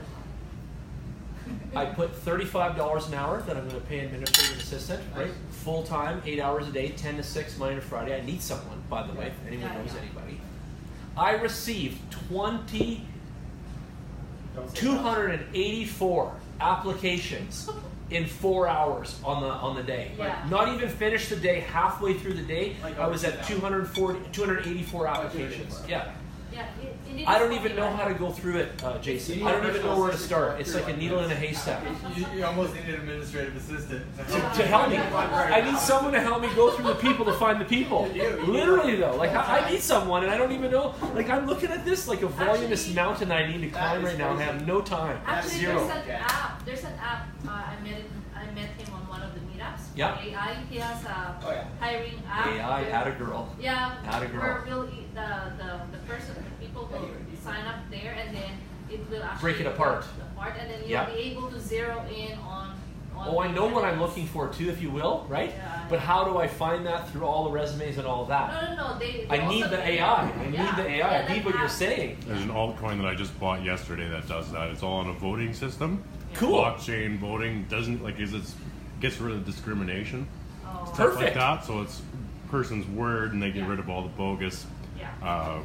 I put $35 an hour that I'm going to pay an administrative assistant, right? Full time, 8 hours a day, 10 to 6, Monday to Friday. I need someone, by the way, if anyone knows anybody. I received 284 applications in 4 hours on the day. Yeah. Not even finished the day, halfway through the day, I was at 284 applications. Yeah. I don't even know how to go through it, Jason. I don't even know where to start. It's like a needle in a haystack. You almost need an administrative assistant to help me. I need someone to help me go through the people to find the people. Literally though, like I need someone, and I don't even know. Like I'm looking at this like a voluminous mountain that I need to climb right now, and I have no time. Actually, Zero. There's an app. I met him on one of the meetups. Yeah. AI. He has a hiring app. AI, add a girl. Yeah. Add a girl. Where the people will sign up there, and then it will actually break it apart. And then you'll be able to zero in on Oh, I know what I'm looking for too, if you will, right? Yeah, but how do I find that through all the resumes and all of that? No. They I need also the pay. AI. I need the AI. Yeah, I need what you're have- saying. There's an altcoin that I just bought yesterday that does that. It's all on a voting system. Cool. Blockchain voting doesn't gets rid of discrimination. Oh. Stuff Perfect. like that. So it's person's word, and they get Yeah. rid of all the bogus Yeah.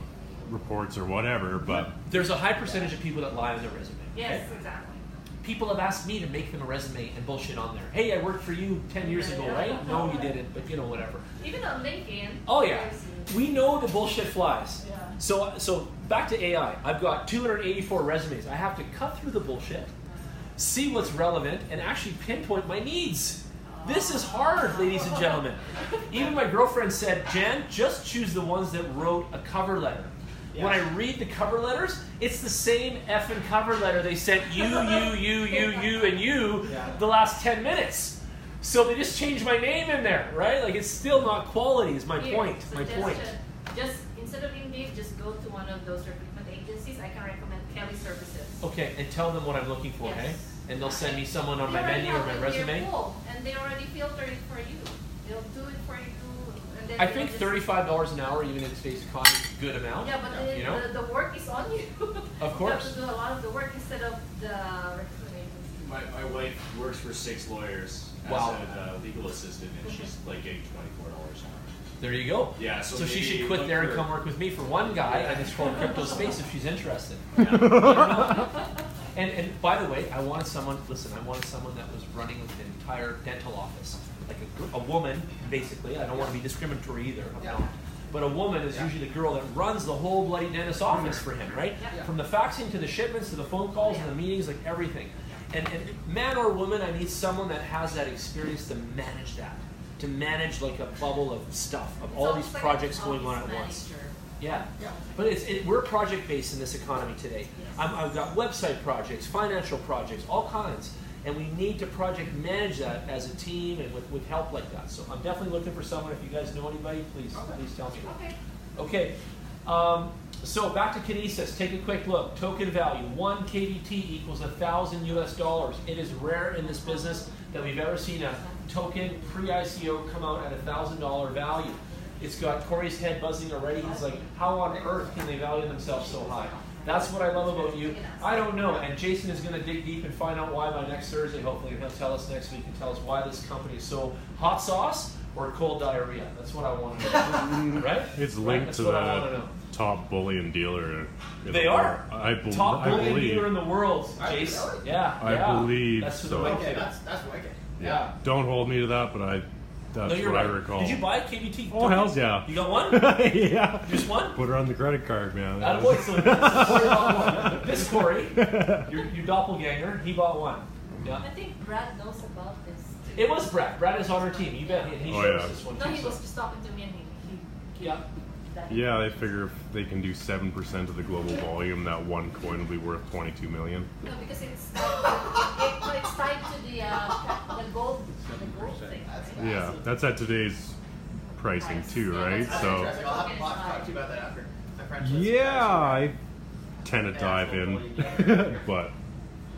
reports or whatever. But There's a high percentage of people that lie on their resume. Yes, okay? exactly. People have asked me to make them a resume and bullshit on there. Hey, I worked for you 10 years ago, right? No, you didn't, but whatever. Even on LinkedIn. Oh yeah, there's- we know the bullshit flies. Yeah. So back to AI. I've got 284 resumes. I have to cut through the bullshit, see what's relevant, and actually pinpoint my needs. This is hard, ladies and gentlemen. Even my girlfriend said, Jan, just choose the ones that wrote a cover letter. When I read the cover letters, it's the same effing cover letter they sent you, and you the last 10 minutes. So they just changed my name in there, right? Like it's still not quality is my Here, point. My suggestion. point. Just instead of Indeed, just go to one of those recruitment agencies. I can recommend Kelly Services. Okay, and tell them what I'm looking for, Yes. okay? And they'll send me someone on They my already menu or have my it in their resume. pool, and they already filter it for you. They'll do it for you. And then I they'll think just- $35 an hour, even in today's economy, is a good amount. Yeah, but you know? the work is on you. Of course. You have to do a lot of the work instead of the recruitment agency. My wife works for 6 lawyers Wow. as a legal assistant, and she's like getting $24 an hour. There you go. Yeah, so she maybe should quit look there and for- come work with me for one guy and it's called Crypto Space if she's interested. And by the way, I wanted someone that was running an entire dental office. Like a woman, basically. I don't want to be discriminatory either. I'm not. But a woman is usually the girl that runs the whole bloody dentist office for him, right? Yeah. From the faxing to the shipments to the phone calls and the meetings, like everything. And man or woman, I need someone that has that experience to manage that. To manage like a bubble of stuff, of all these It's like projects an going on office at once. manager. Yeah, but we're project based in this economy today. I've got website projects, financial projects, all kinds, and we need to project manage that as a team and with help like that. So I'm definitely looking for someone. If you guys know anybody, please tell me. Okay. Okay. So back to Kinesis. Take a quick look. Token value: 1 KBT equals $1,000 US. It is rare in this business that we've ever seen a token pre-ICO come out at $1,000 value. It's got Corey's head buzzing already. He's like, how on earth can they value themselves so high? That's what I love about you. I don't know. And Jason is going to dig deep and find out why by next Thursday, hopefully. And he'll tell us next week and tell us why this company is so hot sauce or cold diarrhea. That's what I want to know. Right? it's Right? linked That's to what I want to the know. top bullion dealer. in They the are. world. Top bullion believe. dealer in the world, Jason. Really? Yeah. I yeah. believe That's so. Okay, that's wicked. Yeah. Don't hold me to that, but that's No, you're what right. I recall. Did you buy a KBT? Oh, hells yeah. You got one? yeah. Just one? Put her on the credit card, man. Attaboy, so Corey bought one. This Corey, your doppelganger, he bought one. Yeah. I think Brad knows about this too. It was Brad. Brad is on our team. You bet. He Oh, showed yeah. us this one No, too. he so- was just talking to me and he Yeah. Yeah, they figure if they can do 7% of the global volume, that one coin will be worth 22 million. No, because it's tied to the gold thing. Right? Yeah, that's at today's pricing too, Yeah, right? that's That's So interesting. I'll have a talk to you about that after. My friend was- yeah, I tend to dive in, but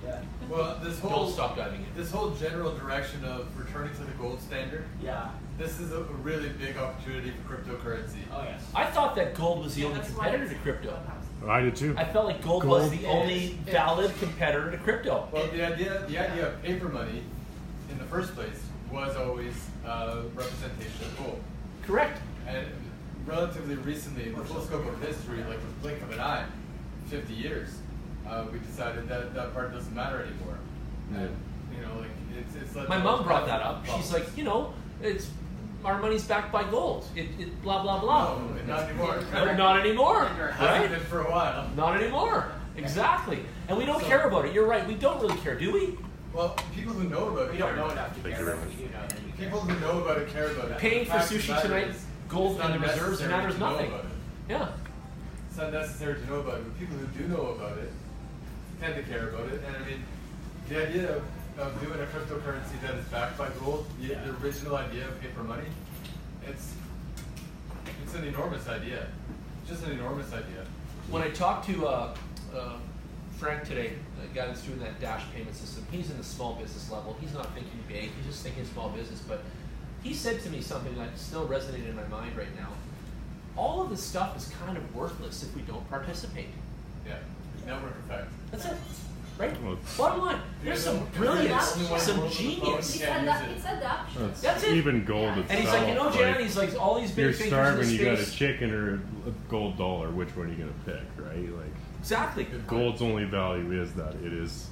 Yeah. Well, this Don't whole stop diving in. this whole general direction of returning to the gold standard, Yeah. this is a really big opportunity for cryptocurrency. Oh yes. I thought that gold was the Yeah, only that's why competitor it's to crypto. I did too. I felt like gold was Gold the only valid competitor to crypto. Well, the idea of paper money in the first place was always representation of gold. Correct. And relatively recently, in the full scope of history, like the blink of an eye, 50 years, we decided that that part doesn't matter anymore. And, like, it's like My mom brought that up. She's like, it's our money's backed by gold. It blah blah blah. no, not anymore. No, not anymore, Hasn't right? been for a while. Not anymore. Exactly. And we don't So- care about it. You're right. We don't really care, do we? Well, people who know about it, We don't know enough to Thank care, you but very we do know that you care. people who know about it care about it. Paying The for fact of the sushi matter tonight, is, gold it's not in the reserves, it necessary matters to know nothing. about it. Yeah. It's not necessary to know about it, but people who do know about it tend to care about it. And I mean, the idea of doing a cryptocurrency that is backed by gold, the original idea of paper money, it's an enormous idea. It's just an enormous idea. When I talk to Frank today, the guy that's doing that Dash payment system, he's in the small business level. He's not thinking big, he's just thinking small business. But he said to me something that still resonated in my mind right now. All of this stuff is kind of worthless if we don't participate. Yeah, network effect. That's it, right? Well, Bottom line, there's some brilliance, some genius. It's adoption. That's it. Even gold itself. And he's like, you know, Jan, he's like, all these big you're figures starving, in you the got a space. chicken or a gold dollar, which one are you going to pick, right? Like, Exactly. gold's only value is that it is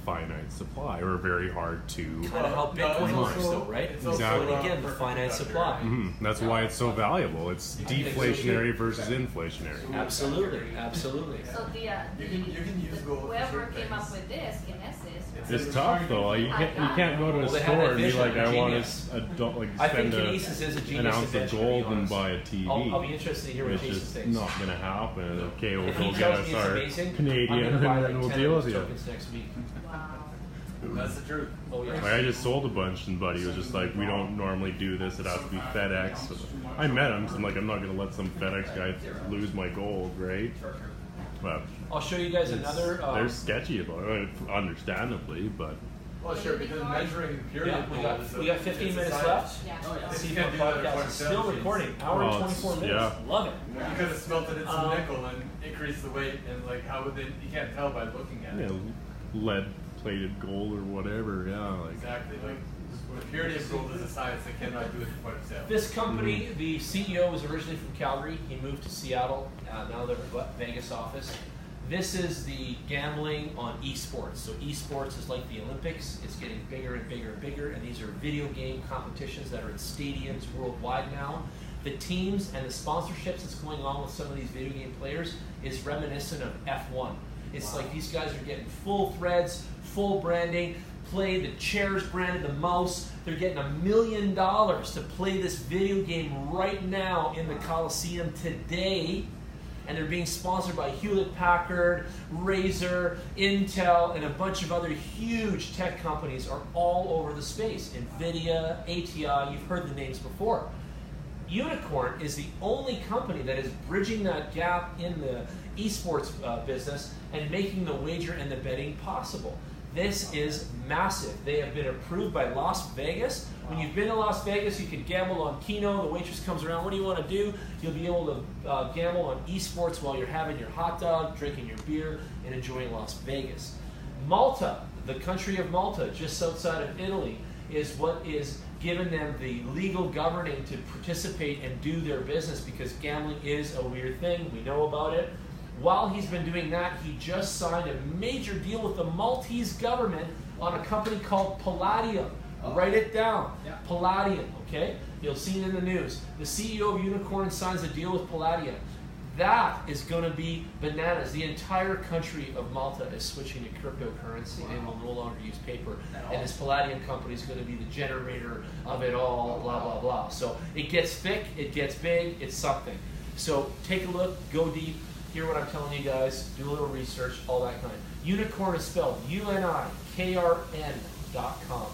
finite supply, or very hard to... Kind of how Bitcoin works though, right? Exactly. And again, the finite supply. That's why it's so valuable. It's deflationary versus inflationary. Absolutely, absolutely. So the You can use gold for whoever certain came up things. with this, Kinesis, It's tough though. Like, you can't go to a Well, they had store that and be vision, like, I want genius. to I think spend Kinesis is a an genius ounce of invention, to be gold and honest. buy a TV. I'll be interested to hear what It's Jason just thinks. not going to happen. Okay, we'll If go he get tells us me it's our amazing, I'm Canadian gonna buy and like then we'll 10 deal of with those you. tokens next week. wow. That's the truth. Oh yeah. Like, I just sold a bunch, and Buddy was just like, we don't normally do this, it has to be FedEx. So I met him, so I'm like, I'm not going to let some FedEx guy lose my gold, right? But I'll show you guys another. they're sketchy about it, understandably, but Well, sure, because measuring purity Yeah, of we gold is got 15 it's a minutes science. left. Yeah. Oh, yeah. See You if our can't do that podcast with is still 0.7. recording. Hour Well, and 24 it's- minutes. yeah. Love it. You could have smelted it some Um, nickel and increased the weight, and like how would they? You can't tell by looking at you it. know, lead-plated gold or whatever, yeah. Like, Exactly. Like the purity of gold is a science that cannot do it at point of sale. This company, the CEO was originally from Calgary. He moved to Seattle. Now they're at Vegas office. This is the gambling on esports. So esports is like the Olympics. It's getting bigger and bigger and bigger. And these are video game competitions that are in stadiums worldwide now. The teams and the sponsorships that's going on with some of these video game players is reminiscent of F1. It's like these guys are getting full threads, full branding, play the chairs branded, the mouse. They're getting $1 million to play this video game right now in the Coliseum today. And they're being sponsored by Hewlett-Packard, Razer, Intel, and a bunch of other huge tech companies are all over the space. NVIDIA, ATI, you've heard the names before. Unicorn is the only company that is bridging that gap in the esports business and making the wager and the betting possible. This is massive. They have been approved by Las Vegas. When you've been to Las Vegas, you can gamble on Keno. The waitress comes around, what do you want to do? You'll be able to gamble on esports while you're having your hot dog, drinking your beer, and enjoying Las Vegas. Malta, the country of Malta, just outside of Italy, is what is giving them the legal governing to participate and do their business, because gambling is a weird thing. We know about it. While he's been doing that, he just signed a major deal with the Maltese government on a company called Palladium. Write it down. Yeah. Palladium, okay? You'll see it in the news. The CEO of Unicorn signs a deal with Palladium. That is going to be bananas. The entire country of Malta is switching to cryptocurrency. They will no longer use paper. And this Palladium company is going to be the generator of it all, blah, blah, blah. So it gets thick, it gets big, it's something. So take a look, go deep, hear what I'm telling you guys, do a little research, all that kind. Unicorn is spelled UNIKRN.com.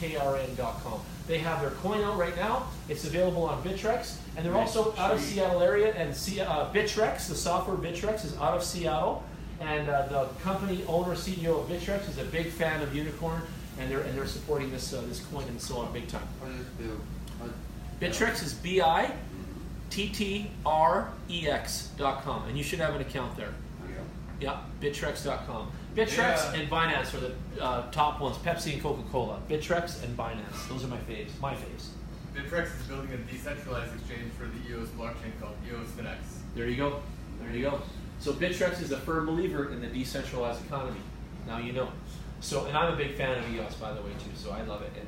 UNIKRN.com. They have their coin out right now. It's available on Bittrex, and they're also out of Seattle area. And Bittrex, the software Bittrex, is out of Seattle, and the company owner, CEO of Bittrex, is a big fan of Unicorn, and they're supporting this this coin and so on big time. What is the Bittrex is BITTREX.com, and you should have an account there. Yeah, Bittrex.com. Bittrex and Binance are the top ones. Pepsi and Coca-Cola. Bittrex and Binance. Those are my faves. My faves. Bittrex is building a decentralized exchange for the EOS blockchain called EOS FinX. There you go. There you go. So Bittrex is a firm believer in the decentralized economy. Now you know. So, and I'm a big fan of EOS, by the way, too. So I love it. And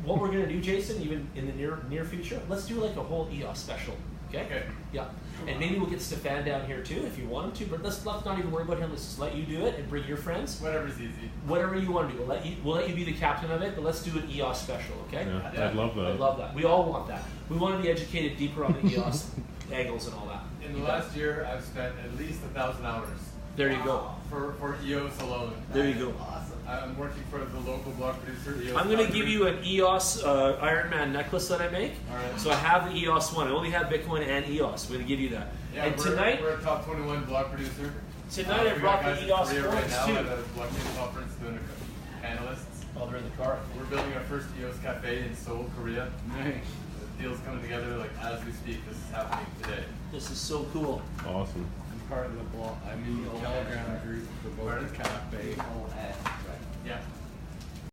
what we're gonna do, Jason, even in the near future, let's do like a whole EOS special. Okay? Yeah. And maybe we'll get Stefan down here too if you want him to, but let's not even worry about him. Let's just let you do it and bring your friends. Whatever's easy. Whatever you want to do. We'll let you be the captain of it, but let's do an EOS special, okay? yeah, I'd love that. I'd love that. We all want that. We want to be educated deeper on the EOS angles and all that. In the last year, I've spent at least 1,000 hours. There you go. For EOS alone. There you go. Awesome. I'm working for the local block producer. EOS I'm going to Calgary. give you an EOS Iron Man necklace that I make. All right. So I have the EOS one. I only have Bitcoin and EOS. We're going to give you that. Yeah, and tonight, we're a top 21 block producer. Tonight I We brought got the guys in EOS Korea right coins now too. at a blockchain conference doing a panelists. Oh, they're in the car. We're building our first EOS cafe in Seoul, Korea. Nice. The deal's coming together like as we speak. This is happening today. This is so cool. Awesome. I'm part of the Telegram group for both the cafe. Yeah.